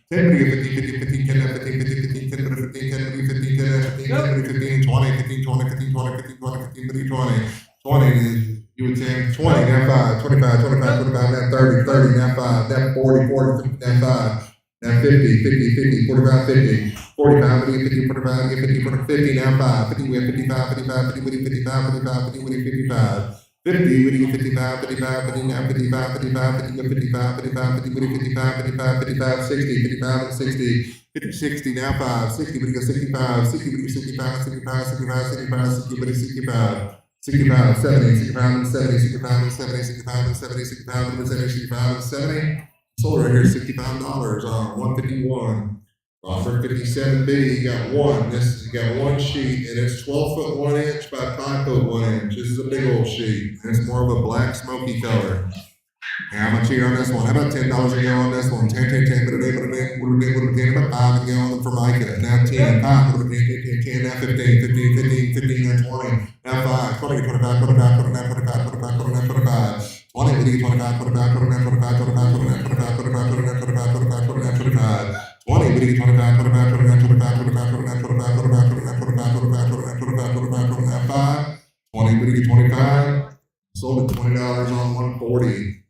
10, what do you 50, 50, 50, 10, that 15, 50, 50, 10, 15, 10, what do you 15, 10, that 15, 10, what do you 15, 20, 15, 20, 15, 20, 15, 20, 15, what do you 20. 20, you would say 20, now 5, 25, 25, 25, now 30, 30, now 5, now 40, 40, 50, now 5, now 50, 50, 50, 45, 50, 45, 50, 45, 50, 50, now 5, 50, we have 55, 55, 50, 55, 55, 50, 55. 50, we get 55, 55, 50, now 55, 55, 50, 55, 55, 50, 55, 55, 55, 60, 55, and 60, 50, 60, now 5, 60, we get 65, 60, we get 65, 65, 65, 65, 60, we get 65. 65, 70, 65, and 70, 65, and 70, 65, and 70, 65, and 70, 65, and 70. Sold right here, $65 on 151. Offer 57B, you got one. You got one sheet, and it's 12-foot 1 inch by 5-foot 1 inch. This is a big old sheet, and it's more of a black smoky color. How much here on this one? How about $10 a go on this one? 10, 10, 10, but a 10, about 5 a go on the Formica. Now 10, 5, but a 10, 10, 10, now 15, 15, 15, 15, now 20, now 5, 20, 25, 25, 29, 25, 25, 29, 25, 20, we get 25, 25, 29, 25, 25, 29, 25, 25, 29, 25, 25, 29, 25. 20, we get 25, 25, 29, 25, 25, 29, 25, 25, 29, 25, 25, 29, 25, 25, 29, 5. 20, we get 25. Sold at $20 on 140.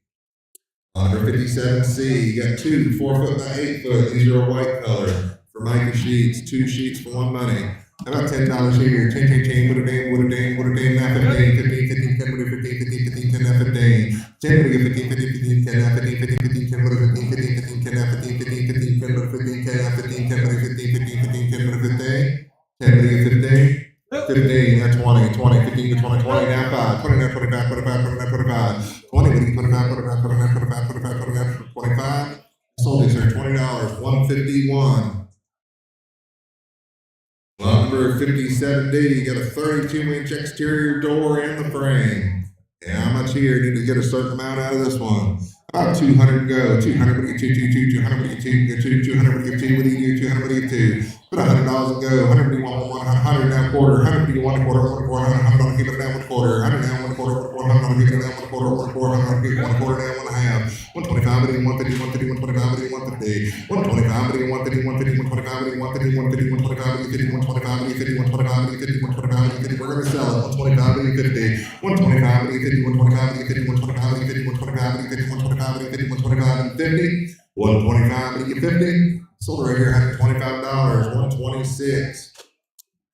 Under 57C, you got 2 4-foot by 8-foot. These are a white color. Formica sheets, 2 sheets for one money. How about $10 here? 10, 10, 10, what a dame, what a dame, what a dame, now 15, 15, 15, 10, what a 15, 15, 15, 10, now 15. 10, what a 15, 15, 15, 10, now 15, 15, 15, 10, what a 15, 15, 15, 10, now 15, 15, 15, 10, what a 15, 10, now 15, 10, what a 15, 15, 15, 10, what a 15. 10, what a 15. 15, now 20, 20, 15 to 20, 20, now 5, 20, now 25, 25, 29, 25, 20, 25, 25, 29, 25, 25, 29, 25. Sold these for $20, 151. Lot number 57D, you got a 32-inch exterior door in the frame. Yeah, how much here? Need to get a certain amount out of this one. About 200 go. 200 would get 200 would get 200 would get 2, what do you do? 200 would get 2. Put $100 a go. 100 would be 100 now quarter. 100 would be 1 quarter, 1 quarter, 100 keep it down 1 quarter. 100 down 1 quarter, 1 quarter, 100 keep it down 1 quarter, 1 quarter, 100 keep 1 quarter down 1 half. 125 would be 150, 150, 125 would be 150. 125 would be 150, 150, 125 would be 150, 150, 125 would be 50, 125 would be 50, 125 would be 50, 125 would be 50. We're going to sell it. 125 would be 50. 125 would be 50, 125 would be 50, 125 would be 50, 125 would be 50, 125 would be 50, 125 and 50. 125 would get 50. Sold right here, $125, 126.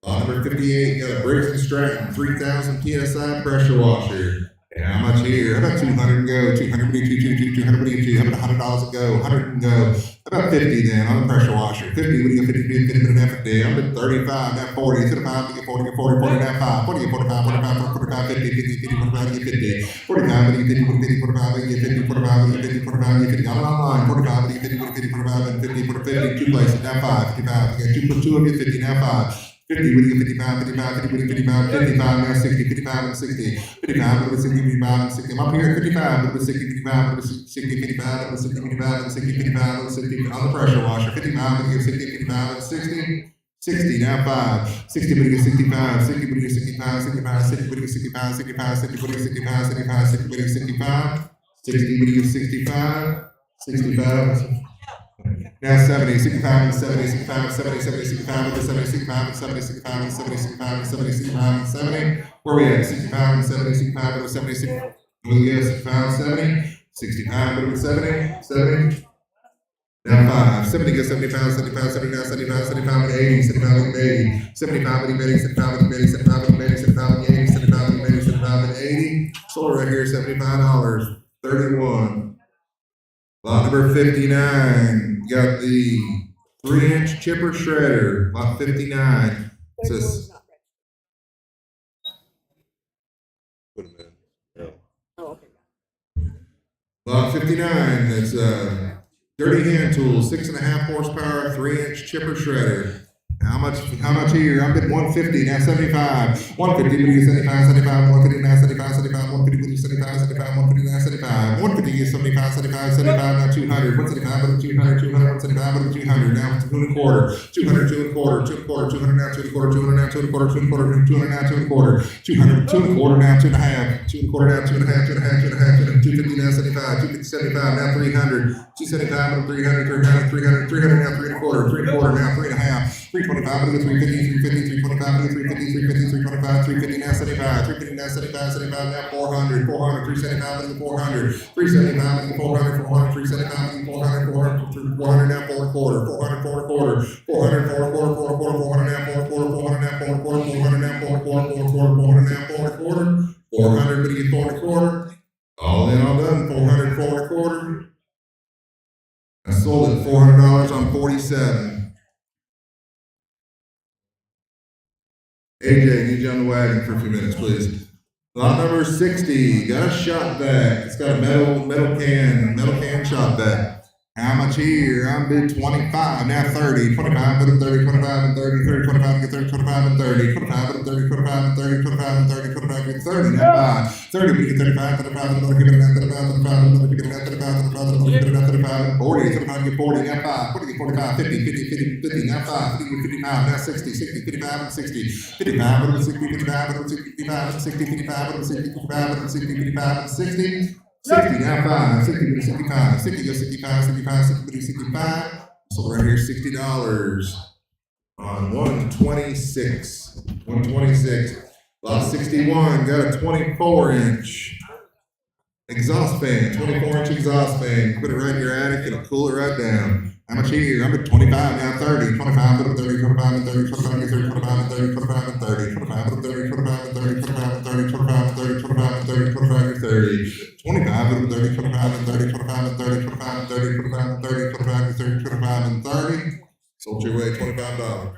Lot number 58, got a Briggs and Stratton 3000 PSI pressure washer. Yeah, how much here? How about 200 go? 200 would be 200 would be 2. How about $100 a go? 100 and go. How about 50 then on the pressure washer? 50 would get 50, 50, 50, 50. I'm at 35, now 40. To the 5 to get 40, get 40, 40, now 5. 40, get 45, 45, 45, 50, 50, 50, 45, get 50. 45 would get 50, 50, 45, get 50, 45, get 50, 45, get 50. All online. 45 would get 50, 50, 45, and 50, 50, 2 places. Now 5, 55. You got 2 plus 2 of you, 50, now 5. 50, we get 55, 55, 50, we get 55, 55, now 60, 55 and 60, 55, we get 60, 55 and 60. I'm up here at 55, we get 60, 55, we get 60, 55, we get 60, 55, and 60, 55, and 60 on the pressure washer. 55, we get 60, 55, and 60. 60, now 5. 60, we get 65, 60, we get 65, 65, 60, we get 65, 65, 60, we get 65, 65, 60, we get 65, 60, we get 65, 65. Now 70, 65 and 70, 65 and 70, 70, 65 and 70, 65 and 70, 65 and 70, 65 and 70, 65 and 70. Where we at? 65 and 70, 65 and 70, 65 and 70, 65 and 70, 70. Now 5. 70 gets 75, 75, 79, 75, 75, 80, 75, 80, 75, 80, 75, 80, 75, 80, 75, 80, 75, 80, 75, 80. Sold right here, $75. 31. Lot number 59. Got the 3-inch chipper shredder. Lot 59. It says, put them in. Yeah. Oh, okay. Lot 59. That's dirty hand tool, 6.5 horsepower, 3-inch chipper shredder. How much here? I'm bidding 150, now 75. 150, 75, 75, 150, now 75, 75, 150, 75, 75, 150, now 75. 150 is 75, 75, 75, now 200. 175, 200, 200, 175, 200, now 2 and a quarter. 200, 2 and a quarter, 2 and a quarter, 200, now 2 and a quarter, 200, now 2 and a quarter, 2 and a quarter, 200, now 2 and a quarter. 200, 2 and a quarter, now 2 and a half. 2 and a quarter, now 2 and a half, 2 and a half, 2 and a half, 250, now 75, 250, 75, now 300. 275, 300, 300, 300, 300, now 3 and a quarter, 3 and a quarter, now 3 and a half. 325, 350, 350, 325, 350, 350, 325, 350, now 75, 350, now 75, 75, now 400, 400, 375, 400, 375, 400, 400, 375, 400, 400, 400, now 4 and a quarter, 400, 4 and a quarter, 400, 4 and a quarter, 4 and a quarter, 400, now 4 and a quarter, 400, now 4 and a quarter, 400, now 4 and a quarter, 4 and a quarter, 400, now 4 and a quarter, 400, but you get 4 and a quarter. All in, all done, 400, 4 and a quarter. I sold it $400 on 47. AJ, need you on the wagon for a few minutes, please. Lot number 60, got a shop vac. It's got a metal can shop vac. How much here? I'm bid 25, now 30, 25, but 30, 25, and 30, 30, 25, get 30, 25, and 30, 25, but 30, 25, and 30, 25, and 30, 25, get 30, now 5, 30, we get 35, 35, and 30, get 35, 35, and 30, get 35, 35, and 30, get 35, 40, 35, get 40, now 5, 40, get 45, 50, 50, 50, 50, now 5, 50, get 55, now 60, 60, 55, and 60, 55, and 60, 55, and 60, 55, and 60, 55, and 60, 55, and 60, 55, and 60. 60, now 5, 60, 65, 60, 65, 65, 60, 65. So right here, $60 on 126. 126. Lot 61, got a 24-inch exhaust fan, 24-inch exhaust fan. Put it right in your attic, it'll cool it right down. How much here? I'm at 25, now 30, 25, 30, 25, and 30, 25, and 30, 25, and 30, 25, and 30, 25, and 30, 25, and 30, 25, and 30, 25, and 30, 25, and 30, 25, and 30, 25, and 30, 25, and 30, 25, and 30, 25, and 30, 25, and 30, 25, and 30, 25, and 30. Sold your way, $25.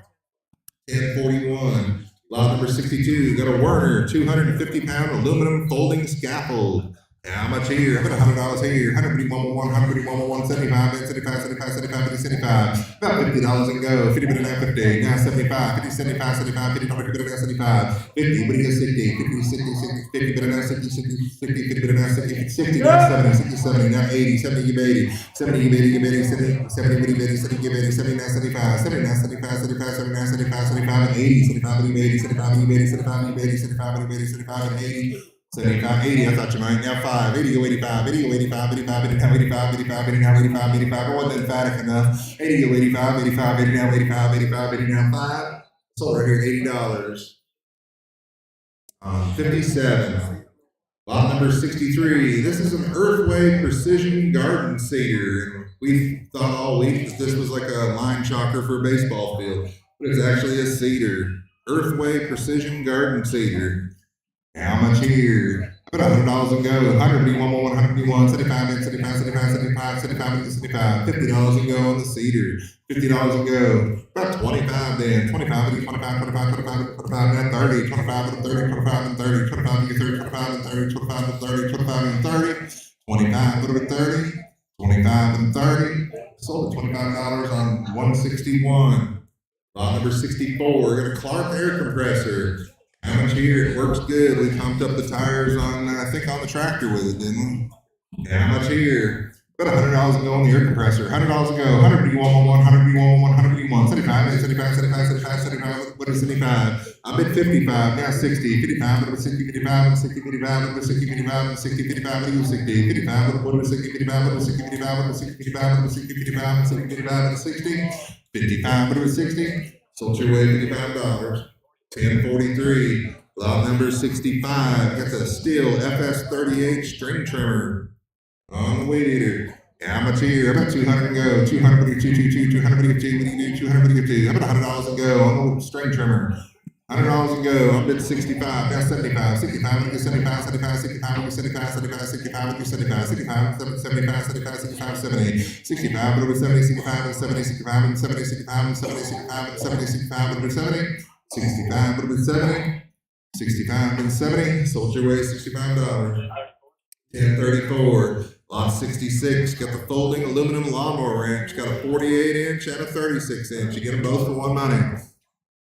1041. Lot number 62, got a Werner 250-pound aluminum folding scaffold. How much here? I'm at $100 here. 151, 75, 75, 75, 75, 75. About $50 and go. 50 bid now 50. Now 75, 50, 75, 75, 50 bid now 75. 50, but he gets 60, 50, 60, 60, 50 bid now 60, 60, 60, 50 bid now 60, 60, now 70, 60, 70, now 80, 70, give 80, 70, give 80, give 80, 70, 70, give 80, 70, give 80, 70, now 75, 70, now 75, 75, 70, now 75, 75, and 80, 75, give 80, 75, give 80, 75, give 80, 75, give 80, 75, and 80. 75, 80, I thought you might. Now 5, 80, go 85, 80, go 85, 85, 80, now 85, 85, 80, now 85, 85. I wasn't emphatic enough. 80, go 85, 85, 80, now 85, 85, 80, now 5. Sold right here, $80. 57. Lot number 63. This is an Earthway Precision Garden Seeder. We thought all week that this was like a line chalker for a baseball field, but it's actually a seeder. Earthway Precision Garden Seeder. How much here? I put $100 and go. 151, 151, 75, 75, 75, 75, 75, 75. $50 and go on the cedar. $50 and go. About 25 then. 25, 25, 25, 25, 25, and 30. 25 and 30, 25 and 30. 25 and 30, 25 and 30, 25 and 30, 25 and 30. 25, put it at 30. 25 and 30. Sold at $25 on 161. Lot number 64. Got a Clark air compressor. How much here? It works good. We pumped up the tires on, I think, on the tractor with it, didn't we? How much here? About $100 to go on the air compressor. $100 to go. 151, 151, 151, 75, 75, 75, 75, 75. What is 75? I bid 55. Now 60. 55. What is 60? 55. 60. 55. What is 60? 55. 60. 55. What is 60? 55. What is 60? 55. What is 60? 55. What is 60? 55. What is 60? 55. 60. 55. What is 60? 55. What is 60? Sold your way $55. 1043, lot number 65. Got the Steel FS38 string trimmer on the weed eater. How much here? How about 200 and go? 200, what do you do? 200, what do you do? 200, what do you do? How about $100 and go on the string trimmer? $100 and go. I'm bid 65. Now 75. 65. Look at 75. 75. 65. Look at 75. 75. 65. Look at 75. 65. 75. 75. 65. 70. 65. Look at 70. 65. And 70. 65. And 70. 65. And 70. 65. And 70. 65. Look at 70. 65. Look at 70. 65 and 70. Sold your way $65. 1034. Lot 66, got the folding aluminum lawnmower wrench, got a 48-inch and a 36-inch. You get them both for one money.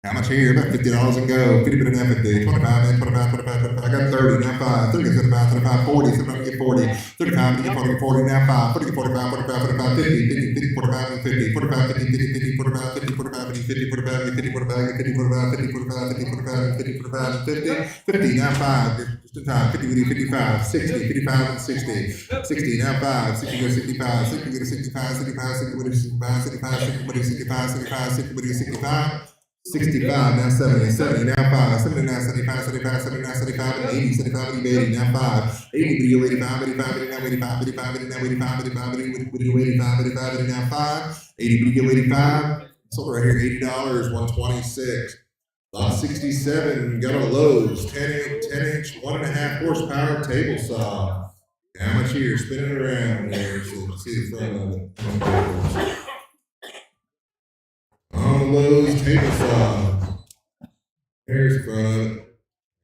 How much here? About $50 and go. 50 minute FFD. 25 in, 25, 25, 25. I got 30, now 5. 30, 35, 35, 40. 35, get 40. 35, get 40, 40, now 5. 40, get 45, 45, 45, 50, 50, 50, 45, and 50. 45, 50, 50, 50, 45, 50, 45, 50, 50, 45, 50, 45, 50, 45, 50, 45, 50, 45, 50, 45, 50, 50, now 5. Just in time. 50, 50, 55, 60, 55, and 60. 60, now 5. 60, go 65. 60, go 65, 65, 60, go 65, 65, 60, go 65, 65, 60, go 65. 65, now 70, 70, now 5, 70, now 75, 75, 70, now 75, and 80, 75, 80, now 5, 80, video 85, 85, 80, now 85, 85, 80, now 85, 85, 80, video 85, 85, 80, now 5, 80, video 85, sold right here, $80, 126. Lot 67, got a Lowe's, 10-inch, 1.5 horsepower table saw. How much here? Spinning around there, so let's see the front of it. On the Lowe's table saw. Here's the front of it.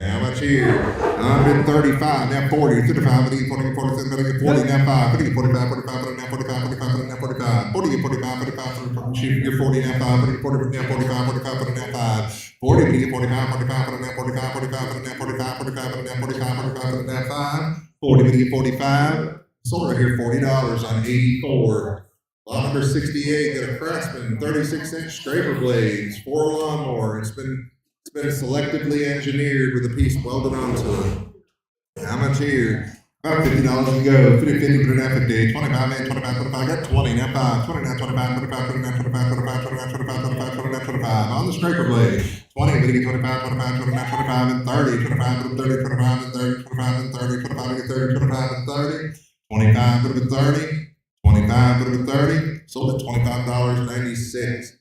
How much here? I'm bid 35, now 40, 35, 40, 40, 40, 40, now 5, 40, 45, 45, now 45, 45, now 45, 40, 45, 45, 40, you're 40, now 5, 40, 40, now 45, 45, now 5, 40, 45, 45, now 45, 45, now 45, 45, now 45, 45, now 5, 40, 45, sold right here, $40 on 84. Lot number 68, got a Craftsman 36-inch scraper blades, 4 lawnmower. It's been selectively engineered with a piece welded onto it. How much here? About $50 to go. 50, 50, put an F a day. 25, man, 25, 25. I got 20, now 5, 20, now 25, 25, 29, 25, 25, 29, 25, 25, 29, 25. On the scraper blade. 20, but 25, 25, 29, 25, and 30. 25, but 30, 25, and 30, 25, and 30, 25, and 30, 25, and 30. 25, but 30. 25, but 30, sold at $25.96.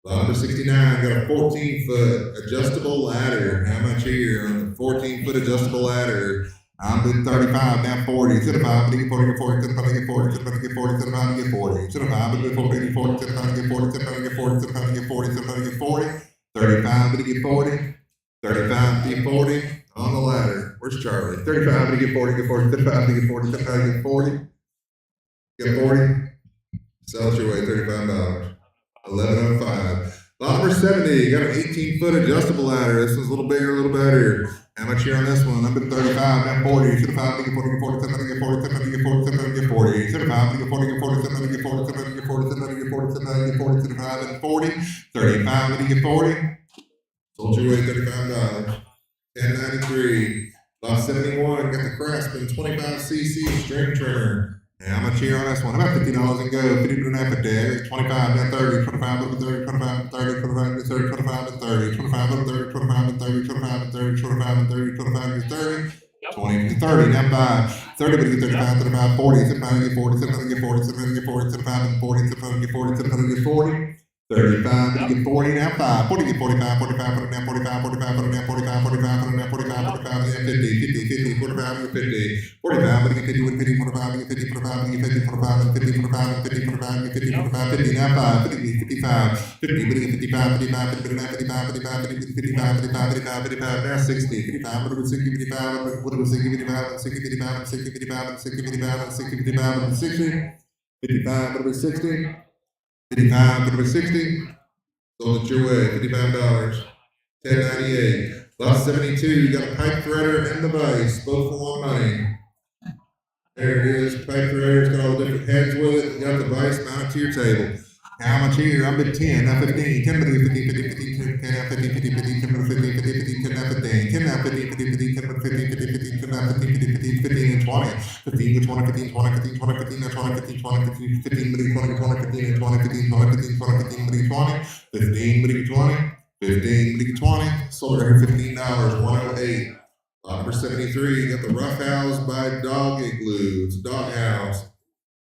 Lot number 69, got a 14-foot adjustable ladder. How much here on the 14-foot adjustable ladder? I'm bid 35, now 40, 35, get 40, get 40, 35, get 40, 35, get 40, 35, get 40, 35, get 40, get 40, 35, get 40, 35, get 40, 35, get 40, 35, get 40, 35, get 40, 35, get 40, on the ladder. Where's Charlie? 35, get 40, get 40, 35, get 40, 35, get 40. Get 40, sell it your way, $35, 1105. Lot number 70, got an 18-foot adjustable ladder. This one's a little bigger, a little better. How much here on this one? I'm at 35, now 40, 35, get 40, get 40, 35, get 40, 35, get 40, 35, get 40, 35, get 40, get 40, 35, get 40, 35, get 40, 35, get 40, 35, get 40, 35, and 40, 35, get 40. Sold your way, $35, 1093. Lot 71, got the Craftsman 25cc string trimmer. How much here on this one? About $50 and go. 50 to an half a day. 25, now 30, 25, over 30, 25, 30, 25, 30, 25, and 30, 25, over 30, 25, and 30, 25, and 30, 25, and 30, 25, and 30, 20 to 30, now 5, 30, but get 35, 35, 40, 35, get 40, 35, get 40, 35, get 40, 35, and 40, 35, get 40, 35, get 40. 35, but get 40, now 5, 40, get 45, 45, put it now 45, 45, put it now 45, 45, put it now 45, 45, and 50, 50, 50, 45, and 50, 45, but get 50, 50, 45, and get 50, 45, and get 50, 45, and 50, 45, and 50, 45, and get 50, 45, 50, now 5, 50, 55, 50, but get 55, 55, 50, now 55, 55, 50, 55, 55, 55, 55, now 60, 55, but it was 60, 55, what it was 60, 55, 60, 55, 60, 55, 60, 55, 60, 55, 60, 55, but it was 60. 55, put it at 60. Sold it your way, $55. 1098. Lot 72, you got a pipe threader and the vise, both for one money. There it is, pipe threader, it's got all the different heads with it. You got the vise mounted to your table. How much here? I'm at 10, now 15, 10, 50, 50, 50, 10, now 50, 50, 50, 10, 50, 50, 50, 10, now 15, 10, now 50, 50, 50, 10, 50, 50, 50, 10, now 50, 50, 50, 15, and 20, 15, 20, 15, 20, 15, 20, 15, now 20, 15, 20, 15, 15, 20, 20, 15, and 20, 15, 20, 15, 20, 15, 20, 15, 20, 15, 20, sold right here $15, 108. Lot number 73, you got the Rough House by Dog Igloo. It's a dog house.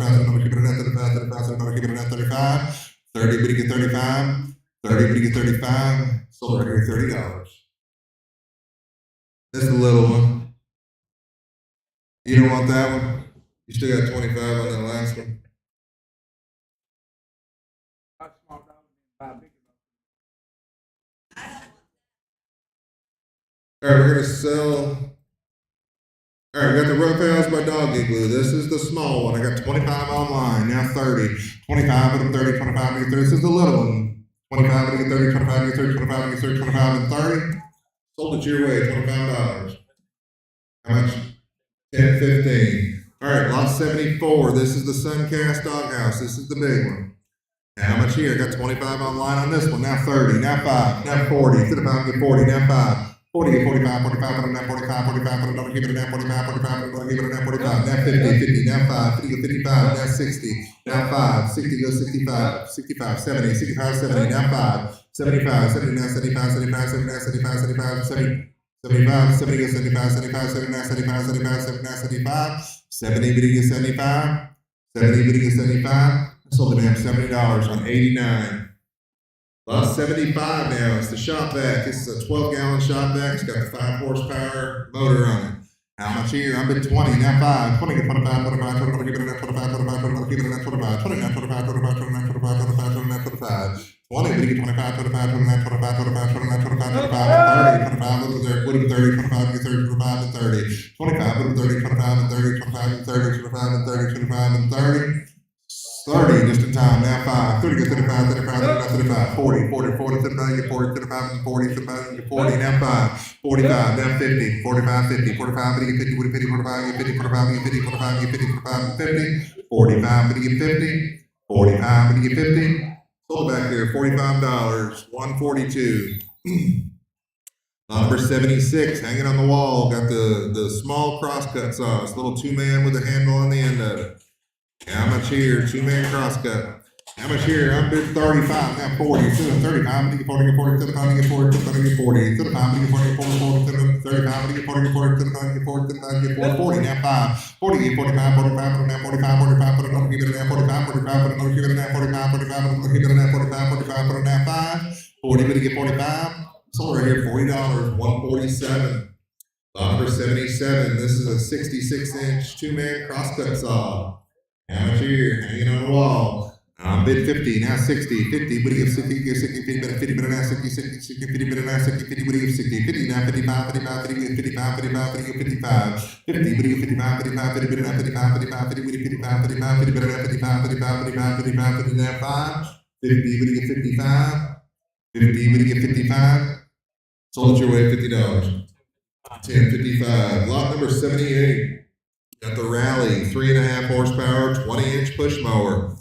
35, keep it at 35, 35, keep it at 35, 30, but you get 35, 30, but you get 35, sold right here, $30. That's the little one. You don't want that one? You still got 25 on that last one? All right, we're gonna sell. All right, we got the Rough House by Dog Igloo. This is the small one. I got 25 online, now 30. 25 of them, 30, 25 of them, 30. This is the little one. 25 of them, 30, 25 of them, 30, 25 of them, 30, 25 and 30. Sold it your way, $25. How much? 10, 15. All right, lot 74. This is the Suncast Doghouse. This is the big one. How much here? I got 25 online on this one. Now 30, now 5, now 40. 35, get 40, now 5. 40, 45, 45, now 45, 45, now keep it now 45, 45, now keep it now 45, now 50, 50, now 5, 50, 55, now 60, now 5, 60 goes 65, 65, 70, 65, 70, now 5, 75, 70, now 75, 75, 70, now 75, 75, 70, 75, 70 goes 75, 75, 70, now 75, 75, 70, now 75, 70, but he gets 75, 70, but he gets 75, I sold it at $70 on 89. Lot 75 now, it's the shop vac. This is a 12-gallon shop vac. It's got the 5 horsepower motor on it. How much here? I'm at 20, now 5, 20, 25, 25, 25, keep it at 25, 25, 25, keep it at 25, 29, 25, 25, 29, 25, 25, 29, 25, 20, but you get 25, 25, 29, 25, 25, 29, 25, 25, and 30, 25, look at there, put it 30, 25, get 30, 25, and 30, 25, put it 30, 25, and 30, 25, and 30, 25, and 30, 25, and 30, 30, just in time, now 5, 30, get 35, 35, 35, 35, 40, 40, 40, 35, get 40, 35, and 40, 35, get 40, now 5, 45, now 50, 45, 50, 45, but you get 50, 40, 50, 45, get 50, 45, get 50, 45, get 50, 45, and 50, 45, but you get 50, 45, but you get 50, sold back here, $45, 142. Number 76, hanging on the wall, got the small crosscut saw, this little 2-man with a handle on the end of it. How much here? 2-man crosscut. How much here? I'm bid 35, now 40, 35, get 40, get 40, 35, get 40, 35, get 40, 35, get 40, 40, 35, get 40, get 40, 35, get 40, 35, get 40, 40, now 5, 40, get 45, 45, now 45, 45, put another, keep it now 45, 45, put another, keep it now 45, 45, put another, keep it now 45, 45, put it now 5, 40, but you get 45, sold right here, $40, 147. Lot number 77, this is a 66-inch 2-man crosscut saw. How much here? Hanging on the wall. Bid 50, now 60, 50, but he gives 60, gives 60, 50, but 50, but now 60, 60, 60, 50, but now 60, 50, but he gives 60, 50, now 55, 55, 50, 55, 55, 50, 55, 50, but he gives 55, 55, 50, but now 55, 55, 50, but he 55, 55, 50, but now 55, 55, 55, 55, 50, now 5, 50, but he gives 55, 50, but he gives 55, sold your way $50, 1055, lot number 78. Got the Rally, 3.5 horsepower, 20-inch push mower.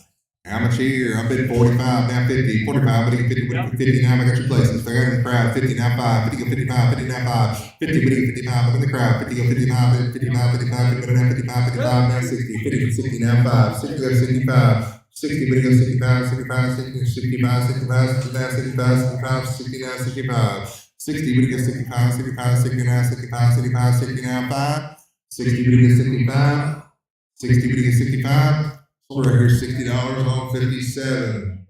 How much here? I'm bidding 45, now 50, 45, but you get 50, 50, now I got your places. I got in the crowd, 50, now 5, 50, go 55, 50, now 5, 50, but you get 55, I'm in the crowd, 50, go 55, 55, 55, 50, now 55, 55, now 60, 50, 60, now 5, 60, go 65, 60, but you go 65, 65, 60, 65, 65, 65, 65, 65, 60, now 65, 60, but you go 65, 65, 60, now 65, 65, 60, now 5, 60, but you get 65, 60, but you get 65, sold right here, $60 on 57.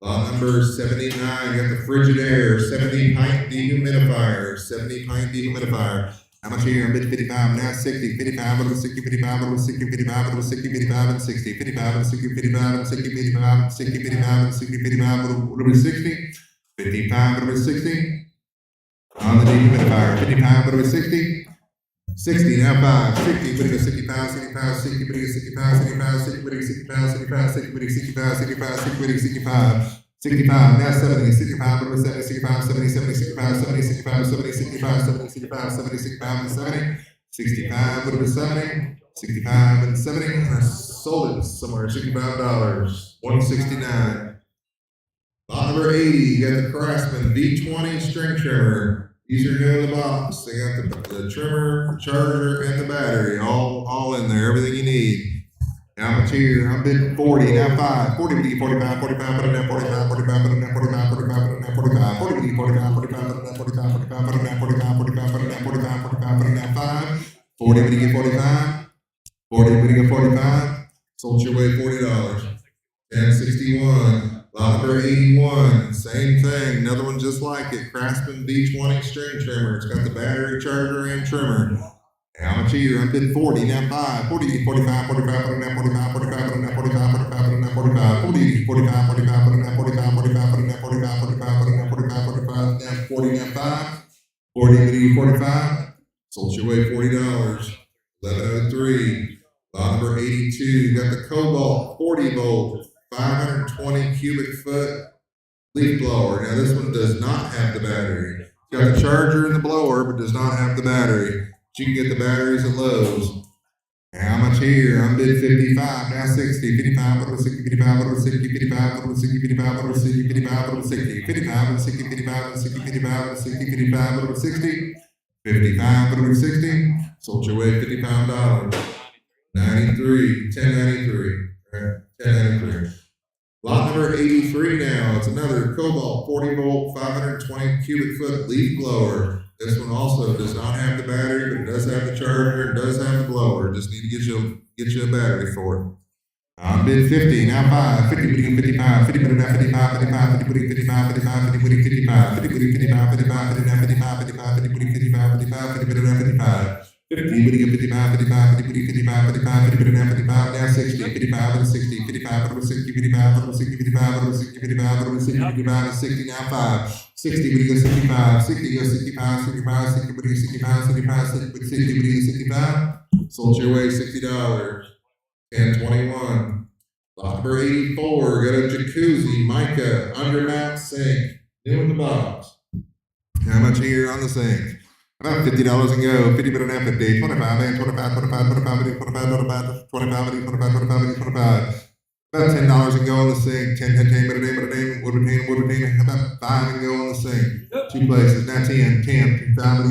Lot number 79, you got the Frigidaire, 70-pint dehumidifier, 70-pint dehumidifier. How much here? I'm bidding 55, now 60, 55, but it was 60, 55, but it was 60, 55, but it was 60, 55, and 60, 55, and 60, 55, and 60, 55, and 60, 55, and 60, 55, but it was 60, 55, but it was 60, on the dehumidifier, 55, but it was 60, 60, now 5, 60, but it goes 65, 65, 60, but it goes 65, 65, 60, but it goes 65, 65, 60, but it goes 65, 65, 60, but it goes 65, 65, now 70, 65, but it was 70, 65, 70, 70, 65, 70, 65, 70, 65, 70, 65, 70, 65, and 70, 65, but it was 70, 65, and 70, and I sold it somewhere, $65, 169. Lot number 80, you got the Craftsman V20 string trimmer. These are new in the box. They got the trimmer, the charger, and the battery all in there. Everything you need. Now I'm here. I'm bidding 40. Now 5. 40 would get 45. 45. Put it down. 45. 45. Put it down. 45. 45. Put it down. 45. 40 would get 45. 45. Put it down. 45. 45. Put it down. 45. 45. Put it down. 45. 45. Put it down. 5. 40 would get 45. 40 would get 45. Sold your way $40. 1061. Lot number 81, same thing, another one just like it, Craftsman V20 string trimmer. It's got the battery, charger, and trimmer. How much here? I'm bidding 40, now 5, 40, 45, 45, put it down, 45, 45, put it down, 45, 45, put it down, 45, 40, 45, 45, put it down, 45, 45, put it down, 45, 45, put it down, 45, 45, down 40, down 5, 40, 45, sold your way $40, 1103, lot number 82, got the Cobalt 40 volt. 520 cubic foot leaf blower. Now this one does not have the battery. It's got the charger and the blower, but does not have the battery. But you can get the batteries at Lowe's. How much here? I'm bid 55, now 60, 55, what was 60, 55, what was 60, 55, what was 60, 55, what was 60, 55, what was 60, 55, what was 60, 55, what was 60, 55, what was 60, 55, what was 60, 55, what was 60, sold your way $55, 93, 1093, 1093. Lot number 83 now. It's another Cobalt 40 volt, 520 cubic foot leaf blower. This one also does not have the battery, but it does have the charger, it does have the blower. Just need to get you a battery for it. I'm bid 50, now 5, 50, putting 55, 50, putting down 55, 55, 50, putting 55, 55, 50, putting 55, 50, putting 55, 55, putting down 55, 55, 50, putting 55, 55, 50, putting down 55. 50, putting 55, 55, 50, putting 55, 55, 50, putting down 55, now 60, 55, and 60, 55, and 60, 55, and 60, 55, and 60, 55, and 60, 55, and 60, now 5, 60, putting 65, 60, 65, 65, 60, putting 65, 65, 60, putting 65, sold your way $60, 1021. Lot number 84, got a jacuzzi, mica, undermount sink, new in the box. How much here on the sink? About $50 and go. 50 better than 50. 25, 25, 25, 25, 25, 25, 25, 25, 25. About $10 and go on the sink. 10, about 5 and go on the sink. 2 places. Now 10, 10, 5,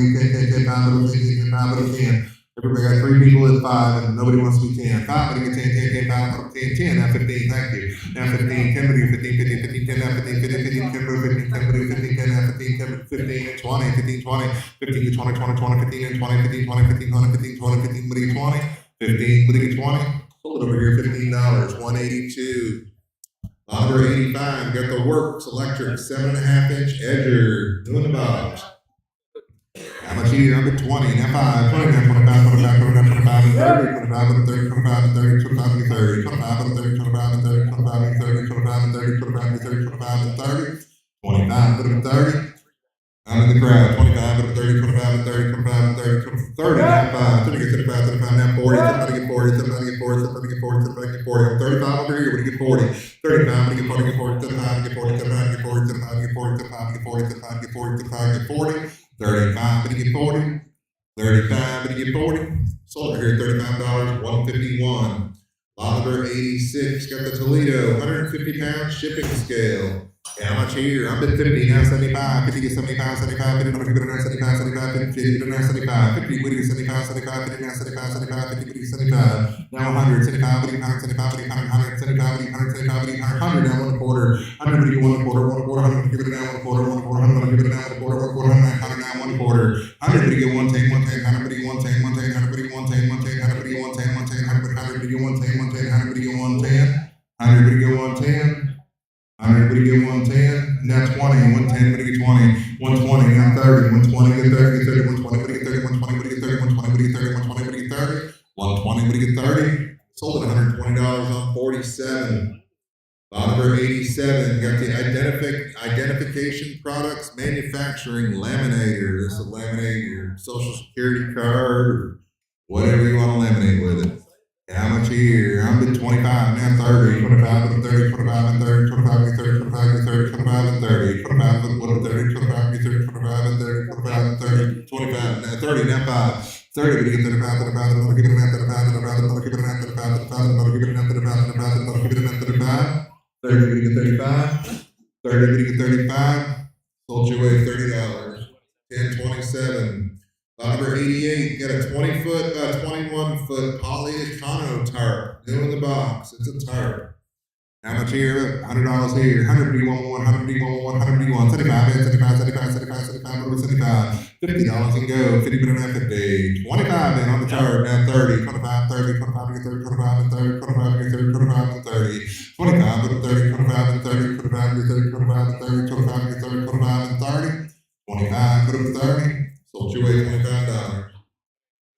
10. Everybody got 3 people at 5 and nobody wants to be 10. 5, 10, 10, 10, 5, 10, 10, now 15, thank you. Now 15, 10, 15, 15, 15, 10, now 15, 15, 15, 10, 15, 10, 15, 10, now 15, 10, 15, 20, 15, 20, 15 to 20, 20, 20, 15 and 20, 15, 20, 15, 20, 15, 20, 15, 20, 15, 20. Hold it over here, $15, 182. Number 85, got the Works Electric 7.5-inch edger, new in the box. How much here? I'm at 20, now 5, 20, now 25, 25, 25, 25, and 30, 25, and 30, 25, and 30, 25, and 30, 25, and 30, 25, and 30, 25, and 30, 25, and 30, 25, and 30, 25, and 30, 25, and 30. I'm in the crowd, 25, and 30, 25, and 30, 25, and 30, 30, now 5, 30, get 35, 35, now 40, 35, get 40, 35, get 40, 35, get 40, 35, get 40. I'm 35 over here, when you get 40, 35, when you get 40, get 40, 35, get 40, 35, get 40, 35, get 40, 35, get 40, 35, get 40, 35, get 40. 35, but you get 40. 35, but you get 40. Sold over here, $35, 151. Lot number 86, got the Toledo, 150-pound shipping scale. How much here? I'm at 50, now 75, 50 get 75, 75, 50, 75, 75, 50, 50, 75, 50, 50, 75, 75, 50, 75, 75, 50, 50, 75, now 100, 75, 50, 175, 50, 100, 75, 50, 175, 50, 100, now 1 quarter, 100, 50, 1 quarter, 1 quarter, 100, give it down 1 quarter, 1 quarter, 100, give it down 1 quarter, 1 quarter, 100, now 1 quarter, 100, 50, get 110, 110, 100, 50, 110, 110, 100, 50, 110, 110, 100, 50, 110, 110, 100, 50, 110, 110, 100, 50, 110, 100, 50, 110. 100, but you get 110, now 20, 110, but you get 20, 120, now 30, 120, get 30, get 30, 120, but you get 30, 120, but you get 30, 120, but you get 30, 120, but you get 30, 120, but you get 30. Sold at $120 on 47. Lot number 87, got the identification products manufacturing laminator. This will laminate your social security card or whatever you want to laminate with it. How much here? I'm at 25, now 30, 25, and 30, 25, and 30, 25, and 30, 25, and 30, 25, and 30, 25, and 30, 25, and 30, 25, and 30, 25, and 30, 25, now 30, now 5, 30, but you get 35, 35, and I'll give it an 35, 35, and I'll give it an 35, 35, and I'll give it an 35, 35, and I'll give it an 35, 30, but you get 35, 30, but you get 35, sold your way $30. 1027. Lot number 88, got a 20-foot by 21-foot poly econo tarp. New in the box. It's a tarp. How much here? $100 here. 100D11, 100D11, 100D1, 75, 75, 75, 75, 75, 75. $50 and go. 50 minute and 50. 25 in on the tarp. Now 30, 25, 30, 25 and 30, 25 and 30, 25 and 30, 25 and 30. 25 and 30, 25 and 30, 25 and 30, 25 and 30, 25 and 30, 25 and 30. 25, put up 30. Sold your way $25.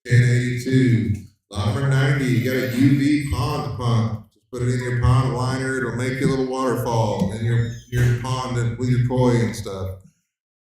1082. Lot number 90. You got a UV pond pump. Just put it in your pond liner. It'll make you a little waterfall in your pond and with your koi and stuff.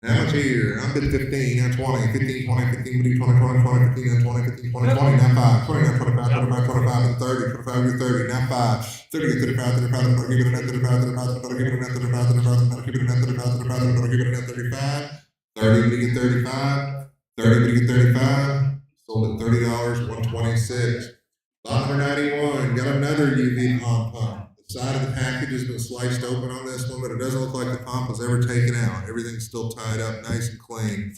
How much here? I'm bid 15, now 20, 15, 20, 15, 20, 20, 20, 15, now 20, 15, 20, 20, now 5, 20, now 25, 25, 25, and 30, 25, and 30, now 5, 30, 35, 35, and I'll give it a net 35, 35, and I'll give it a net 35, 35, and I'll give it a net 35, 35, and I'll give it a net 35, 30, but you get 35, 30, but you get 35, sold at $30, 126. Lot number 91, got another UV pond pump. The side of the package has been sliced open on this one, but it doesn't look like the pump was ever taken out. Everything's still tied up nice and clean.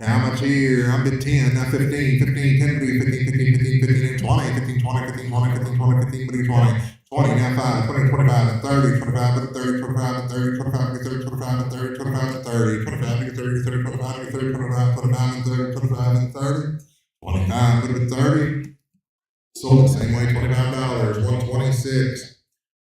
How much here? I'm bid 10, now 15, 15, 10, 15, 15, 15, 15, and 20, 15, 20, 15, 20, 15, 20, 15, 20, 20, now 5, 20, 25, and 30, 25, and 30, 25, and 30, 25, and 30, 25, and 30, 25, and 30, 25, and 30, 30, 25, and 30, 25, 25, and 30, 25, and 30, 25, and 30. Sold the same way, $25, 126.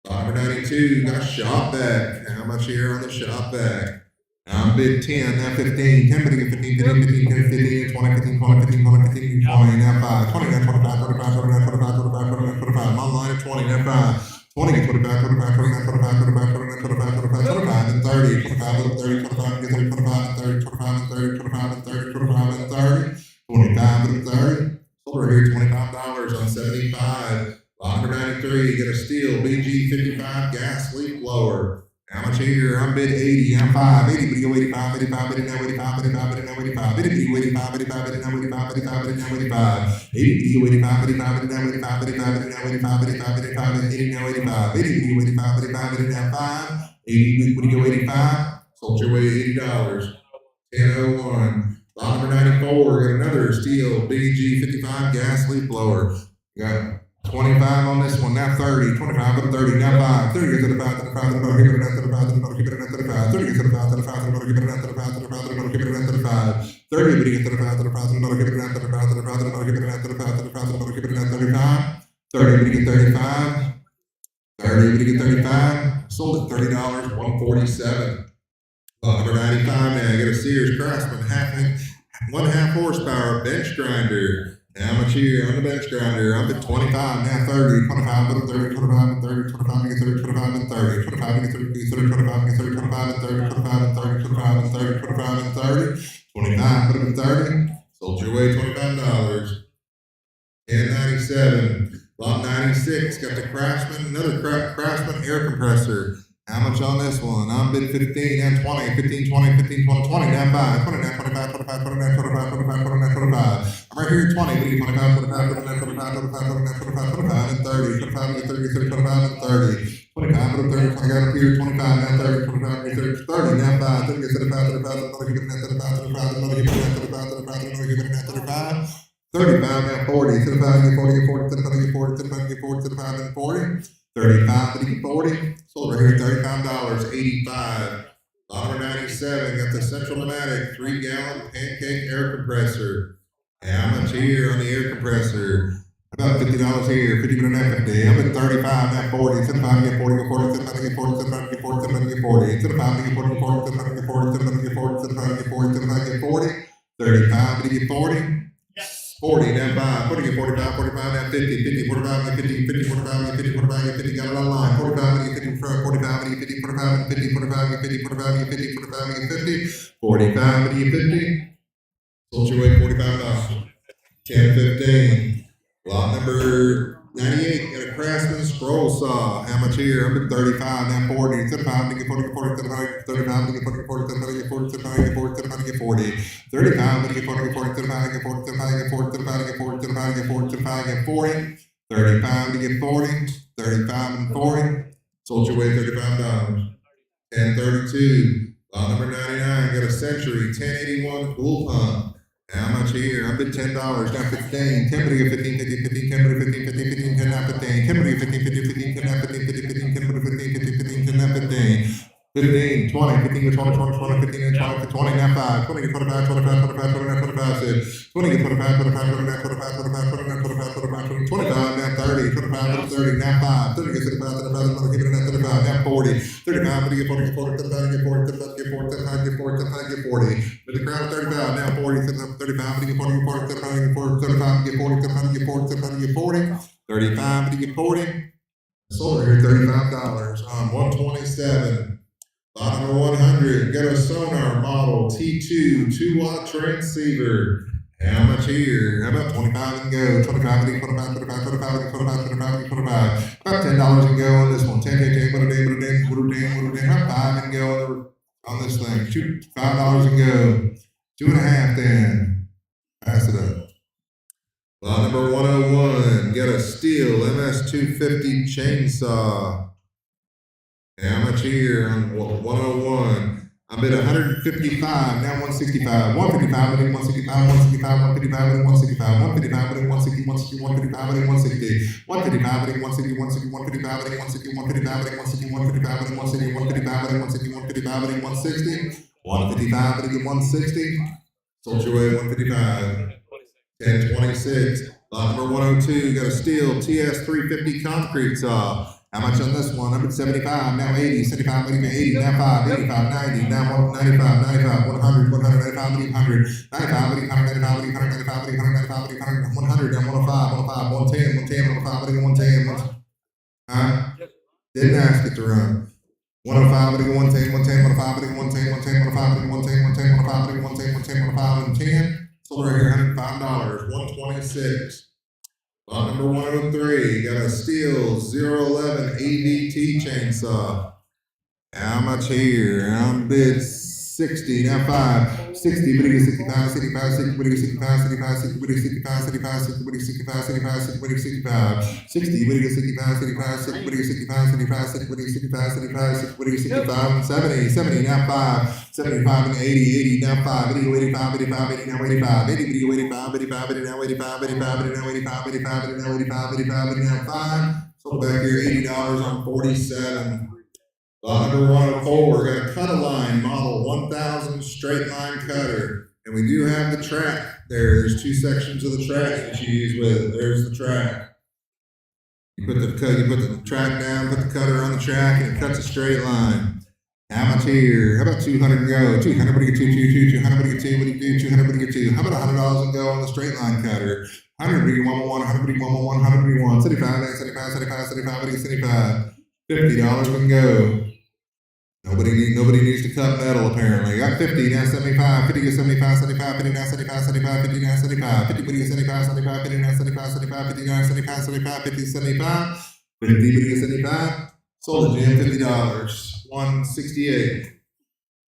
Number 92, got a shop vac. How much here on the shop vac? I'm bid 10, now 15, 10, 15, 15, 15, 15, 10, 15, 20, 15, 20, 15, 20, 15, 20, now 5, 20, now 25, 25, 29, 25, 25, 29, 25. I'm online at 20, now 5, 20, get 25, 25, 29, 25, 25, 29, 25, 25, 25, and 30, 25, and 30, 25, get 30, 25, and 30, 25, and 30, 25, and 30, 25, and 30, 25, and 30. Sold right here, $25 on 75. Lot number 93, get a steel BG 55 gas leak blower. How much here? I'm bid 80, I'm 5, 80, but you go 85, 85, 80, now 85, 85, 80, now 85, 80, but you 85, 85, 80, now 85, 85, 80, now 85, 80, but you 85, 85, 80, now 85, 85, 80, now 85, 85, 85, 80, now 85, 80, but you 85, 85, 80, now 5, 80, but you go 85, sold your way $80. 1001. Lot number 94, got another steel BG 55 gas leak blower. Got 25 on this one, now 30, 25 and 30, now 5, 30 to the 5, to the 5, to the 5, give it a net to the 5, to the 5, give it a net to the 5, 30 to the 5, to the 5, to the 5, give it a net to the 5, to the 5, to the 5, give it a net to the 5, 30 to the 5, to the 5, to the 5, give it a net to the 5, to the 5, to the 5, give it a net to the 5, to the 5, to the 5, give it a net to 35, 30 to 35, 30 to 35, sold at $30, 147. Number 95 now, get a Sears Craftsman 1.5 horsepower bench grinder. How much here on the bench grinder? I'm at 25, now 30, 25, and 30, 25, and 30, 25, and 30, 25, and 30, 25, and 30, 25, and 30, 25, and 30, 25, and 30, 25, and 30, 25, and 30, 25, and 30. Sold your way $25. 1097. Lot 96, got the Craftsman, another Craftsman air compressor. How much on this one? I'm bid 15, and 20, 15, 20, 15, 20, 20, now 5, 20, now 25, 25, 29, 25, 25, 29, 25. I'm right here at 20, 25, 25, 29, 25, 25, 29, 25, 25, and 30, 25, and 30, 30, 25, and 30. 25, and 30, 20, got up here, 25, now 30, 25, and 30, 30, now 5, 30, 35, 35, another give it a net 35, 35, another give it a net 35, 35, another give it a net 35. 35, now 40, 35, and 40, 40, 35, and 40, 35, and 40, 35, and 40. 35, and 40. Sold right here at $35, 85. Lot number 97, got the Central Pneumatic 3-gallon pancake air compressor. How much here on the air compressor? About $50 here, 50 minute and 50. I'm at 35, now 40, 35 to get 40, 40, 35 to get 40, 35 to get 40, 35 to get 40, 35 to get 40, 40, 35 to get 40, 35 to get 40, 35 to get 40, 35 to get 40, 35 to get 40. 40, now 5, 40, get 45, 45, now 50, 50, 45, now 50, 50, 45, now 50, 45, now 50, got it online, 45, now 50, 45, now 50, 45, now 50, 45, now 50, 45, now 50, 45, now 50, 45, now 50. Sold your way $45. 1015. Lot number 98, got a Craftsman scroll saw. How much here? I'm at 35, now 40, 35, to get 40, 40, 35, 35, to get 40, 40, 35, to get 40, 35, to get 40, 35, to get 40, 35, to get 40, 40, 35, to get 40, 35, to get 40, 35, to get 40, 35, to get 40, 35, to get 40, 35 to get 40, 35 and 40. Sold your way $35. 1032. Lot number 99, got a Century 1081 pool pump. How much here? I bid $10, now 15. 10 bid 15, 15, 15, 10 bid 15, 15, 15, 10 now 15. 10 bid 15, 15, 15, 10 now 15, 15, 15, 10 bid 15, 15, 15, 10 now 15. 15, 20, 15 to 20, 20, 20, 15 to 20 to 20, now 5, 20 to 25, 25, 25, 29, 25, 6, 20 to 25, 25, 29, 25, 25, 29, 25, 25, 25, now 30, 25 to 30, now 5, 30 to 35, 35, 35, give it now 35, now 40, 35, to get 40, get 40, 35, get 40, 35, get 40, 35, get 40, 35, get 40, with the crowd 35, now 40, 35, to get 40, get 40, 35, get 40, 35, get 40, 35, get 40, 35, get 40, 35, to get 40, sold here $35 on 127. Lot number 100, got a Sonar model T2 2-watt transceiver. How much here? How about 25 and go? 25 and 25, 25, 25, 25, 25, 25. About $10 and go on this one. 10, 10, 10, what a day, what a day, what a day, what a day. About 5 and go on this thing. $5 and go. 2.5 then. Pass it up. Lot number 101, got a Steel MS250 chainsaw. How much here on 101? I bid 155, now 165, 155, 165, 165, 155, 165, 155, 160, 160, 155, 160, 155, 160, 160, 155, 160, 155, 160, 155, 160, 155, 160, 155, 160, 155, 160, sold your way 155, 1026. Lot number 102, got a Steel TS350 concrete saw. How much on this one? I'm at 75, now 80, 75, 80, now 5, 85, 90, now 95, 95, 100, 195, 100, 95, 100, 95, 195, 195, 100, now 105, 105, 110, 110, 105, 110, huh? Didn't ask it to run. 105, 110, 110, 105, 110, 110, 105, 110, 110, 105, 110, 110, 105, and 10. Sold right here, $105, 126. Lot number 103, got a Steel 011 AVT chainsaw. How much here? I'm bid 60, now 5, 60, but 65, 65, 60, but 65, 65, 60, but 65, 65, 60, but 65, 65, 60, but 65, 60, but 65, 65, 60, but 65, 65, 60, but 65, 65, 60, but 65, and 70, 70, now 5, 75 and 80, 80, now 5, 80, 85, 85, 80, now 85, 80, 85, 85, 80, now 85, 85, 80, now 85, 85, 80, now 85, 85, 80, now 5. Sold back here $80 on 47. Lot number 104, got a cut-a-line model 1000 straight line cutter. And we do have the track there. There's 2 sections of the track that you use with it. There's the track. You put the track down, put the cutter on the track, and it cuts a straight line. How much here? How about 200 and go? 200, what do you get 200, what do you get 2, what do you do? 200, what do you get 2? How about $100 and go on the straight line cutter? 100, what do you 111, 100, what do you 111, 100, what do you want? 75, 75, 75, 75, what do you 75? $50 and go. Nobody needs to cut metal apparently. Got 50, now 75, 50 to 75, 75, 50 now 75, 75, 50 now 75, 50 to 75, 75, 50 now 75, 75, 50 now 75, 75, 50 to 75, 50 to 75. Sold it, Jim, $50, 168.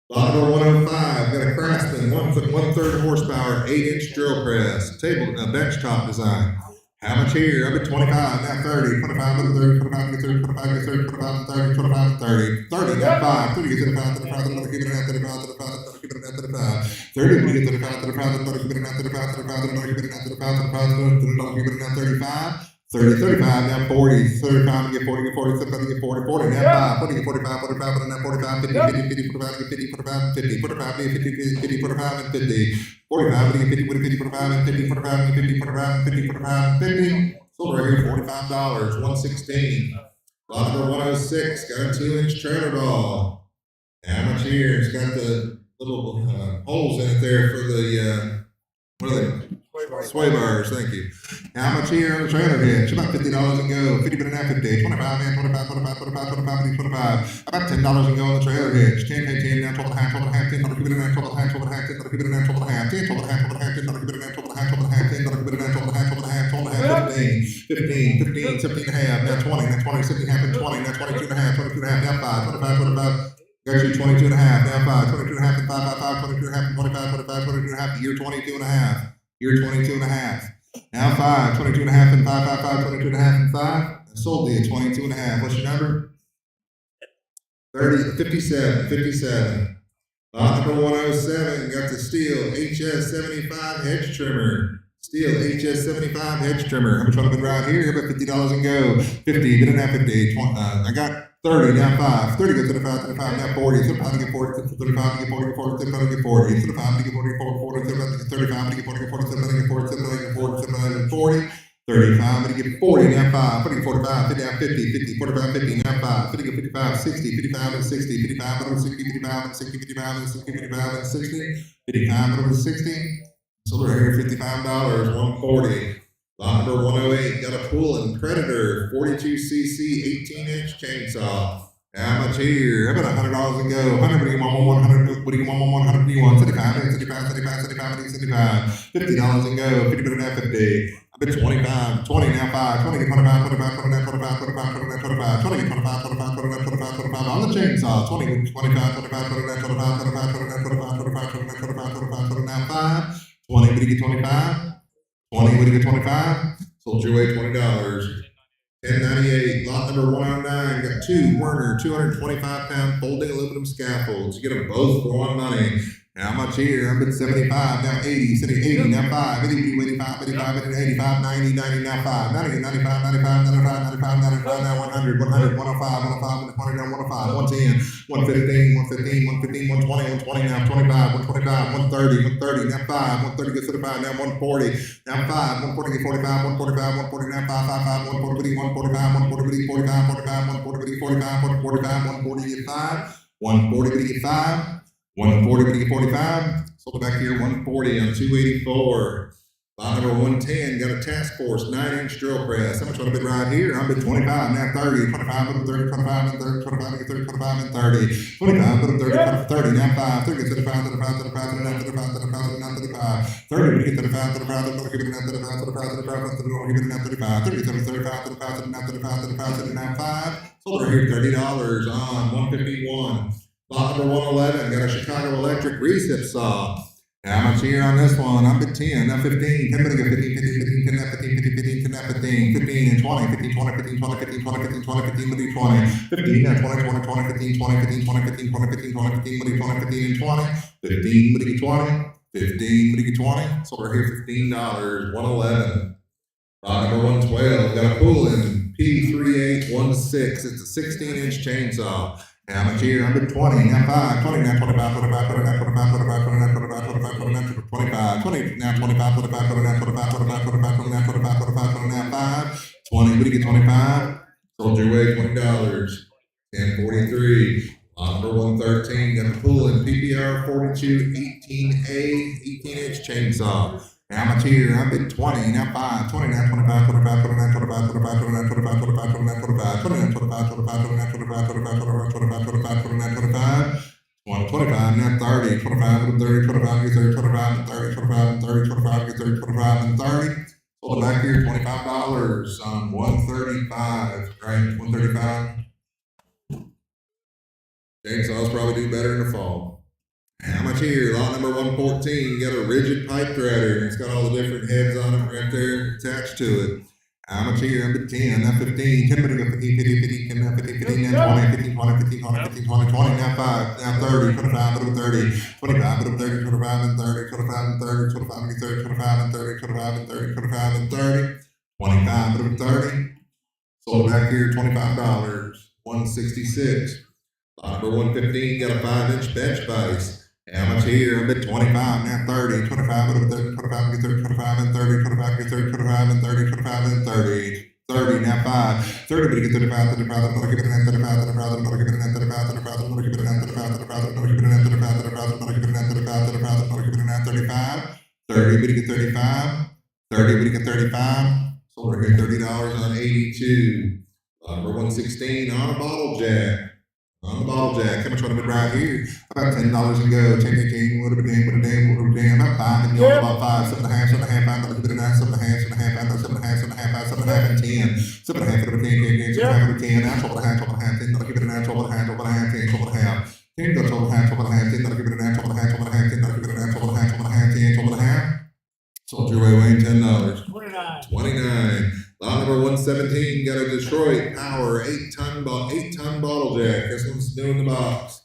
Lot number 105, got a Craftsman 1/3 horsepower, 8-inch drill press, table benchtop design. How much here? I'm at 25, now 30, 25 to 30, 25 to 30, 25 to 30, 25 to 30, 25 to 30, 30, now 5, 30 to 35, 35, 35, give it out, 35, 35, give it out, 35, 30, give it 35, 35, 30, give it out, 35, 35, give it out, 35, 35, give it out, 35, 30, 35, now 40, 35, get 40, get 40, 35, get 40, 40, now 5, 40, get 45, 45, now 45, 50, 50, 50, 45, get 50, 45, 50, 45, 50, 50, 45, and 50. 45, 50, 50, 45, and 50, 45, and 50, 45, and 50, 45, and 50. Sold right here, $45, 116. Lot number 106, got a 2-inch trailer ball. How much here? It's got the little holes in it there for the, what are they? Sway bars, thank you. How much here on the trailer hitch? About $50 and go. 50 but now 50. 25 man, 25, 25, 25, 25, 25. About $10 and go on the trailer hitch. 10, 10, 10, now 12 and a half, 12 and a half, 10, keep it in there, 12 and a half, 12 and a half, 10, keep it in there, 12 and a half, 10, 12 and a half, 12 and a half, 10, keep it in there, 12 and a half, 12 and a half, 10, keep it in there, 12 and a half, 12 and a half, 12 and a half, 12 and a half, 15, 15, 17 and a half, now 20, now 20, 17 and a half, and 20, now 22 and a half, 22 and a half, now 5, 25, 25. Got you 22 and a half, now 5, 22 and a half, and 5, 5, 22 and a half, and 25, 25, 22 and a half, year 22 and a half, year 22 and a half. Now 5, 22 and a half, and 5, 5, 5, 22 and a half, and 5. And sold the 22 and a half. What's your number? 30, 57, 57. Lot number 107 got the steel HS75 hedge trimmer. Steel HS75 hedge trimmer. How much want to bid right here? About $50 and go. 50, bid it at 50. I got 30, now 5. 30 goes to the 5, to the 5, now 40. To the 5 to get 40, to the 35 to get 40, 40, to the 5 to get 40. To the 5 to get 40, 40, to the 5 to get 35 to get 40, 40, to the 5 to get 40, to the 5 to get 40, to the 5 to get 40. 35, to get 40, now 5, 40, 45, 50, now 50, 50, 45, 50, now 5, 50, 55, 60, 55, and 60, 55, and 60, 55, and 60, 55, and 60, 55, and 60, 55, and 60. So we're here, $55, 140. Lot number 108, got a Poolin Predator 42cc 18-inch chainsaw. How much here? How about $100 and go? 100, what do you want? 100, what do you want? 100, what do you want? 75, 75, 75, 75, 75. $50 and go. 50, but now 50. I bet 25, 20, now 5, 20, get 25, 25, 29, 25, 25, 29, 25, 20, get 25, 25, 29, 25, 25 on the chainsaw. 20, 25, 25, 29, 25, 25, 29, 25, 25, 29, 25, 25, 29, 5. 20, what do you get 25? 20, what do you get 25? Sold your way $20. 1098, lot number 109, got two Werner 225-pound folding aluminum scaffolds. You get them both for one money. How much here? I'm at 75, now 80, sitting 80, now 5, 80, 85, 85, 85, 90, 90, now 5, 90, 95, 95, 95, 95, 95, now 100, 100, 105, 105, 120, now 105, 110, 115, 115, 115, 120, 120, now 25, 125, 130, 130, now 5, 130 gets to the 5, now 140, now 5, 140 get 45, 145, 140, now 5, 5, 5, 140, 145, 140, 45, 45, 140, 45, 145, 140 get 5, 140 get 5. 140, get 45. Sold it back here, 140 on 284. Lot number 110, got a Task Force 9-inch drill press. How much want to bid right here? I'm bid 25, now 30, 25, and 30, 25, and 30, 25, and 30, 25, and 30. 25, but 30, 30, now 5, 30, to the 5, to the 5, to the 5, to the 9, to the 5, to the 5, to the 9, to the 5. 30, get to the 5, to the 5, to the 5, to the 5, to the 5, to the 5, to the 5, to the 5, to the 35. 30, to the 35, to the 5, to the 9, to the 5, to the 5, to the 9, 5. Sold right here, $30 on 151. Lot number 111, got a Chicago Electric recip saw. How much here on this one? I'm at 10, now 15, 10 minutes, 15, 15, 15, 10, now 15, 15, 15, 10, now 15, 15, and 20, 15, 20, 15, 20, 15, 20, 15, 20, 15, 15, 20, 15, now 20, 20, 20, 15, 20, 15, 20, 15, 20, 15, 20, 15, 20, 15, and 20, 15, 20, 15, 20, so we're here $15, 111. Lot number 112, got a Poolin P3816, it's a 16-inch chainsaw. How much here? I'm at 20, now 5, 20, now 25, 25, 29, 25, 25, 29, 25, 25, 29, 25, 20, now 25, 25, 29, 25, 25, 25, 29, 25, 25, 29, 5, 20, what do you get 25? Sold your way $20, 1043. Lot number 113, got a Poolin PPR 42 18A 18-inch chainsaw. How much here? I'm at 20, now 5, 20, now 25, 25, 29, 25, 25, 29, 25, 25, 29, 25, 29, 25, 25, 29, 25, 25, 25, 25, 25, 29, 25, 25, now 30, 25, and 30, 25, get 30, 25, and 30, 25, and 30, 25, get 30, 25, and 30. Sold it back here, $25 on 135, right? 135. Chainsaws probably do better in the fall. How much here? Lot number 114, got a rigid pipe threader. It's got all the different heads on it right there attached to it. How much here? I'm at 10, now 15, 10 minutes, 15, 15, 15, 10, now 15, 15, now 20, 15, 20, 15, 20, 15, 20, 20, now 5, now 30, 25, but 30, 25, but 30, 25, and 30, 25, and 30, 25, and 30, 25, and 30, 25, and 30, 25, and 30, 25, but 30. Sold back here, $25, 166. Lot number 115, got a 5-inch bench vise. How much here? I'm at 25, now 30, 25, and 30, 25, and 30, 25, and 30, 25, and 30, 25, and 30, 25, and 30, 30, now 5, 30, but you get 35, 35, I'm going to keep it at 35, 35, I'm going to keep it at 35, 35, I'm going to keep it at 35, 35, I'm going to keep it at 35, 35, I'm going to keep it at 35, 35, I'm going to keep it at 35, 30, but you get 35, 30, but you get 35, so we're here $30 on 82. Number 116 on a bottle jack. On the bottle jack, how much want to bid right here? About $10 and go. 10, 15, what a damn, about 5, and you're about 5, 7.5, 7.5, I'm going to bid it at 7.5, 7.5, 7.5, 7.5, and 10. 7.5, 10, 10, 10, 7.5, 10, now 12.5, 12.5, 10, I'll keep it at 12.5, 12.5, 10, 12.5. 10, go 12.5, 12.5, 10, I'll keep it at 12.5, 12.5, 10, I'll keep it at 12.5, 12.5, 10, 12.5. Sold your way, Wayne, $10. 29. Lot number 117, got a Detroit Power 8-ton bottle jack. This one's new in the box.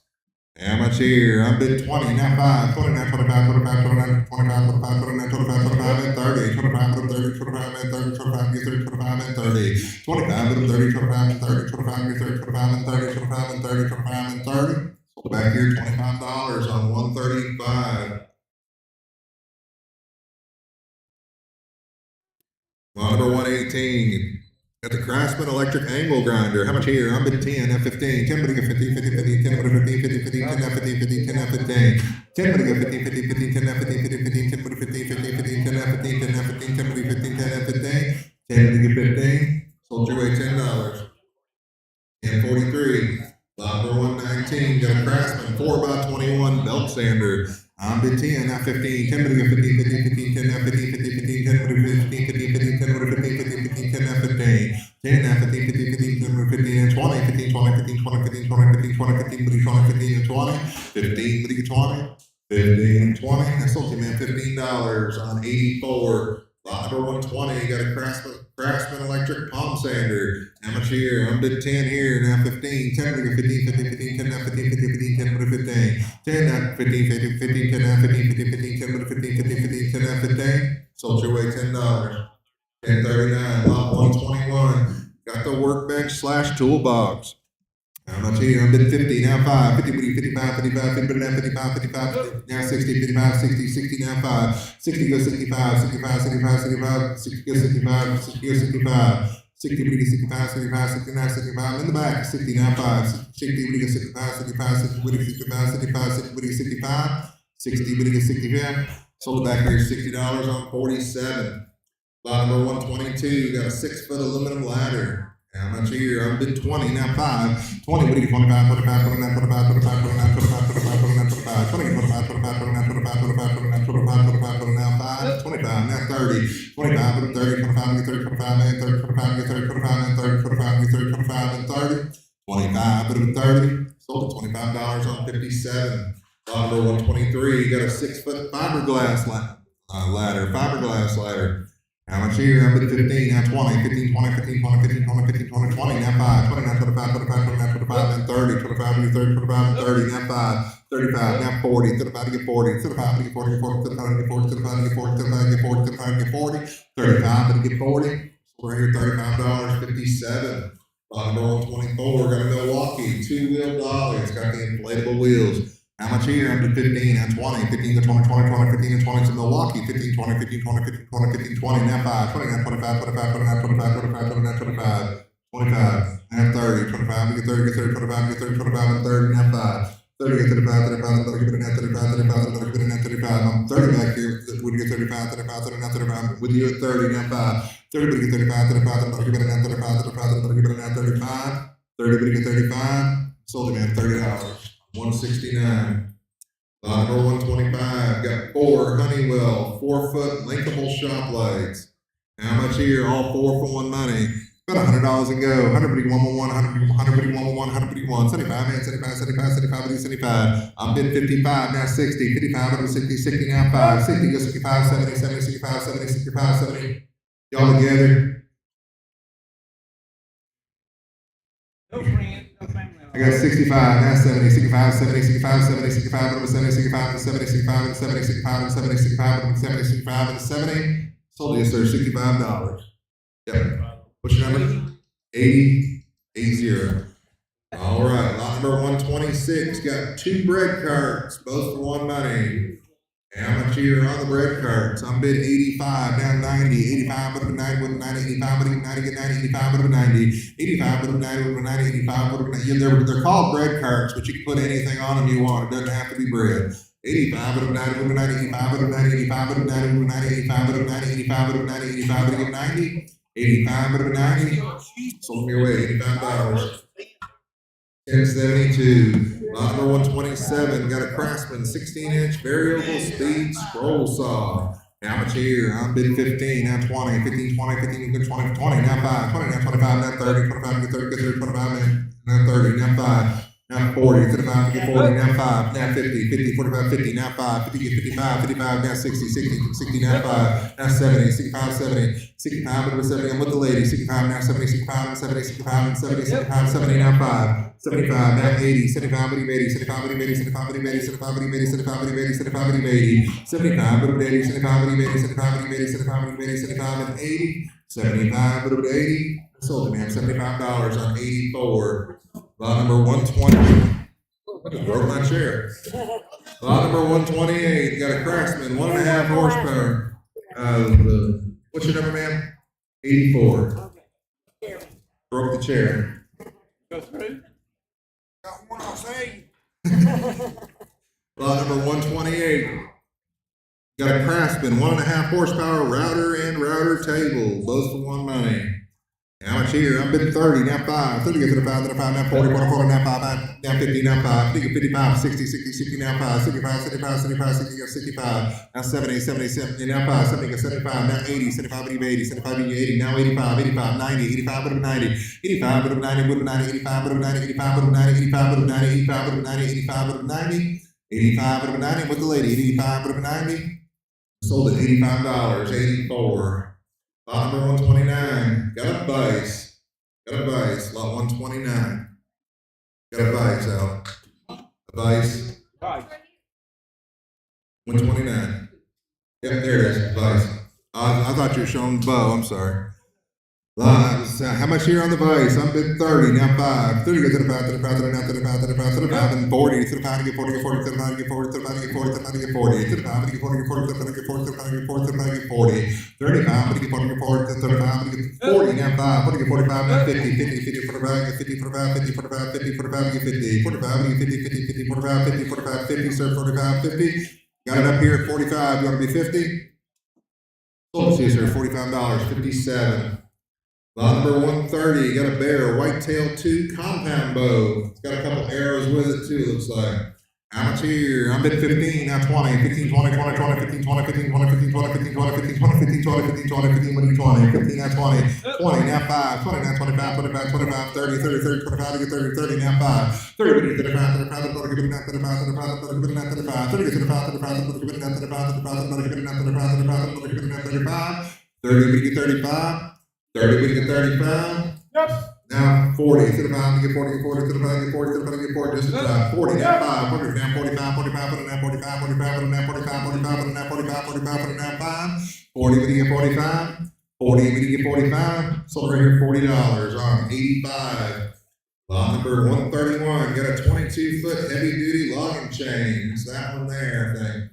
How much here? I'm bid 20, now 5, 29, 25, 25, 29, 25, 25, 29, 25, 25, and 30, 25, and 30, 25, and 30, 25, and 30, 25, and 30, 25, and 30, 25, and 30, 25, and 30, 25, and 30, 25, and 30, 25, and 30. Sold back here, $25 on 135. Lot number 118. Got the Craftsman electric angle grinder. How much here? I'm bid 10, F15. 10, but get 15, 50, 50, 10, but 15, 50, 50, 10, F15, 50, 10, F15. 10, but get 15, 50, 50, 10, F15, 50, 50, 10, but 15, 50, 50, 10, F15, 10, F15, 10, but 15, 10, F15. 10, but get 15. Sold your way $10. And 43. Lot number 119. Got a Craftsman 4x21 belt sander. I'm bid 10, not 15. 10, but get 15, 50, 50, 10, F15, 50, 50, 10, but 15, 50, 50, 10, but 15, 50, 50, 10, F15. 10, now 15, 50, 50, 10, 15, and 20, 15, 20, 15, 20, 15, 20, 15, 20, 15, 20, 15, and 20, 15, 20, 15, and 20. I sold you, man, $15 on 84. Lot number 120, you got a Craftsman electric palm sander. How much here? I'm bid 10 here, now 15. 10, 15, 50, 15, 10, now 15, 50, 15, 10, 15. 10, now 15, 50, 15, 10, now 15, 50, 15, 10, 15, 50, 15, 10, now 15. Sold your way $10. 1039, lot 121. Got the workbench / toolbox. How much here? I'm bid 50, now 5. 50, 55, 55, 50, now 55, 55, now 60, 55, 60, 60, now 5. 60 goes 65, 65, 65, 65, 60 goes 65, 60 goes 65. 60, 65, 65, 69, 65, in the back, 60, now 5. 60, 65, 65, 60, 65, 65, 60, 65, 60, 65. Sold it back here, $60 on 47. Lot number 122, got a 6-foot aluminum ladder. How much here? I'm bid 20, now 5. 20, 25, 25, 29, 25, 25, 29, 25, 25, 29, 25, 20, 25, 25, 29, 25, 25, 29, 25, 25, 29, 5, 25, now 30. 25, 30, 25, 30, 25, and 30, 25, 30, 25, and 30, 25, 30, 25, and 30. 25, 30. Sold at $25 on 57. Lot number 123, got a 6-foot fiberglass ladder, fiberglass ladder. How much here? I'm bid 15, now 20, 15, 20, 15, 20, 15, 20, 15, 20, 20, now 5, 20, now 25, 25, 29, 25, and 30, 25, 30, 25, and 30, now 5, 35, now 40, 35 to get 40, 35 to get 40, 40, 35 to get 40, 35 to get 40, 35 to get 40, 35 to get 40, 35 to get 40. So we're here $35.57. Lot number 124, got a Milwaukee 2-wheel dolly. It's got the inflatable wheels. How much here? I'm bid 15 and 20, 15 to 20, 20, 20, 15 and 20 to Milwaukee, 15, 20, 15, 20, 15, 20, 15, 20, now 5, 29, 25, 25, 29, 25, 25, 29, 25, 25, now 30, 25, get 30, get 30, 25, get 30, 25, and 30, now 5, 30, get 35, 35, 30, get it now 35, 35, 30, get it now 35. I'm 30 back here, would you get 35, 35, 30, now 35, with you at 30, now 5, 30, but you get 35, 35, 30, get it now 35, 35, 30, get it now 35, 30, but you get 35, sold it, man, $30, 169. Lot number 125, got 4 Honeywell 4-foot linkable shop lights. How much here? All 4 for one money. About $100 and go. 151, 151, 151, 75, man, 75, 75, 75, 75. I'm bid 55, now 60, 55, over 60, 60, now 5, 60, go 65, 70, 70, 65, 70, 65, 70. Y'all together? No friends, no family. I got 65, now 70, 65, 70, 65, 70, 65, over 70, 65, and 70, 65, and 70, 65, and 70, 65, and 70, 65, and 70. Sold you, sir, $65. Yep. What's your number? 80, 80. All right, lot number 126, got 2 bread carts, both for one money. How much here on the bread carts? I'm bid 85, down 90, 85, but 90, with 90, 85, but 90, get 90, 85, but 90, 85, but 90, with 90, 85, but 90. They're called bread carts, but you can put anything on them you want. It doesn't have to be bread. 85, but 90, with 90, 85, but 90, 85, but 90, with 90, 85, but 90, 85, but 90, 85, but 90, 85, but 90. Sold me away, $85. 1072. Lot number 127. Got a Craftsman 16-inch variable speed scroll saw. How much here? I'm bid 15, now 20, 15, 20, 15, 20, 20, now 5, 20, now 25, now 30, 25, get 30, get 30, 25, now 30, now 5, Now 40, 35, get 40, now 5, now 50, 50, 45, 50, now 5, 50, get 55, 55, now 60, 60, 60, now 5, now 70, 65, 70, 65, over 70, I'm with the lady, 65, now 70, 65, and 70, 65, and 70, 65, 70, now 5, 75, now 80, 75, 80, 75, 80, 75, 80, 75, 80, 75, 80, 75, 80, 75, 80, 75, 80, 75, 80, 75, 80, 75, and 80, 75, 80, I sold it, man, $75 on 84. Lot number 120. I just broke my chair. Lot number 128. You got a Craftsman, 1.5 horsepower. What's your number, man? 84. Broke the chair. Go through. Got one, I'll say. Lot number 128. You got a Craftsman, 1.5 horsepower router and router table. Both for $1 million. How much here? I'm bidding 30, now 5. 30 get to the 5, then 5, now 40, 40, now 5, now 50, now 5. 50, 55, 60, 60, 60, now 5, 65, 75, 75, 60, 65, now 70, 70, 70, now 5, 70, 75, now 80, 75, 80, 75, 80, now 85, 85, 90, 85, 90, 85, 90, 90, 85, 90, 85, 90, 85, 90, 85, 90, 85, 90, 85, 90, with the lady, 85, 90. Sold at $85, 84. Lot number 129, got a vice, lot 129, got a vice out, a vice, Right. 129, yep, there it is, vice, I thought you were showing bow, I'm sorry. How much here on the vice? I'm bid 30, now 5, 30 go to the 5, to the 5, to the 9, to the 5, to the 5, to the 5, and 40, to the 5, to get 40, get 40, to the 5, to get 40, to the 5, to get 40, to the 5, to get 40, to the 5, to get 40, get 40, to the 5, to get 40, to the 5, to get 40, to the 5, to get 40, 35, to get 40, get 40, to the 35, to get 40, now 5, 40, get 45, now 50, 50, 50, 45, get 50, 45, 50, 45, 50, 45, get 50, 45, get 50, 50, 50, 45, 50, 45, 50, sir, 45, 50, got it up here at 45, you want to be 50? Let's see, sir, $45, 57. Lot number 130, got a bear, whitetail 2 compound bow. It's got a couple arrows with it too, looks like. How much here? I'm bidding 15, now 20, 15, 20, 20, 20, 15, 20, 15, 20, 15, 20, 15, 20, 15, 20, 15, 20, 15, 20, 15, 20, 15, now 20, 20, now 5, 20, now 25, 25, 25, 30, 30, 30, 25, to get 30, 30, now 5, 30, 35, 35, 35, 35, 35, 35, 30, 35, 35, 35, 30, we get 35, 30, we get 35. Yep. Now 40, to the 5, to get 40, get 40, to the 5, get 40, to the 5, get 40, just 40, now 5, 40, now 45, 45, put it now 45, 45, put it now 45, 45, put it now 45, 45, put it now 5, 40, we get 45, 40, we get 45, sold right here $40 on 85. Lot number 131, got a 22-foot heavy-duty logging chain. It's that one there, I think.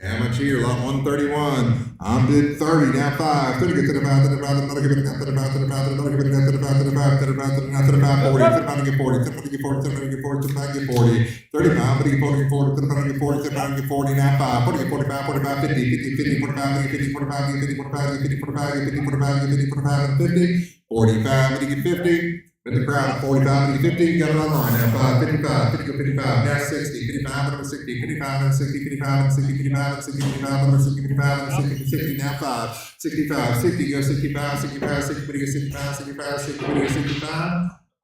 How much here? Lot 131. I'm bid 30, now 5. 30 get to the 5, to the 5, another give it down to the 5, to the 5, another give it down to the 5, to the 5, to the 5, to the 5, to the 5, 40, to the 5 to get 40, to the 5 to get 40, to the 5 to get 40, to the 5 to get 40, 35, to get 40, get 40, to the 5 to get 40, to the 5 to get 40, now 5, 40 get 45, 45, 50, 50, 50, 45, 50, 45, 50, 45, 50, 45, 50, 45, 50, 45, and 50, 45, to get 50. In the crowd, 45, 50, got it online now, 5, 55, 50, go 55, now 60, 55, number 60, 55, number 60, 55, 60, 55, 60, 55, number 60, 55, number 60, 60, now 5, 65, 60, go 65, 65, 60, 50, go 65, 65, 60, 50, go 65.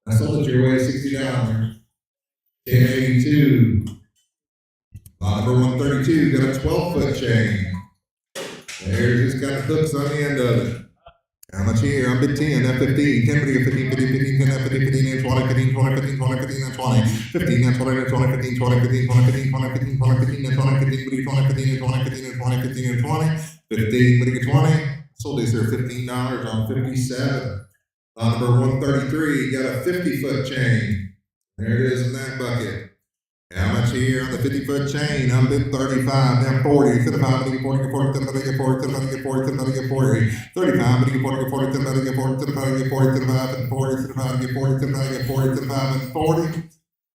I sold it your way, $60. 1082. Lot number 132, got a 12-foot chain. There's just got hooks on the end of it. How much here? I'm bid 10, now 15, 10, 15, 15, 15, 10, now 15, 15, 20, 15, 20, 15, 20, 15, now 20, 15, now 20, now 20, 15, 20, 15, 20, 15, 20, 15, 20, 15, now 20, 15, 20, 20, 15, 20, 15, 20, 15, 20, 15, 20, sold these here $15 on 57. Lot number 133, got a 50-foot chain. There it is in that bucket. How much here on the 50-foot chain? I'm bid 35, now 40, to the 5, to get 40, get 40, to the 5, to get 40, to the 5, to get 40, to the 5, to get 40, 35, to get 40, get 40, to the 5, to get 40, to the 5, to get 40, to the 5, and 40, to the 5, to get 40, to the 5, to get 40, to the 5, and 40,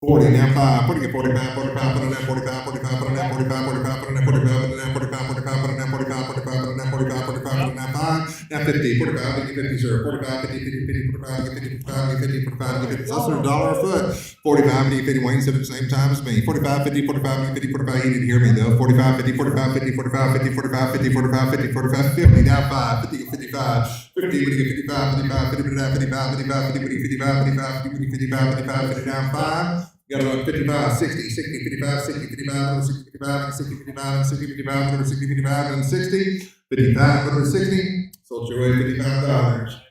40, now 5, 40, get 45, 45, put it now 45, 45, put it now 45, 45, put it now 45, put it now 45, 45, put it now 45, 45, put it now 45, 45, put it now 5, now 50, 45, to get 50, sir, 45, 50, 50, 50, 45, to get 50, 45, to get 50, 45, to get 50, that's $1 a foot, 45, to get 50, Wayne said at the same time as me, 45, 50, 45, to get 50, 45, he didn't hear me though, 45, 50, 45, 50, 45, 50, 45, 50, 45, 50, 45, 50, now 5, 50, 55, 50, we get 55, 55, 50, 55, 55, 55, 50, 55, 55, 50, 55, 55, 50 down 5. You got about 55, 60, 60, 55, 60, 55, 60, 55, 60, 55, 60, 55, 60, 55, and 60, 55, 60. Sold your way $55.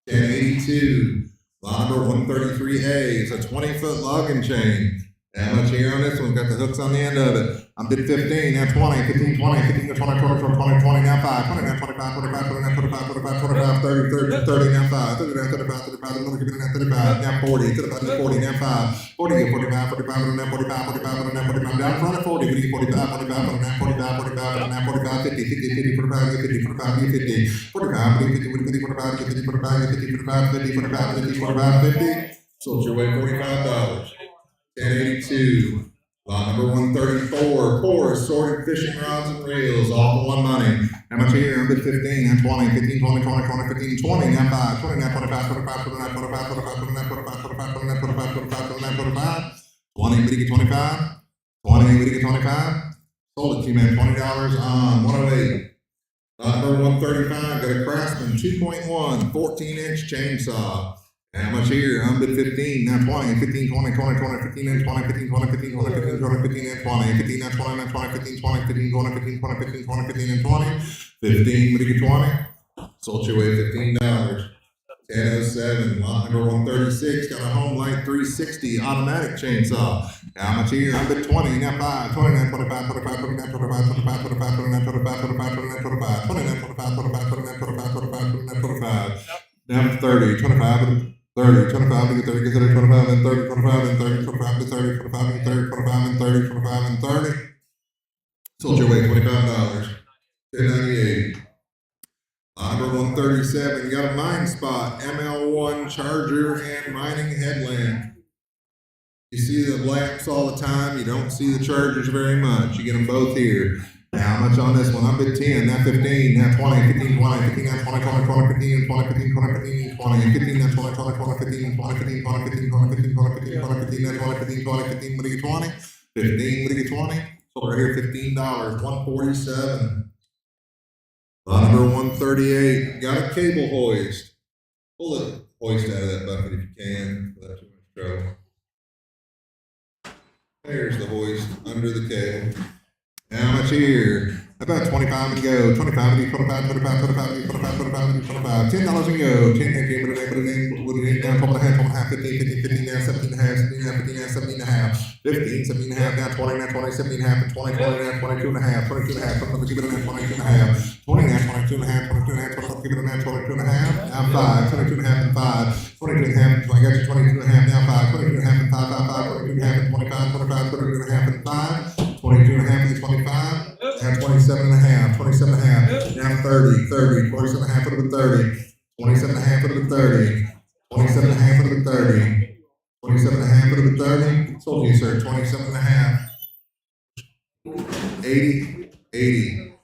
1082. Lot number 133A. It's a 20-foot logging chain. How much here on this one? Got the hooks on the end of it. I'm bid 15, now 20, 15, 20, 15 to 20, 20, 20, 20, now 5, 20, now 25, 25, 20, now 25, 25, 25, 30, 30, 30, now 5, 30, now 35, 35, another give it now 35, now 40, 35, 40, now 5, 40, get 45, 45, now 45, 45, now 45, down front of 40, we get 45, 45, now 45, 45, now 45, 50, 50, 50, 45, get 50, 45, get 50, 45, get 50, 50, 45, get 50, 45, get 50, 45, 50, 45, 50, 45, 50. Sold your way $45. 1082. Lot number 134, core assorted fishing rods and reels, all for one money. How much here? I'm bid 15, now 20, 15, 20, 20, 20, 15, 20, now 5, 20, now 25, 25, 29, 25, 25, 29, 25, 25, 29, 25, 25, 29, 25, 20, we get 25, 20, we get 25. Sold it to you, man, $20 on 108. Lot number 135, got a Craftsman 2.1, 14-inch chainsaw. How much here? I'm bid 15, now 20, 15, 20, 20, 20, 15, and 20, 15, 20, 15, 20, 15, 20, 15, and 20, 15, now 20, now 20, 15, 20, 15, 20, 15, 20, 15, 20, 15, and 20, 15, we get 20. Sold your way $15. 1007, lot number 136, got a Home Light 360 automatic chainsaw. How much here? I'm bid 20, now 5, 20, now 25, 25, 29, 25, 25, 25, 29, 25, 25, 29, 25, 29, 25, 25, 29, 25, 25, 29, 25, now 30, 25, 30, 25, to get 30, get 30, 25, and 30, 25, and 30, 25, to 30, 25, and 30, 25, and 30, 25, and 30. Sold your way $25. 1098. Number 137, you got a Mine Spot, ML1 charger and mining headlamp. You see the lamps all the time, you don't see the chargers very much. You get them both here. How much on this one? I'm bid 10, now 15, now 20, 15, 20, 15, now 20, 20, 20, 15, 20, 15, 20, 15, 20, 15, now 20, 20, 20, 15, 20, 15, 20, 15, 20, 15, 20, 15, 20, 15, now 20, 15, 20, 15, what do you get 20? 15, what do you get 20? So right here, $15, 147. Lot number 138, got a cable hoist. Pull the hoist out of that bucket if you can, without too much trouble. There's the hoist under the cable. How much here? About 25 and go. 25, 25, 25, 25, 25, 25, 25. $10 and go. 10 and go. Put it in down. 12 and a half, 15, 15, 15 down, 17 and a half, 17 and a half, 15 down, 17 and a half, 15, 17 and a half down, 20 down, 20, 17 and a half, and 20, 20 down, 22 and a half, 22 and a half, 22 and a half, 22 and a half, 20 down, 22 and a half, 22 and a half, 22 and a half, 22 and a half, now 5, 22 and a half and 5, 22 and a half, I got you 22 and a half, now 5, 22 and a half and 5, 5, 5, 22 and a half and 25, 25, 22 and a half and 5, 22 and a half and 25, now 27 and a half, 27 and a half, now 30, 30, 27 and a half over 30, 27 and a half over 30, 27 and a half over 30, 27 and a half over 30, sold you, sir, 27 and a half, 80, 80.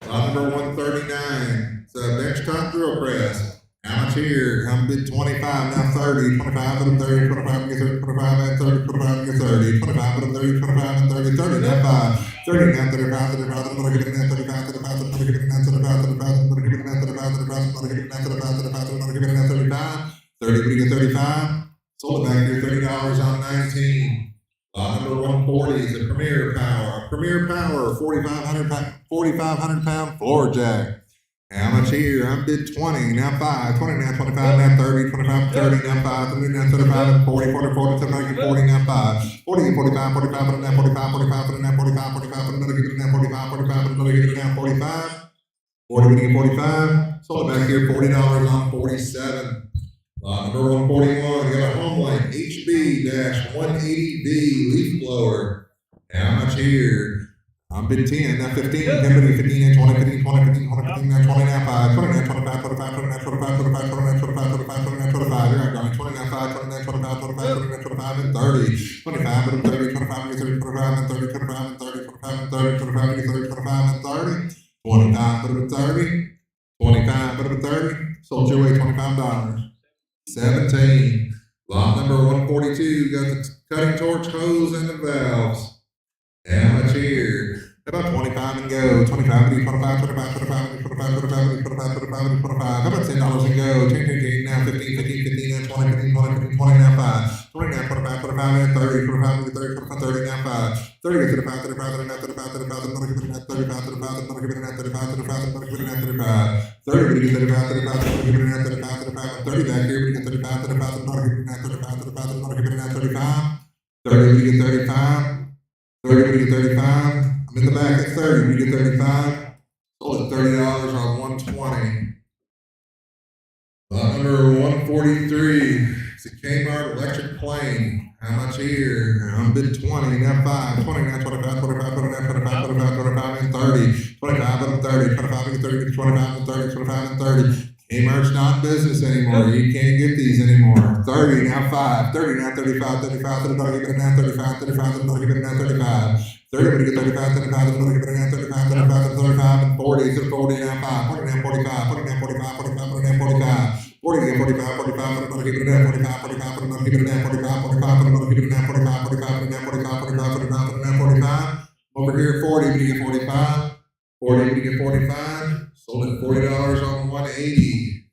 Lot number 139, it's a benchtop drill press. How much here? I'm bid 25, now 30, 25 and 30, 25 and 30, 25 and 30, 25 and 30, 25 and 30, 25 and 30, 30, now 5, 30, now 35, 35, I'm going to give it now 35, 35, I'm going to give it now 35, 35, I'm going to give it now 35, 35, I'm going to give it now 35, 35, I'm going to give it now 35, 30, we get 35, sold it back here, $30 on 19. Lot number 140 is a Premier Power. Premier Power, 4,500 pound floor jack. How much here? I'm bid 20, now 5, 20, now 25, now 30, 25, 30, now 5, 30, now 35, and 40, 40, 40, 39, 40, now 5, 40, 45, 45, and now 45, 45, and now 45, 45, and another give it now 45, 45, and another give it now 45, 40, we get 45, sold it back here, $40 on 47. Lot number 141, you got a Home Light HB-180V leaf blower. How much here? I'm bid 10, now 15, 10, 15, and 20, 15, 20, 15, 20, 15, now 20, now 5, 20, now 25, 25, 20, now 25, 25, 20, now 25, 25, 20, now 25, here I go, 20, now 5, 20, now 25, 25, 20, now 25, and 30, 25, and 30, 25, and 30, 25, and 30, 25, and 30, 25, and 30, 25, and 30, 25, and 30, 25, and 30, 25, and 30, sold your way $25. 17, lot number 142, got the cutting torch hose and the valves. How much here? About 25 and go. 25, 25, 25, 25, 25, 25, 25, 25, 25. How about $10 and go? 10, 10, 10, now 15, 15, 15, now 20, 15, 20, 15, 20, now 5. 20, now 25, 25, now 30, 25, 30, 25, 30, now 5. 30, get to the 5, 35, 39, 35, 35, I'm gonna give it now 35, 35, I'm gonna give it now 35, 35, I'm gonna give it now 35. 30, we get 35, 35, I'm gonna give it now 35, 35, and 30 back here, we get 35, 35, I'm gonna give it now 35, 35, I'm gonna give it now 35. 30, we get 35. 30, we get 35. I'm in the back at 30, we get 35. Sold at $30 on 120. Lot number 143. It's a Kmart electric plane. How much here? I'm bid 20, now 5, 20, now 25, 25, 29, 25, 25, 25, and 30. 25 and 30, 25 and 30, 25 and 30, 25 and 30. Kmart's not in business anymore. You can't get these anymore. 30, now 5, 30, now 35, 35, 35, give it now 35, 35, give it now 35. 30, we're gonna get 35, 35, we're gonna give it now 35, 35, 35, and 40, so 40, now 5, 40, now 45, 40, now 45, 45, 40, now 45. 40, 45, 45, I'm gonna give it now 45, 45, I'm gonna give it now 45, 45, I'm gonna give it now 45, 45, now 45, 45, 45, now 45. Over here at 40, we get 45. 40, we get 45. Sold at $40 on 180.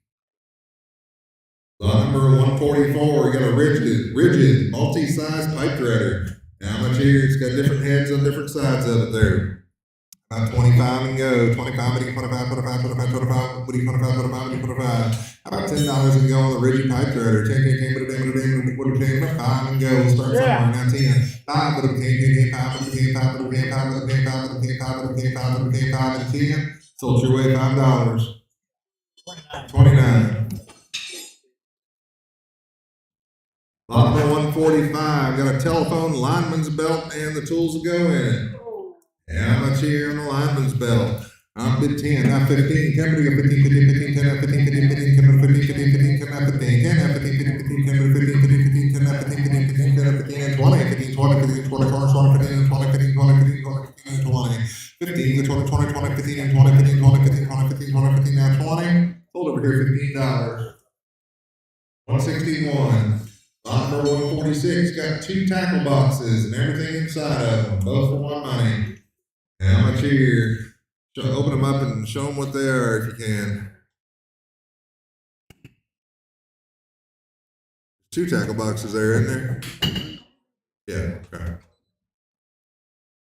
Lot number 144, we got a rigid, multi-size pipe threader. How much here? It's got different heads on different sides of it there. About 25 and go. 25, 25, 25, 25, 25, 25, 25, 25. How about $10 and go on the rigid pipe threader? 10, 10, 10, 10, 10, 10, 5 and go. We'll start somewhere. Now 10. 5, 10, 10, 5, 10, 5, 10, 5, 10, 5, 10, 5, 10, 5, 10, 5, and 10. Sold your way $5. 29. Lot number 145, got a telephone, lineman's belt, and the tools to go in it. How much here on the lineman's belt? I'm bid 10, now 15, 10, 15, 15, 15, 10, 15, 15, 15, 10, 15, 15, 15, 10, 15, 10, 15, 15, 15, 10, 15, 15, 15, 10, 15, 15, 15, 10, 15, and 20, 15, 20, 15, 20, 20, 15, 20, 15, 20, 15, 20, 15, 20, 15, 20, 20, 20, 15, and 20, 15, 20, 15, 20, 15, 20, 15, now 20. Sold over here $15. 161. Lot number 146 got 2 tackle boxes and everything inside of them, both for one money. How much here? Open them up and show them what they are if you can. 2 tackle boxes there, isn't there? Yeah, okay.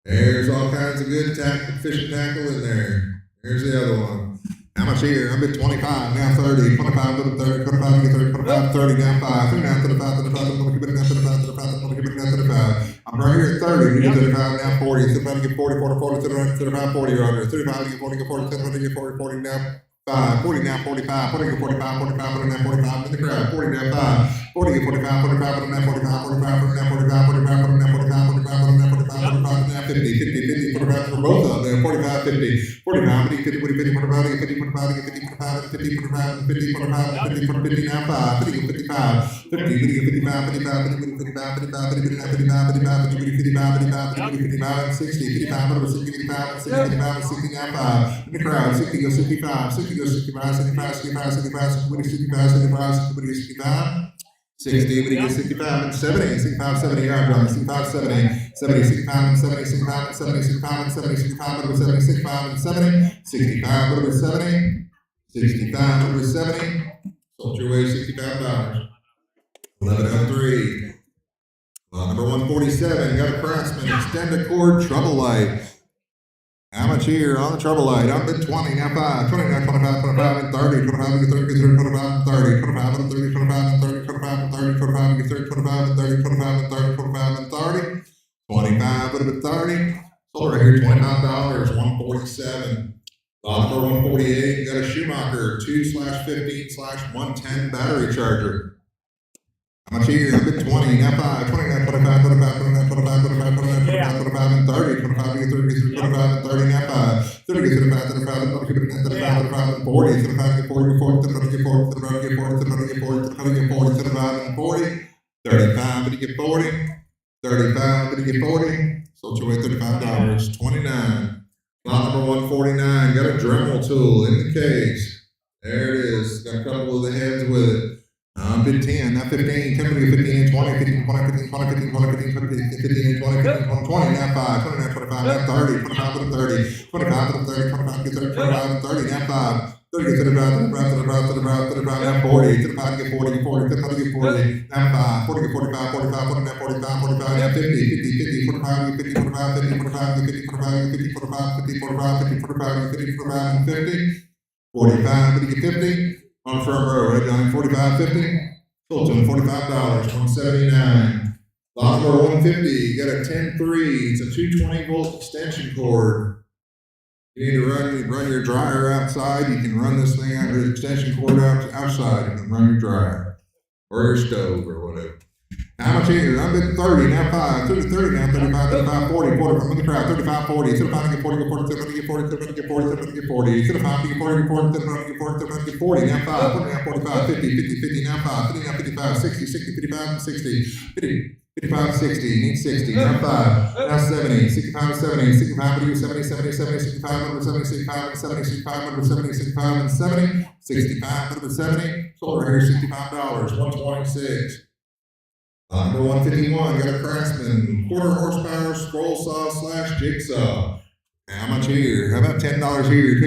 There's all kinds of good fishing tackle in there. Here's the other one. How much here? I'm at 25, now 30, 25, 30, 25, 30, 25, 30, now 5, 3, now 35, 35, I'm going to give it now 35, 35, I'm going to give it now 35. I'm right here at 30, we get 35, now 40, 35, get 40, 40, 40, 35, 40, you're under, 35, get 40, get 40, 35, get 40, 40, now 5, 40, now 45, 40, get 45, 45, 40, now 45, in the crowd, 40, now 5, 40, get 45, 45, 40, now 45, 45, 40, now 45, 45, 40, now 45, 45, 40, now 45, 45, now 50, 50, 50, 45 for both of them, 45, 50, 45, 50, 50, 50, 45, 50, 45, 50, 45, 50, 45, 50, 45, 50, 50, now 5, 50, 55, 50, 50, 55, 55, 50, 55, 55, 50, 55, 55, 50, 55, 55, 50, 55, 60, 55, 60, 55, 60, 55, 60, now 5, in the crowd, 60 goes 65, 60 goes 65, 65, 65, 65, 65, 65, 65, 60, but he gets 65 and 70, 65, 70 yard run, 65, 70, 70, 65 and 70, 65 and 70, 65 and 70, 65 over 70, 65 and 70, 65 over 70, 65 over 70, sold your way $65. 1103. Lot number 147, got a Craftsman extended cord trouble light. How much here on the trouble light? Up at 20, now 5, 20, now 25, 25, and 30, 25, and 30, 25, and 30, 25, and 30, 25, and 30, 25, and 30, 25, and 30, 25, and 30, 25, and 30, 25, and 30, 25, but at 30, sold right here, $25, 147. Lot number 148, got a Schumacher 2/15/110 battery charger. How much here? Up at 20, now 5, 20, now 25, 25, 29, 25, 25, 29, 25, 25, and 30, 25, 30, 25, and 30, now 5, 30, 35, 35, 35, 35, and 40, 35, 40, 40, 40, 40, 40, 40, 40, 40, 35, and 40, 35, but you get 40, 35, but you get 40, sold your way $35, 29. Lot number 149, got a Dremel tool in the case. There it is, got a couple of the heads with it. Bid 10, now 15, 10 to 15 and 20, 15, 20, 15, 20, 15, 20, 15, 20, 15 and 20, 15, 20, 20, now 5, 20, now 25, now 30, 25 to the 30, 25 to the 30, 25 to the 30, 25 to the 30, now 5. 30 to the right, to the right, to the right, to the right, to the right, now 40, to the 5 to get 40, 40, to the 5 to get 40, now 5, 40 to 45, 45, 40, now 45, 45, now 50, 50, 50, 45, 50, 45, 50, 45, 50, 45, 50, 45, 50, 45, 50, 45, 50, 45, and 50, 45, 50, 50, on the front row, right, Johnny, 45, 50, sold to him, $45, 179. Lot number 150, you got a 10-3, it's a 220 volt extension cord. You need to run your dryer outside. You can run this thing out with extension cord outside. You can run your dryer or your stove or whatever. How much here? I'm bidding 30, now 5, 30, 30, now 35, 35, 40, 40, I'm in the crowd, 35, 40, to the 5 to get 40, get 40, to the 5 to get 40, to the 5 to get 40, to the 5 to get 40, to the 5 to get 40, get 40, to the 5 to get 40, to the 5 to get 40, now 5, 40, now 45, 50, 50, 50, now 5, 50, now 55, 60, 60, 55, and 60, 50, 55, 60, need 60, now 5, now 70, 65, 70, 65, 70, 70, 70, 65, 70, 65, 70, 65, 70, 65, and 70, 65, 70, sold right here, $65, 126. Number 151, got a Craftsman, quarter horsepower scroll saw / jigsaw. How much here? How about $10 here? How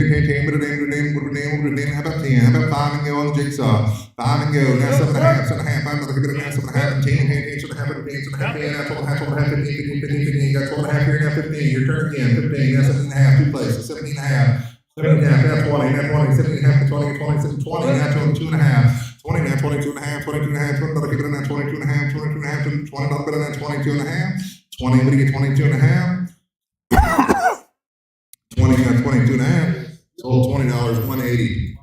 about 10? How about 5 and go on the jigsaw? 5 and go. Now 7.5, 7.5. I'm gonna give it a now 7.5 and 10, 10, 7.5, 10, 7.5, 10. Now 12.5, 12.5, 15, 15, 15, 15. You got 12.5 here, now 15. Your turn again. 15, now 17.5, 2 places. 17.5, 17.5, now 20, now 20, 17.5 to 20, 20, 20, now 2.5. 20 now, 22 and a half, 22 and a half, 20, give it a now 22 and a half, 22 and a half, 20, better than 22 and a half, 20, what do you get 22 and a half? 20 now, 22 and a half, sold $20, 180.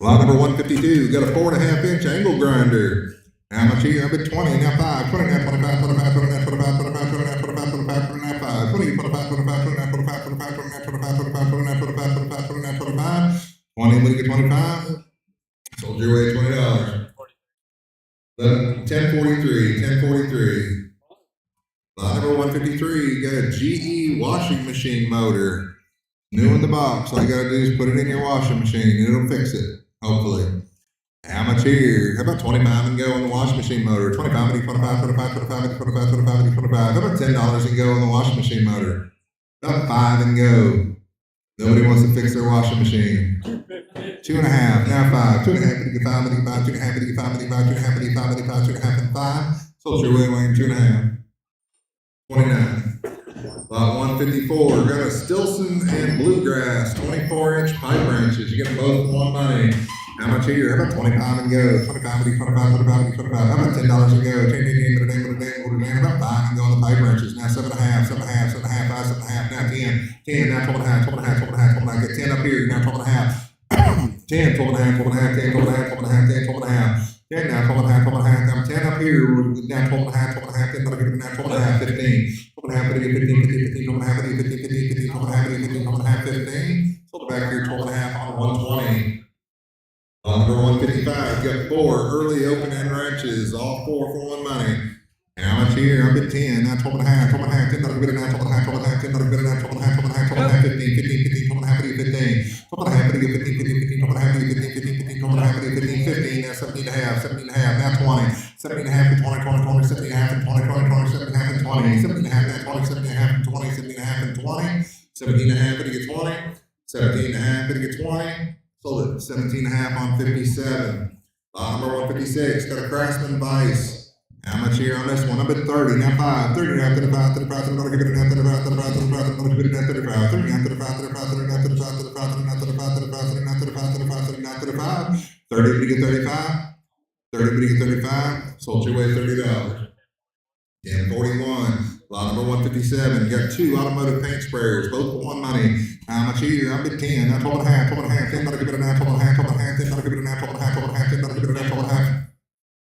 Lot number 152, got a 4.5 inch angle grinder. How much here? I've been 20, now 5, 20 now, 25, 25, 20 now, 25, 25, 20 now, 25, 25, 20 now, 5, 20, 25, 25, 20 now, 25, 25, 20 now, 25, 25, 20 now, 25, 25, 20 now, 25, 20, what do you get 25? Sold your way $20. 1043, 1043. Lot number 153, you got a GE washing machine motor. New in the box. All you gotta do is put it in your washing machine and it'll fix it, hopefully. How much here? How about 25 and go on the washing machine motor? 25, 25, 25, 25, 25, 25, 25. How about $10 and go on the washing machine motor? About 5 and go. Nobody wants to fix their washing machine. 2.5, now 5. 2.5, 5, 5, 2.5, 5, 5, 2.5, 5, 5, 2.5, and 5. Sold your way, Wayne, 2.5. 29. Lot 154, got a Stilson and Bluegrass 24-inch pipe wrenches. You get both for one money. How much here? How about 25 and go? 25, 25, 25, 25. How about $10 and go? 10, how about 5 and go on the pipe wrenches? Now 7.5, 7.5, 7.5, 5, 7.5. Now 10, 10, now 12.5, 12.5, 12.5, 12.5. Get 10 up here. Now 12.5. 10, 12.5, 12.5, 10, 12.5, 12.5, 10, 12.5. 10 now, 12.5, 12.5. Now 10 up here. Now 12.5, 12.5, 10, now 12.5, 15. 12.5, 15, 15, 15, 12.5, 15, 15, 15, 12.5, 15, 12.5, 15. Sold back here 12.5 on 120. Number 155, got 4 early open end wrenches, all 4 for one money. How much here? I'm at 10, now 12.5, 12.5, 10, not a bit now, 12.5, 12.5, 10, not a bit now, 12.5, 12.5, 12.5, 15, 15, 15, 12.5, 15, 12.5, 15, 15, 15, 12.5, 15, 15, 15, 12.5, 15, 15, now 17.5, 17.5, now 20, 17.5 to 20, 20, 20, 17.5 and 20, 20, 20, 17.5 and 20, 17.5 now 20, 17.5 and 20, 17.5 and 20, 17.5 to get 20, 17.5 to get 20. Sold it 17.5 on 57. Lot number 156, got a Craftsman Vice. How much here on this one? I'm at 30, now 5, 30 now, 35, 35, 35, 35, 35, 35, 35, 35, 30 now, 35, 35, 30 now, 35, 35, 30 now, 35, 35, 30 now, 35, 35, 30 now, 35, 30 to get 35, 30 to get 35, sold your way $30. 1041. Lot number 157, got 2 automotive paint sprayers, both for one money. How much here? I'm at 10, now 12.5, 12.5, 10, not give it a now, 12.5, 12.5, 10, not give it a now, 12.5, 12.5, 10, not give it a now, 12.5.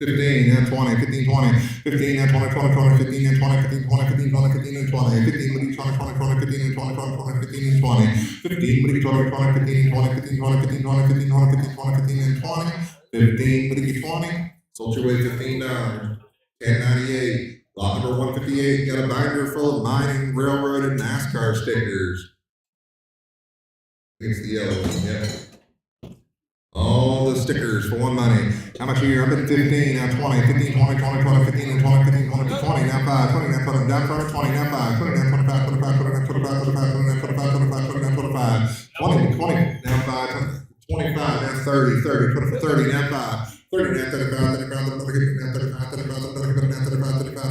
15, now 20, 15, 20, 15, now 20, 20, 20, 15, now 20, 15, 20, 15, 20, 15, and 20, 15, 20, 20, 20, 15, and 20, 20, 20, 15, and 20, 15, 20, 20, 20, 15, and 20, 15, 20, 15, 20, 15, 20, 15, 20, 15, and 20, 15, 20, sold your way $15. 1098. Lot number 158, got a binder full of mining, railroad, and NASCAR stickers. It's the yellow one, yeah. All the stickers for one money. How much here? I've been 15, now 20, 15, 20, 20, 20, 15, and 20, 15, 20, 20, now 5, 20, now 20, down front of 20, now 5, 20, now 25, 25, 20, now 25, 25, 20, now 25, 25, 20, now 25, 20, 20, now 5, 25, now 30, 30, 20, 30, now 5, 30, now 35, 35, 35, 35, 35, 35, 35, 35,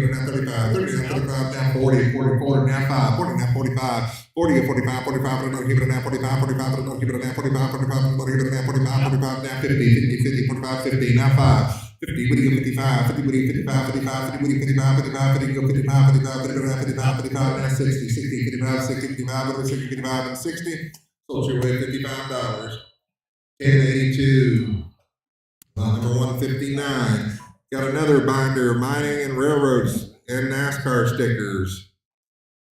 now 35, 30, now 35, now 40, 40, 40, now 5, 40, now 45, 40, 45, 45, I'm going to give it now 45, 45, I'm going to give it now 45, 45, I'm going to give it now 45, 45, now 50, 50, 50, 45, 50, now 5, 50, what do you 55, 50, what do you 55, 55, 50, what do you 55, 55, 50, go 55, 55, 55, 55, now 60, 60, 55, 60, 55, over 60, 55, and 60, sold your way $55, 1082, lot number 159, got another binder of mining and railroads and NASCAR stickers.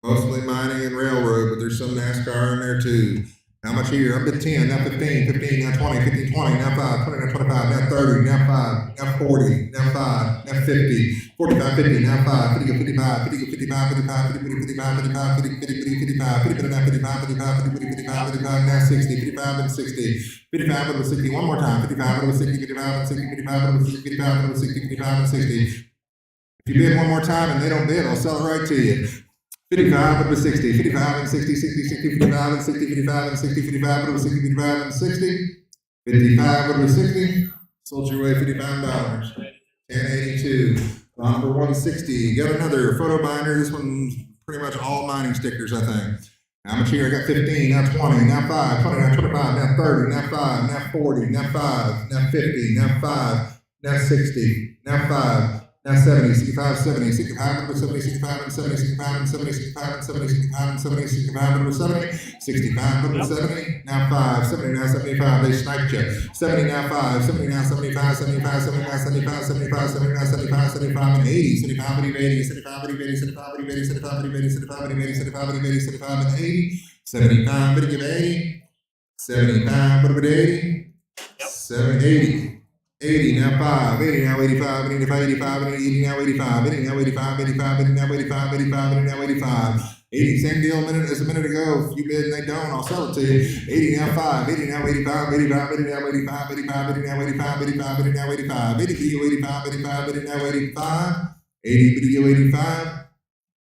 Mostly mining and railroad, but there's some NASCAR in there too. How much here? Up to 10, now 15, 15, now 20, 15, 20, now 5, 20, now 25, now 30, now 5, now 40, now 5, now 50, 45, 50, now 5, 50, 55, 50, 55, 55, 50, 55, 55, 50, 50, 55, 50, now 55, 55, 50, 55, 55, now 60, 55, and 60, 55, and 60, one more time, 55, and 60, 55, and 60, 55, and 60, 55, and 60, 55, and 60. If you bid one more time and they don't bid, I'll sell it right to you. 55 over 60, 55 and 60, 60, 60, 55 and 60, 55 and 60, 55 over 60, 55 and 60, 55 over 60, sold your way $55, 1082, number 160, got another photo binder, this one's pretty much all mining stickers, I think. How much here? I got 15, now 20, now 5, 20, now 25, now 30, now 5, now 40, now 5, now 50, now 5, now 60, now 5, now 70, 65, 70, 65, number 70, 65, and 70, 65, and 70, 65, and 70, 65, and 70, 65, number 70, 65, number 70, now 5, 70, now 75, they sniped you. 70, now 5, 70, now 75, 75, 70, now 75, 75, 70, now 75, 75, and 80, 75, and 80, 75, and 80, 75, and 80, 75, and 80, 75, and 80, 75, and 80, 75, and 80, 75, but give 80, 75, but 80, 780. 80, now 5, 80, now 85, 85, 85, 80, now 85, 80, now 85, 85, 80, now 85, 85, 80, now 85. 80, same deal as a minute ago. If you bid and they don't, I'll sell it to you. 80, now 5, 80, now 85, 85, 80, now 85, 85, 80, now 85, 85, 80, now 85. 80, video 85, 85, 80, now 85. 80, video 85.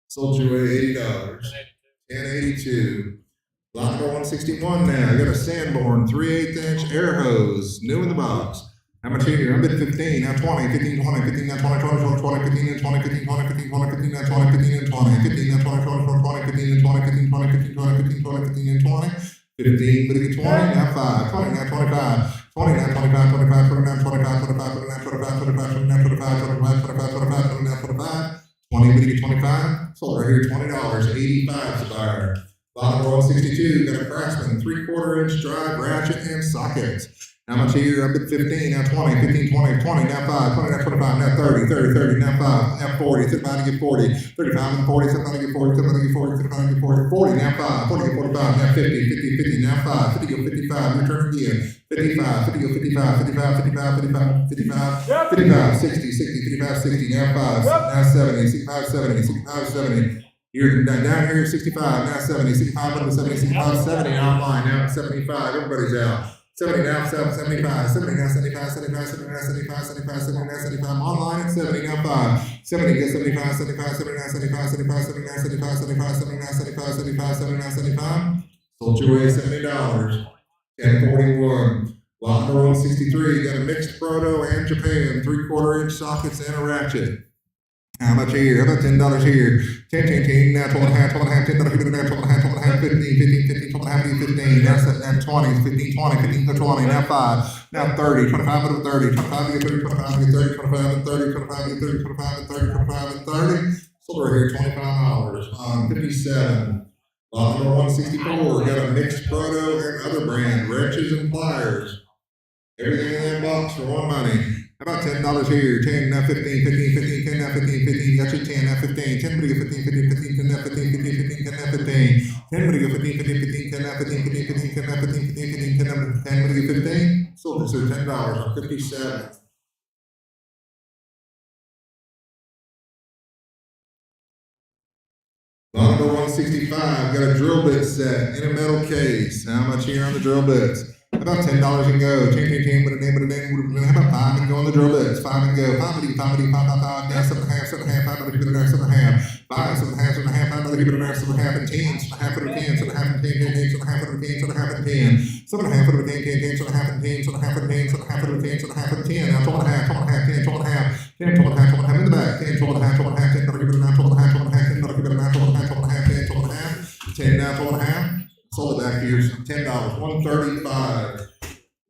Sold your way $80. 1082. Lot number 161 now. I got a Sanborn 3/8 inch air hose, new in the box. How much here? I've been 15, now 20, 15, 20, 15, now 20, 20, 20, 15, and 20, 15, 20, 15, 20, 15, now 20, 15, and 20, 15, now 20, 20, 20, 15, and 20, 15, 20, 15, 20, 15, 20, 15, and 20, 15, but again 20, now 5, 20, now 25, 20, now 25, 25, 20, now 25, 25, 20, now 25, 25, 20, now 25, 25, 25, 25, 20, now 25, 20, but again 25, sold right here $20, 85 is the buyer. Lot number 162, got a Craftsman 3/4 inch drive, ratchet, and sockets. How much here? I've been 15, now 20, 15, 20, 20, now 5, 20, now 25, now 30, 30, 30, now 5, now 40, 35 to get 40, 35 and 40, 35 to get 40, 35 to get 40, 35 to get 40, 40, now 5, 40 to get 45, now 50, 50, 50, now 5, 50 to get 55, return again, 55, 50 to get 55, 55, 55, 55, 55, 55, 60, 60, 55, 60, now 5, now 70, 65, 70, 65, 70. Here, down here, 65, now 70, 65, over 70, 65, 70, online, now 75, everybody's out. 70 now, 75, 70 now, 75, 75, 70 now, 75, 75, 70 now, 75, online at 70 now, 5, 70 get 75, 75, 70 now, 75, 75, 70 now, 75, 75, 70 now, 75, 75, 70 now, 75, sold your way $70, 1041. Lot number 163, got a mixed proto and Japan, 3/4 inch sockets and a ratchet. How much here? How about $10 here? 10, 10, 10, now 12 and a half, 12 and a half, $10, now 12 and a half, 12 and a half, 15, 15, 15, 12 and a half, 15, now 20, 15, 20, 15 to 20, now 5, now 30, 25 to 30, 25 to get 30, 25 to get 30, 25 and 30, 25 to get 30, 25 and 30, 25 and 30, sold right here $25 on 57. Lot number 164, got a mixed proto and other brand, wrenches and pliers. Everything in that box for one money. How about $10 here? 10, now 15, 15, 15, 10, now 15, 15, got you 10, now 15, 10, but you get 15, 15, 15, 10, now 15, 15, 15, 10, now 15, 10, but you get 15, 15, 15, 10, now 15, 15, 15, 10, now 15, 15, 15, 10, now 10, but you get 15, sold this for $10 on 57. Lot Lot number 165, got a drill bit set in a metal case. How much here on the drill bits? About $10 and go. Ching, with a name, how about 5 and go on the drill bits? 5 and go. 5, down 7.5, 7.5, 5, keep it in there, 7.5. 5, 7.5, 7.5, 5, keep it in there, 7.5 and 10, 7.5 for the 10, 7.5 and 10, 7.5 for the 10, 7.5 and 10, 7.5 for the 10, 7.5 and 10, 7.5 for the 10, 7.5 for the 10, 7.5 for the 10. Now 12.5, 10, 12.5, 10, 12.5 in the back, 10, 12.5, 12.5, 10, keep it in there, 12.5, 12.5, 10, keep it in there, 12.5, 12.5, 10, 12.5, 10 now, 12.5. Sold it back to you, $10, $135.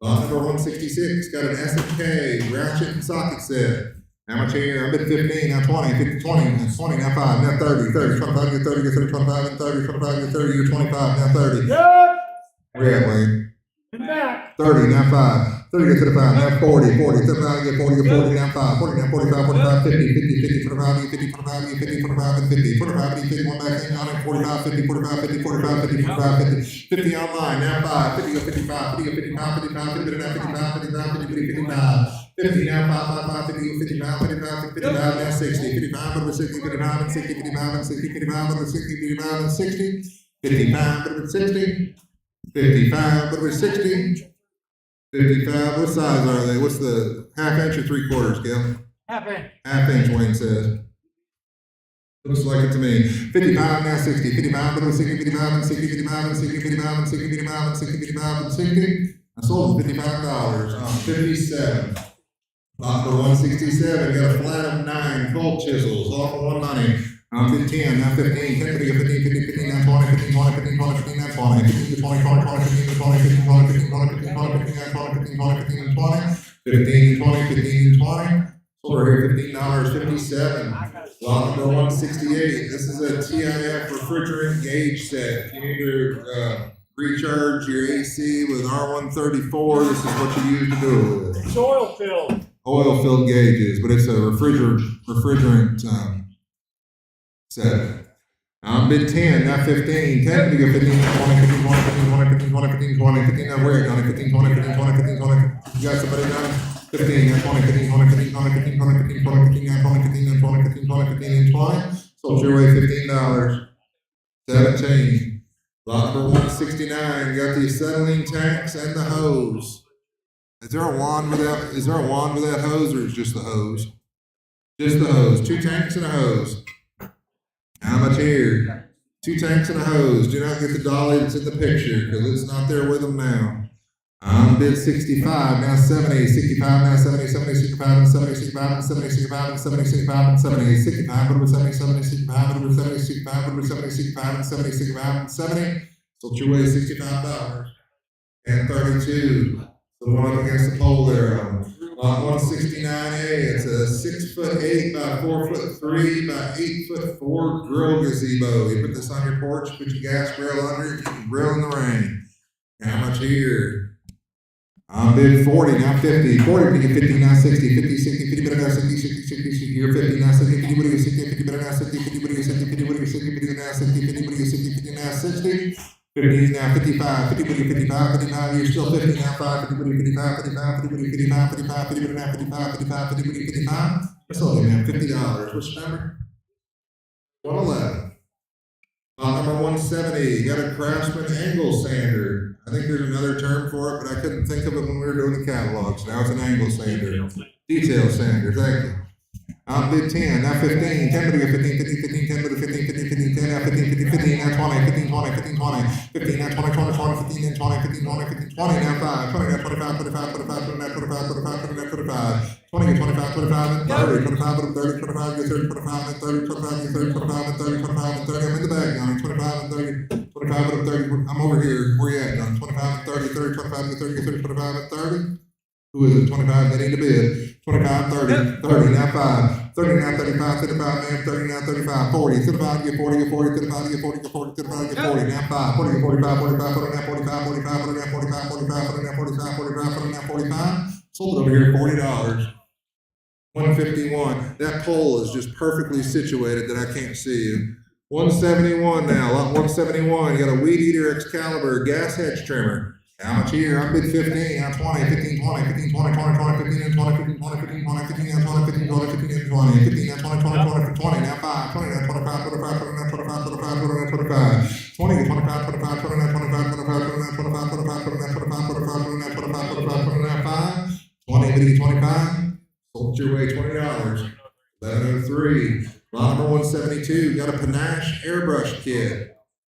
Lot number 166, got an S&K ratchet and socket set. How much here? I've been 15, now 20, 50, 20, now 20, now 5, now 30, 30, 25, get 30, get 30, 25, and 30, 25, get 30, you're 25, now 30. Good. Where you at, Wayne? And back. 30, now 5, 30, get to the 5, now 40, 40, 35, get 40, get 40, now 5, 40, now 45, 45, 50, 50, 50, 45, get 50, 45, get 50, 45, and 50, 45, get 51 back in, on 45, 50, 45, 50, 45, 50, 45, 50, 50 online, now 5, 50, go 55, 50, go 55, 55, 50, now 55, 55, 50, 50, 55. 50 now, 5, 5, 5, 50, 55, 55, 55, now 60, 55, over 60, 55, and 60, 55, and 60, 55, over 60, 55, and 60, 55, over 60, 55, over 60, 55, what size are they? What's the half inch or 3/4, Gil? Half inch. Half inch, Wayne says. Looks like it to me. 55, now 60, 55, over 60, 55, and 60, 55, and 60, 55, and 60, 55, and 60, 55, and 60. I sold them $55 on 57. Lot for 167, got a flat of 9 full chisels, all for 1 money. 10, now 15, 10, 50, 15, 50, 15, now 20, 15, 20, 15, 20, 15, now 20, 15 to 20, 20, 20, 15 to 20, 15, 20, 15, 20, 15, 20, 15, now 20, 15, 20, 15, and 20, 15, 20, 15, and 20. Sold right here, $15.57. Lot number 168, this is a TIF refrigerant gauge set. If you need to recharge your AC with R134, this is what you use to do it with. It's oil filled. Oil-filled gauges, but it's a refrigerant set. Bid 10, not 15. 10 to go 15, 20, 15, 20, 15, 20, 15, 20, 15, 20, 15, now where? 15, 20, 15, 20, 15, 20. You got somebody done? 15, now 20, 15, 20, 15, 20, 15, 20, 15, 20, 15, now 20, 15, now 20, 15, 20, 15, and 20. Sold your way $15. 17. Lot number 169, got the acetylene tanks and the hose. Is there a wand with that hose, or is just the hose? Just the hose. 2 tanks and a hose. How much here? 2 tanks and a hose. Do not get the dolly that's in the picture, because it's not there with them now. Bid 65, now 70, 65, now 70, 70, 65, and 70, 65, and 70, 65, and 70, 65, and 70, 65, over 70, 70, 65, over 70, 65, over 70, 65, and 70, 65, and 70. Sold your way $65. And 32. The one up against the pole there. Lot 169A, it's a 6'8" by 4'3" by 8'4" grill gazebo. You put this on your porch, put your gas grill under it, you can grill in the rain. How much here? Bid 40, now 50. 40, you get 50, now 60. 50, 60, 50, better now 60, 60, 60, 60. You're 50, now 60, 50, what do you 60, 50, better now 60, 50, what do you 60, 50, what do you 60, 50, now 60, 50, what do you 60, 50, now 60. 50 now 55, 50, 55, 55, you're still 50 now 5, 50, 55, 55, 50, 55, 55, 50, now 55, 55, 50, 55. I sold you, man, $50. What's your number? 111. Number 170, got a Craftsman angle sander. I think there's another term for it, but I couldn't think of it when we were doing the catalogs. Now it's an angle sander. Detail sander, thank you. Bid 10, now 15, 10 to go 15, 15, 15, 10 to go 15, 15, 15, 10, now 15, 15, 15, now 20, 15, 20, 15, 20, 15, now 20, 20, 20, 15, and 20, 15, 20, 15, 20, now 5, 20, now 25, 25, 25, 20, now 25, 25, 20, now 25, 20, get 25, 25, and 30, 25, and 30, 25, get 30, 25, and 30, 25, get 30, 25, and 30, 25, and 30, I'm in the bag, Johnny, 25 and 30, 25 and 30, I'm over here, where you at, Johnny, 25 and 30, 30, 25, get 30, get 30, 25, and 30, who is it, 25, they need to bid, 25, 30, 30, now 5, 30, now 35, 35, man, 30, now 35, 40, 35, get 40, get 40, 35, get 40, get 40, 35, get 40, now 5, 40, get 45, 45, 40, now 45, 45, 40, now 45, 45, 40, now 45, 45, 40, now 45, sold it over here, $40. 151, that pole is just perfectly situated that I can't see you. 171 now, lot 171, you got a Weed Eater Excalibur gas hedge trimmer. How much here? I bid 15, now 20, 15, 20, 15, 20, 20, 20, 15, and 20, 15, 20, 15, 20, 15, and 20, 15, 20, 15, and 20, 15, and 20, 20, 20, 20, now 5, 20, now 25, 25, 20, now 25, 25, 20, now 25, 20, 25, 25, 20, now 25, 25, 20, now 25, 25, 20, now 25, 25, 20, now 25, 25, 20, now 5, 20, bitty 25, sold your way $20, 1103, lot number 172, got a panache airbrush kit.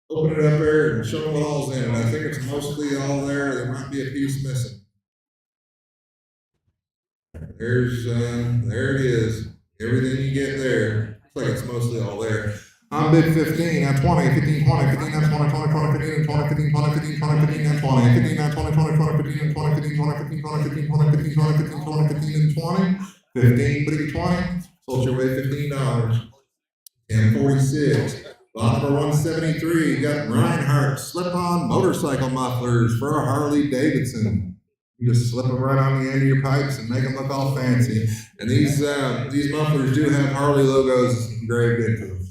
Open it up there and show them what all's in it. I think it's mostly all there. There might be a piece missing. There it is. Everything you get there. Looks like it's mostly all there. On bid 15, now 20, 15, 20, 15, now 20, 20, 20, 15, and 20, 15, 20, 15, 20, 15, now 20, 15, now 20, 20, 20, 15, and 20, 15, 20, 15, 20, 15, 20, 15, 20, 15, 20, 15, and 20, 15, but you 20, sold your way $15. 1046. Lot number 173, you got Reinhardt slip-on motorcycle mufflers for a Harley Davidson. You just slip them right on the end of your pipes and make them look all fancy. And these mufflers do have Harley logos engraved into them.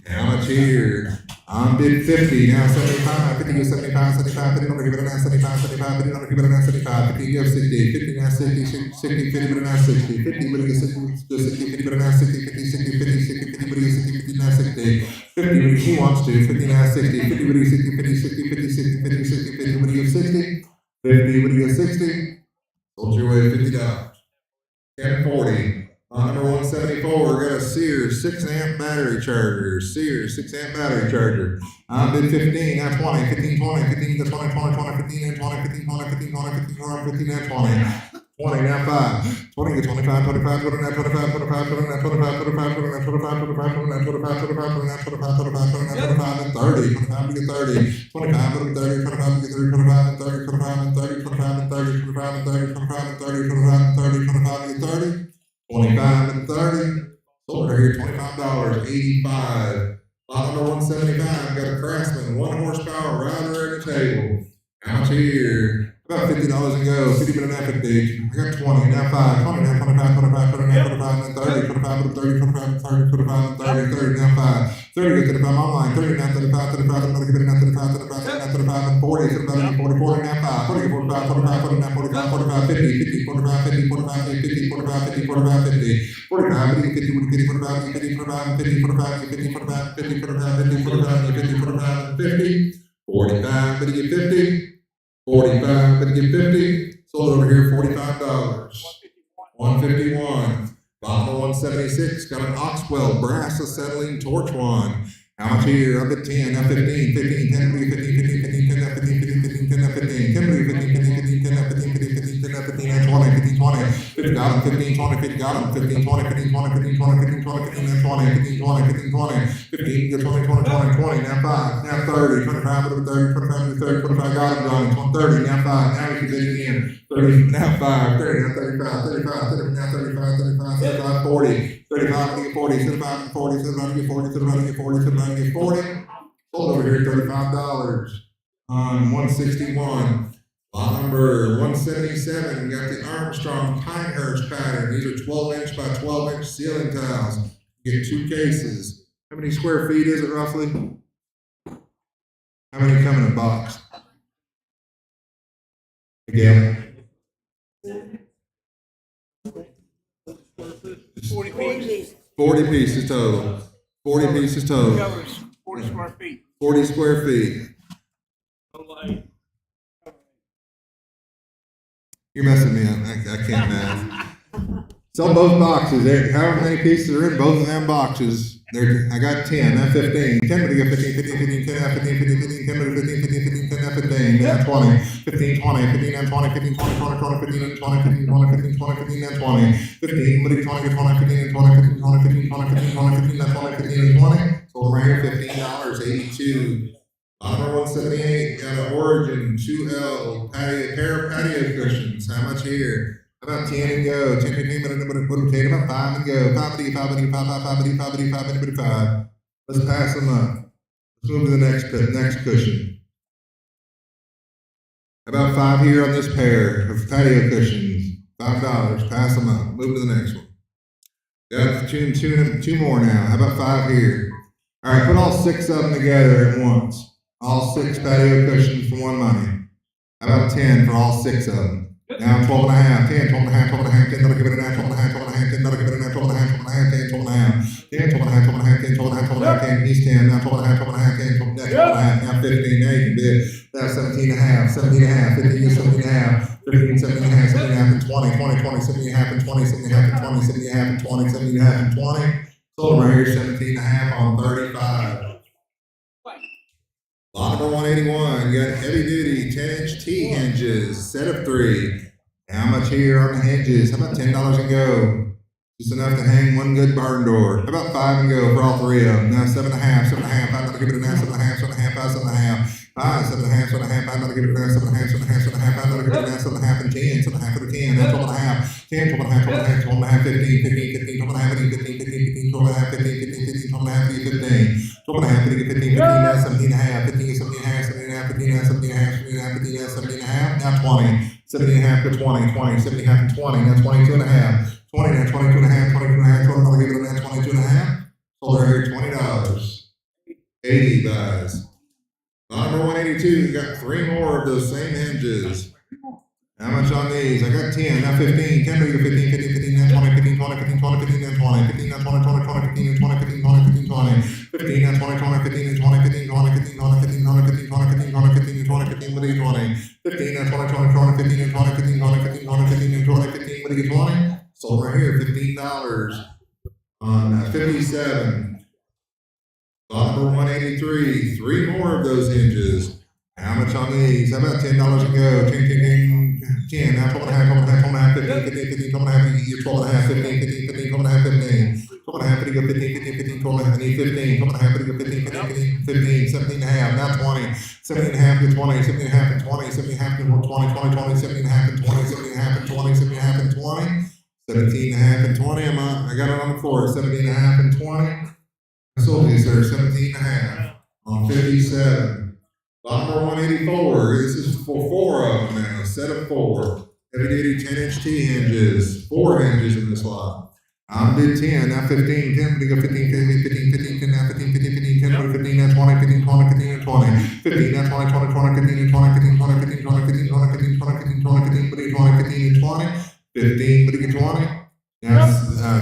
How much here? On bid 50, now 75, 50 goes 75, 75, 50, number give it a now 75, 75, 50, number give it a now 75, 50 goes 60, 50 now 60, 60, 50, but a now 60, 50, but it goes 60, 50, but a now 60, 50, 60, 50, 60, 50, but it goes 60, 50 now 60, 50 when he wants to, 50 now 60, 50 when he goes 60, 50, 60, 50, 60, 50, 60, 50 when he goes 60, 50 when he goes 60, sold your way $50. 1040. On number 174, we got a Sears 6-amp battery charger. Sears 6-amp battery charger. On bid 15, now 20, 15, 20, 15 to 20, 20, 20, 15 and 20, 15, 20, 15, 20, 15, 20, 15 and 20. 20, now 5. 20 to 25, 25, 20, now 25, 25, 20, now 25, 25, 20, now 25, 25, 20, now 25, 25, 20, now 25, 25, 20, now 25, and 30. 25 to get 30. 25 to get 30, 25 to get 30, 25 and 30, 25 and 30, 25 and 30, 25 and 30, 25 and 30, 25 and 30, 25 to get 30. 25 and 30, sold right here, $25, 85. Lot number 175, got a Craftsman, 1 horsepower router and a table. How much here? About $50 and go, 50 minute epic date. I got 20, now 5, 20, now 25, 25, 20, now 25, and 30, 25, 30, 25, 30, 25, and 30, 30, now 5, 30, 35 online, 30, now 35, 35, another give it now 35, 35, now 35, and 40, 35, 40, 40, now 5, 40, 45, 45, 40, now 45, 45, 50, 50, 45, 50, 45, 50, 45, 50, 45, 50, 45, 50, 50, 50, 45, 50, 45, 50, 45, 50, 45, 50, 45, 50, 45, 50, 45, 50, 45, 50, 50, 45, but get 50, sold over here $45. 151. Lot number 176, got an Oxwell brass acetylene torch wand. How much here? Up at 10, now 15, 15, 10, 15, 15, 15, 10, now 15, 15, 15, 10, now 15, 10, 15, 15, 15, 10, now 15, 15, 15, 10, now 15, now 20, 15, 20, 50 got him, 15, 20, 50 got him, 15, 20, 15, 20, 15, 20, 15, 20, 15, now 20, 15, 20, 15, 20, 15, get 20, 20, 20, 20, now 5, now 30, 25, over 30, 25, over 30, 25, got him, Johnny, 30, now 5, now we can bid again, 30, now 5, 30, now 35, 35, 30, now 35, 35, 35, 40, 35 to get 40, 35 to 40, 35 to get 40, 35 to get 40, 35 to get 40. Sold over here $35 on 161. Lot number 177, we got the Armstrong Pinehurst pattern. These are 12-inch by 12-inch ceiling tiles. You get 2 cases. How many square feet is it roughly? How many come in a box? Again. 40 pieces. 40 pieces total. 40 pieces total. Covers 40 square feet. 40 square feet. You're messing me up. I can't math. It's on both boxes. There, however many pieces are in both of them boxes. There, I got 10, not 15. 10 to get 15, 15, 15, 10, 15, 15, 15, 10 to 15, 15, 15, 10, 15, then 20, 15, 20, 15, and 20, 15, 20, 20, 20, 15, and 20, 15, 20, 15, 20, 15, and 20, 15, but 20, 20, 15, and 20, 15, 20, 15, 20, 15, 20, 15, and 20, 15, and 20. So right here, $15, 82. Number 178, got an Origin 2L pair of patio cushions. How much here? About 10 and go. 10, 15 minutes, about 5 and go. 5. Let's pass them up. Let's move to the next cushion. About 5 here on this pair of patio cushions. $5. Pass them up. Move to the next one. Got two more now. How about 5 here? All right, put all 6 of them together at once. All 6 patio cushions for one money. How about 10 for all 6 of them? Now 12 and a half, 10, 12 and a half, 12 and a half, 10, that'll give it a 9, 12 and a half, 12 and a half, 10, that'll give it a 9, 12 and a half, 12 and a half, 10, 12 and a half, 10, 12 and a half, 12 and a half, 10, 12 and a half, 12 and a half, 10, he's 10, now 12 and a half, 12 and a half, 10, 12 and a half, now 15, now you can bid, now 17 and a half, 17 and a half, 15, 17 and a half, 15, 17 and a half, 17 and a half, and 20, 20, 20, 17 and a half, and 20, 17 and a half, and 20, 17 and a half, and 20, 17 and a half, and 20, sold right here, 17 and a half on 35. Lot number 181, you got heavy duty 10-inch T hinges, set of 3. How much here on the hinges? How about $10 and go? Just enough to hang one good barn door. How about 5 and go for all 3 of them? Now 7 and a half, 7 and a half. I'm gonna give it a 9, 7 and a half, 7 and a half, 5, 7 and a half, 5, 7 and a half, 7 and a half. I'm gonna give it a 9, 7 and a half, 7 and a half, 7 and a half. I'm gonna give it a 9, 7 and a half, and 10, 7 and a half for the 10. That's 12 and a half, 10, 12 and a half, 12 and a half, 12 and a half, 15, 15, 15, 12 and a half, 15, 15, 15, 12 and a half, 15, 15, 15, 12 and a half, 15, 12 and a half, 15, 15, 15, now 17 and a half, 15, 17 and a half, 17 and a half, 15, now 17 and a half, 17 and a half, 15, now 17 and a half, now 20. 70 and a half to 20, 20, 70 and a half to 20, now 22 and a half, 20, now 22 and a half, 22 and a half, 20, I'll give it a now 22 and a half, sold right here, $20. 80 buys. Number 182, you got 3 more of those same hinges. How much on these? I got 10, now 15, 10 to 15, 15, 15, now 20, 15, 20, 15, 20, 15, now 20, 15, now 20, 20, 20, 15, and 20, 15, 20, 15, 20, 15, now 20, 20, 15, and 20, 15, 20, 15, 20, 15, 20, 15, 20, 15, 20, 15, and 20, 15, what do you 20? 15, now 20, 20, 20, 15, and 20, 15, 20, 15, 20, 15, and 20, 15, what do you 20? Sold right here, $15 on 57. Lot number 183, 3 more of those hinges. How much on these? How about $10 and go? 10, 10, 10, 10. Now 12 and a half, 12 and a half, 12 and a half, 15, 15, 15, 12 and a half, you're 12 and a half, 15, 15, 15, 12 and a half, 15. 12 and a half, 15, 15, 15, 12 and a half, I need 15, 12 and a half, 15, 15, 15, 15, 17 and a half, now 20, 17 and a half to 20, 17 and a half and 20, 17 and a half to 20, 20, 20, 17 and a half and 20, 17 and a half and 20, 17 and a half and 20, 17 and a half and 20, I got it on the floor, 17 and a half and 20. I sold these, sir, 17 and a half on 57. Lot number 184, this is for 4 of them now, set of 4. Heavy duty 10-inch T hinges, 4 hinges in this lot. I'm bid 10, now 15, 10, we go 15, 15, 15, 15, 10, now 15, 15, 15, 10, go 15, now 20, 15, 20, 15, and 20, 15, now 20, 20, 20, 15, and 20, 15, 20, 15, 20, 15, 20, 15, 20, 15, 20, 15, 20, 15, and 20, 15, what do you get 20? Now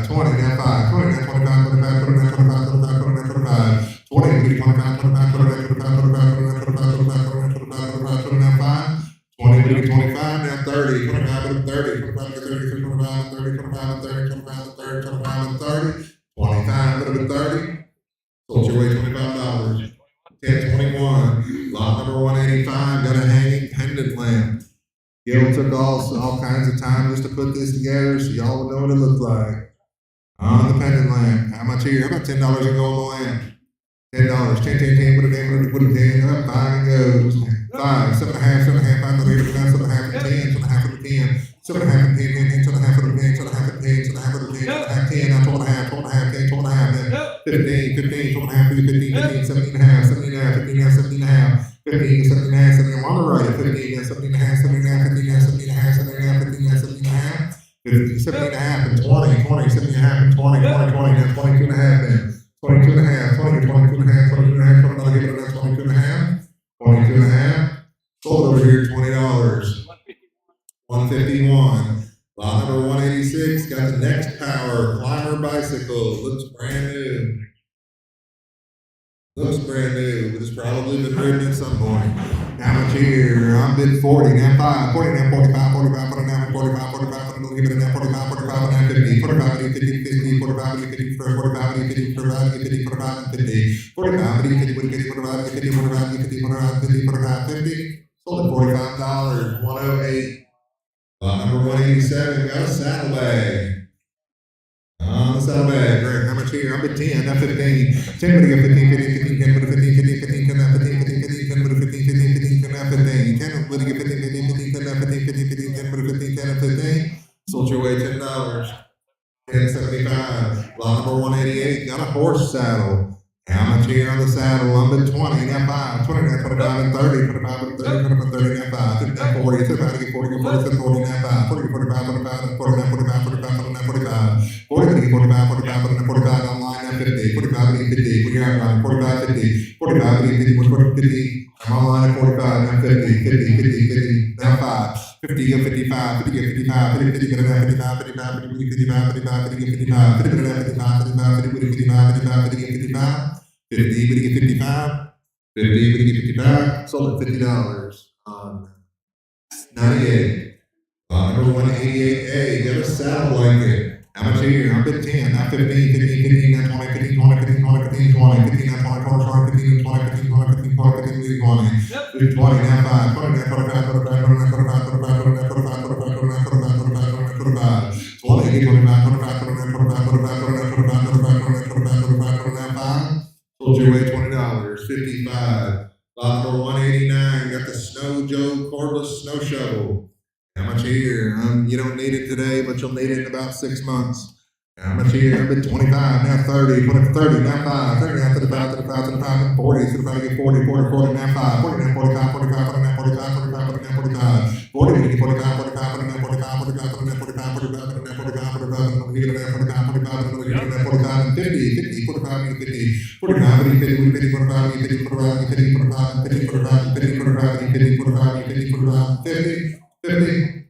20, now 5, 20, now 25, 25, 20, now 25, 25, 20, now 25, 20, what do you get 25, 25, 20, now 25, 25, 20, now 25, 25, 20, now 25, 25, 20, now 5, 20, what do you get 25, now 30, 25, and 30, 25, and 30, 25, and 30, 25, and 30, 25, and 30, 25, and 30, 25, and 30, sold your way $25. 1021, lot number 185, got a hanging pendant lamp. Gil took all kinds of time just to put this together so y'all would know what it looked like. On the pendant lamp, how much here? How about $10 to go on the lamp? $10, 10, 10, 10, put a 10, up, 5 and goes. 5, 7 and a half, 7 and a half, 5, 7 and a half, 10, 7 and a half of the 10, 7 and a half of the 10, 10, 10, 7 and a half of the 10, 7 and a half of the 10, 7 and a half of the 10, 7 and a half, 10, now 12 and a half, 12 and a half, 10, 12 and a half, 15, 15, 12 and a half, 15, 15, 17 and a half, 17 and a half, 15 and a half, 17 and a half. 15 to 17 and a half, 17 on the right, 15 to 17 and a half, 17 and a half, 15 and a half, 17 and a half, 17 and a half, 15 and a half, 17 and a half, 17 and a half, and 20, 20, 17 and a half, and 20, 20, 20, now 22 and a half, then 22 and a half, 20, 22 and a half, 22 and a half, 20, I'll give it another 22 and a half, 22 and a half, sold over here, $20, 151, lot number 186, got the Next Power Climber Bicycle, looks brand new. Looks brand new, but it's probably been ridden at some point. How much here? I'm bid 40, now 5, 40, now 45, 45, 40, now 45, 45, I'm gonna give it a now 45, 45, now 50, 45, 50, 50, 45, 50, 45, 50, 45, 50, 45, 50, 45, 50, 50, 45, 50, 45, 50, 45, 50, 45, 50, sold at $45, 108. Lot number 187, got a saddlebag. On the saddlebag, great. How much here? I'm at 10, not 15. 10, but you got 15, 15, 15, 10, but 15, 15, 15, 10, not 15, 15, 15, 10, but 15, 15, 15, 10, not 15. 10, but you get 15, 15, 15, 10, not 15, 15, 15, 10, but 15, 10, not 15. Sold your way $10. 1075. Lot number 188, got a horse saddle. How much here on the saddle? I'm at 20, now 5, 20, now 25, and 30, 25, and 30, 25, 30, now 5, 50, now 40, 35, get 40, get 40, 40, now 5, 40, 45, 45, 40, now 45, 45, 40, now 45, 40, 45, 45, 40, now 45, online, now 50, 45, 50, put your outline, 45, 50, 45, 50, 40, 50, I'm online at 45, now 50, 50, 50, 50. 50 go 55, 50 go 55, 50 go 55, 55, 50 go 55, 55, 50 go 55, 50 go 55, 55, 50 go 55, 55, 50 go 55, 50, 50 go 55, 50, 50 go 55, sold at $50 on 98. Number 188A, got a saddle blanket. How much here? I'm bid 10, not 15, 15, 15, not 20, 15, 20, 15, 20, 15, 20, 15, not 20, 20, 15, 20, 15, 20, 15, 20, 15, 20, 15, 20, now 5, 20, now 25, 25, 25, 25, 25, 25, 25, 25, 25, 25, 25, 20, 25, 25, 25, 25, 25, 25, 25, 25, 5. Sold your way $20, 55. Lot number 189, got the Snow Joe cordless snow shovel. How much here? You don't need it today, but you'll need it in about 6 months. How much here? I've been 25, now 30, 20, 30, now 5, 30, now 35, 35, 35, now 40, 35, get 40, 40, 40, now 5, 40, now 45, 45, 40, now 45, 45, 40, now 45, 40, we get 45, 45, 40, now 45, 45, 40, now 45, 45, 40, now 45, 45, and here, now 45, 45, and here, now 45, and 50, 50, 45, and 50, 45, and 50, 50, 45, and 50, 45, and 50, 45, and 50, 45, and 50, 45, and 50, 45, and 50, 45, and 50, 50.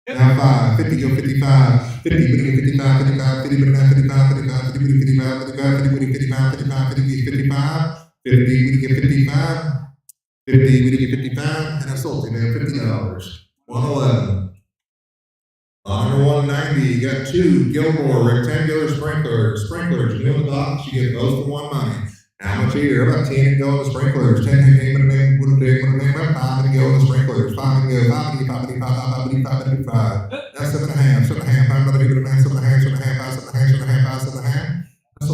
Now 5, 50 go 55, 50 go 55, 55, 50 go 55, 55, 50 go 55, 55, 50 go 55, 55, 50 go 55, 50 go 55, 50 go 55, and I sold it, man, $50. 111. Number 190, you got 2 Gilmore rectangular sprinklers. Sprinklers, you know the box, you get both for one money. How much here? About 10 and go on the sprinklers. 10 and name and name, what a name, 5 and go on the sprinklers. 5 and go, 5 and go, 5 and go, 5 and go, 5 and go, 5. That's 7.5, 7.5. I'm about to give it a man, 7.5, 7.5, 7.5, 7.5, 7.5. I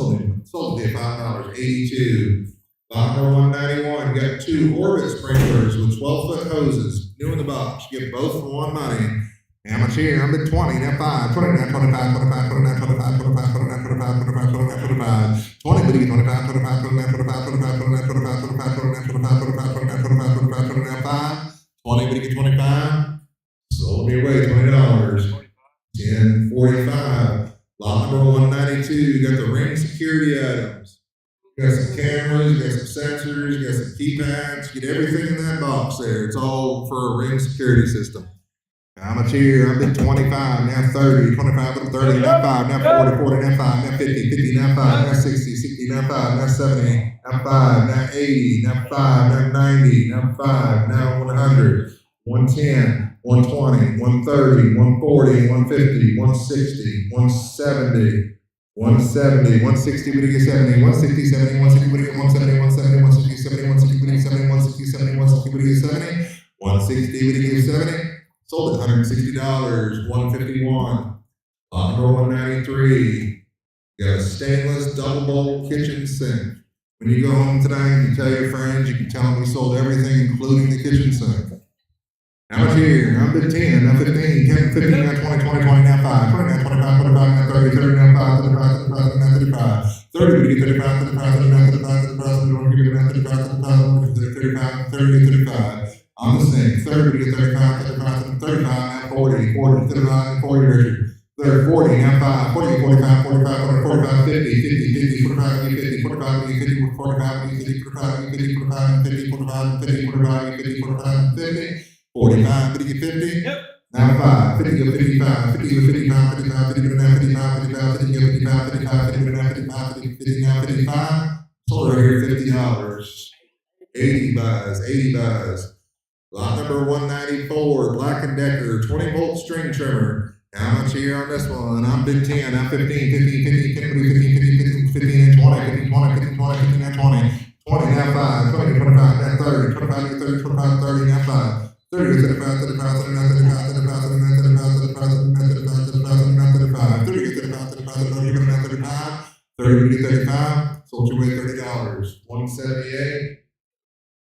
sold it $5, 82. Lot number 191, got 2 Orbit sprinklers with 12-foot hoses. New in the box. You get both for one money. How much here? I'm at 20, now 5, 20, now 25, 25, 20, now 25, 25, 20, now 25, 25, 20, now 25, 20, but you get 25, 25, 20, now 25, 25, 20, now 25, 25, 20, now 25, 25, 20, now 25, 25, 20, now 5, 20, but you get 25, sold me away $20, 1045. Lot number 192, you got the ring security items. You got some cameras, you got some sensors, you got some keypads, you get everything in that box there. It's all for a ring security system. How much here? I've been 25, now 30, 25, 30, now 5, now 40, 40, now 5, now 50, 50, now 5, now 60, 60, now 5, now 70, now 5, now 80, now 5, now 90, now 5, now 100, 110, 120, 130, 140, 150, 160, 170, 170, 160, we get 70, 160, 70, 160, we get 170, 170, 160, 70, 160, we get 70, 160, 70, 160, we get 70, 160, we get 70. Sold at $160, 151. Lot number 193. You got a stainless double bowl kitchen sink. When you go home tonight and you tell your friends, you can tell them we sold everything, including the kitchen sink. How much here? I'm at 10, now 15, 10, 15, now 20, 20, 20, now 5, 20, now 25, 25, now 30, 30, now 5, 35, 35, now 35, 30, we get 35, 35, 30, now 35, 35, 35, 35, 35, 30, 35. On the sink, 30, we get 35, 35, 35, now 40, 40, 39, 40, Richard. 30, 40, now 5, 40, 45, 45, 45, 50, 50, 50, 45, 50, 45, 50, 45, 50, 45, 50, 45, 50, 45, 50, 45, 50, 45, 50, 45, 50, 50. Yep. Now 5, 50 go 55, 50 go 55, 55, 50 go now 55, 55, 50 go 55, 55, 50 go now 55, 50, 50 now 55. Sold right here $50. 80 buys, 80 buys. Lot number 194, Black & Decker, 20-volt string trimmer. How much here on this one? I'm bid 10, I'm 15, 15, 15, 15, 15, 15, 15, and 20, 15, 20, 15, 20, 15, and 20, 20, now 5, 20, 25, now 30, 25, 30, 25, 30, now 5, 30, 35, 35, 39, 35, 35, 39, 35, 35, 39, 35, 35, 35, 30, 35, 35, 35, 35, 30, 35, sold your way $30, 178,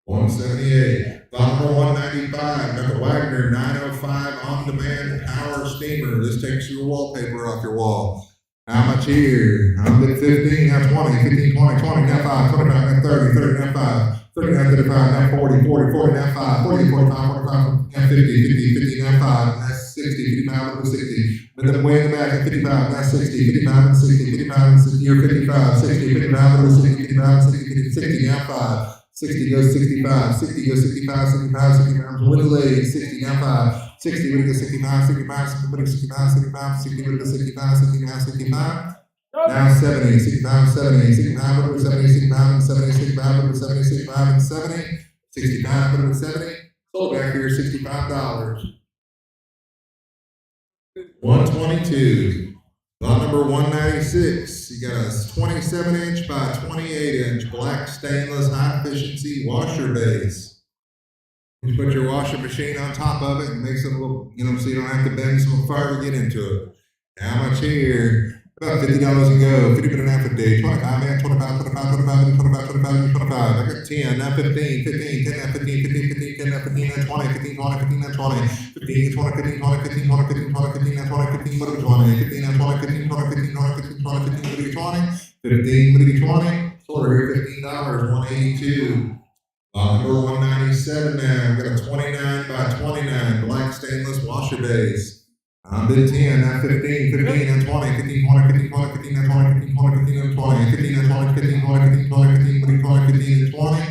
178. Lot number 195, got the Wagner 905 on-demand power steamer. This takes your wallpaper off your wall. How much here? I'm at 15, now 20, 15, 20, 20, now 5, 25, now 30, 30, now 5, 30, now 35, now 40, 40, 40, now 5, 40, 45, 45, now 50, 50, 50, now 5, now 60, 55, now 60. But then way in the back at 55, now 60, 55, and 60, 55, and 60, you're 55, 60, 55, and 60, 55, 60, 60, now 5. 60 goes 65, 60 goes 65, 65, 65, with the lady, 60, now 5, 60, what do you get? 65, 65, 65, 65, 60, what do you get? 65, 69, 65. Now 70, 65, 70, 65, what do you get? 70, 65, and 70, 65, what do you get? 70, 65, and 70, 65, what do you get? 70. Sold back here, $65. 122. Lot number 196. You got a 27-inch by 28-inch black stainless high efficiency washer base. You put your washing machine on top of it and makes it a little, so you don't have to bend some fire to get into it. How much here? About $50 a go. 50 minute half a day. 25, man. 25, 25, 25, 25, 25, 25. I got 10, now 15, 15, 10, now 15, 15, 15, 10, now 15, now 20, 15, 20, 15, now 20, 15, 20, 15, 20, 15, 20, 15, 20, 15, now 20, 15, what are we 20, 15, now 20, 15, 20, 15, 20, 15, 20, 15, what are you 20, 15, what are you 20, sold here $15, 182. Number 197 now, got a 29 by 29 black stainless washer base. I'm bid 10, now 15, 15, and 20, 15, 20, 15, 20, 15, and 20, 15, 20, 15, and 20, 15, and 20, 15, 20, 15, 20, 15, 20, 15, and 20.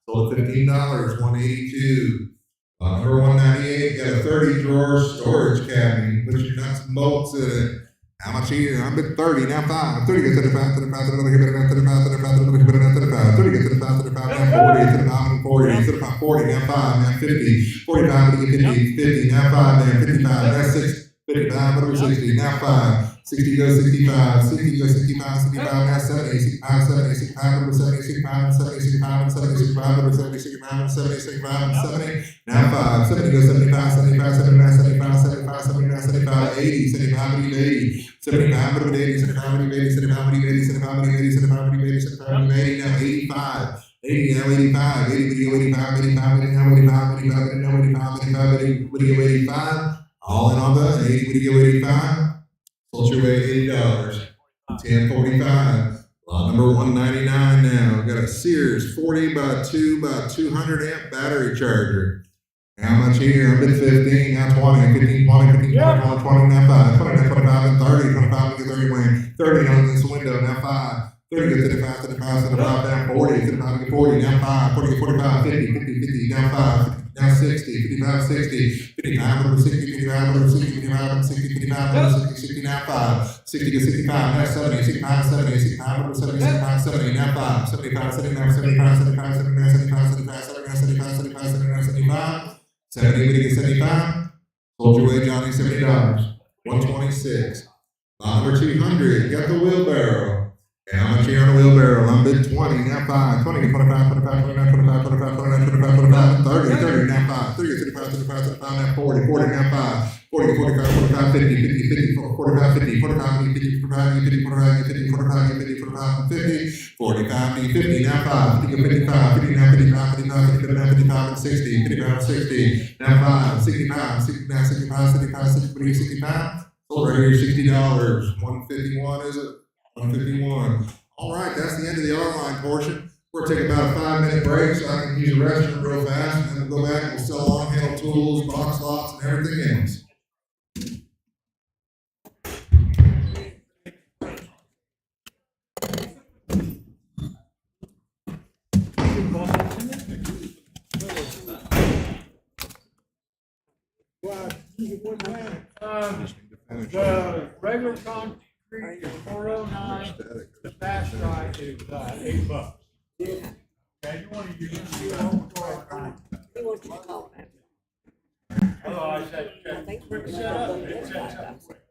Sold at $15, 182. Number 198, got a 30 drawer storage cabinet. Put your nuts and bolts in it. How much here? I'm bid 30, now 5. 30 gets 35, 35, 35, 35, 35, 35, 30 gets 35, 35, now 40, 35, 40, 35, 40, now 5, now 50, 45, 50, 50, now 5, now 55, now 6. 55, what are we 60? Now 5. 60 goes 65. 60 goes 65. 65 now 70. 65, 70. 65, what are we 70? 65, 70. 65, 70. 65, what are we 70? 65, 70. 65, 70. Now 5. 70 goes 75. 75, 79, 75, 75, 79, 75, 80. 75, what are you 80? 75, what are we 80? 75, what are you 80? 75, what are you 80? 75, what are you 80? 75, what are you 80? 75, what are you 80? Now 85. 80 now 85. 80 video 85. 85, 80 now 85. 85, 80 now 85. 85, 80 video 85. All in all done, 80, what do you go 85? Sold your way $80. 1045. Lot number 199 now. Got a Sears 40 by 2 by 200 amp battery charger. How much here? I'm bid 15, now 20, 15, 20, 15, 20, 20, now 5, 20, now 25, and 30, 25, get 30 wing, 30 on this window, now 5, 30 get 35, 35, 35, down 40, 35 get 40, now 5, 40 get 45, 50, 50, 50, now 5, now 60, 55, 60, 55, over 60, 55, over 60, 55, over 60, 55, over 60, 60, now 5, 60 to 65, now 70, 65, 70, 65, over 70, 65, 70, now 5, 75, 79, 75, 75, 79, 75, 75, 79, 75, 75, 79, 75, 70, we get 75, sold your way, Johnny, $70, 126. Number 200, got the wheelbarrow. How much here on the wheelbarrow? I'm bid 20, now 5, 20, 25, 25, 29, 25, 25, 29, 25, 25, 30, 30, now 5, 30, 35, 35, 35, now 40, 40, now 5, 40, 45, 45, 50, 50, 50, 45, 50, 45, 50, 45, 50, 45, 50, 45, 50, 45, 50, 45, 50, now 5, 50, 55, 50, now 55, 55, 50, now 55, and 60, 55, 60, now 5, 65, 60, now 65, 65, 60, 65, sold right here, $60, 151, is it? 151. All right, that's the end of the online portion. We're going to take about a 5-minute break so I can use the restroom real fast, and then we'll go back and we'll sell long handle tools, box locks, and everything else. The regular concrete is $409. The fast ride is $8. Okay, you want to use it all for He wants you to call him. otherwise that quick setup, it sets up quick.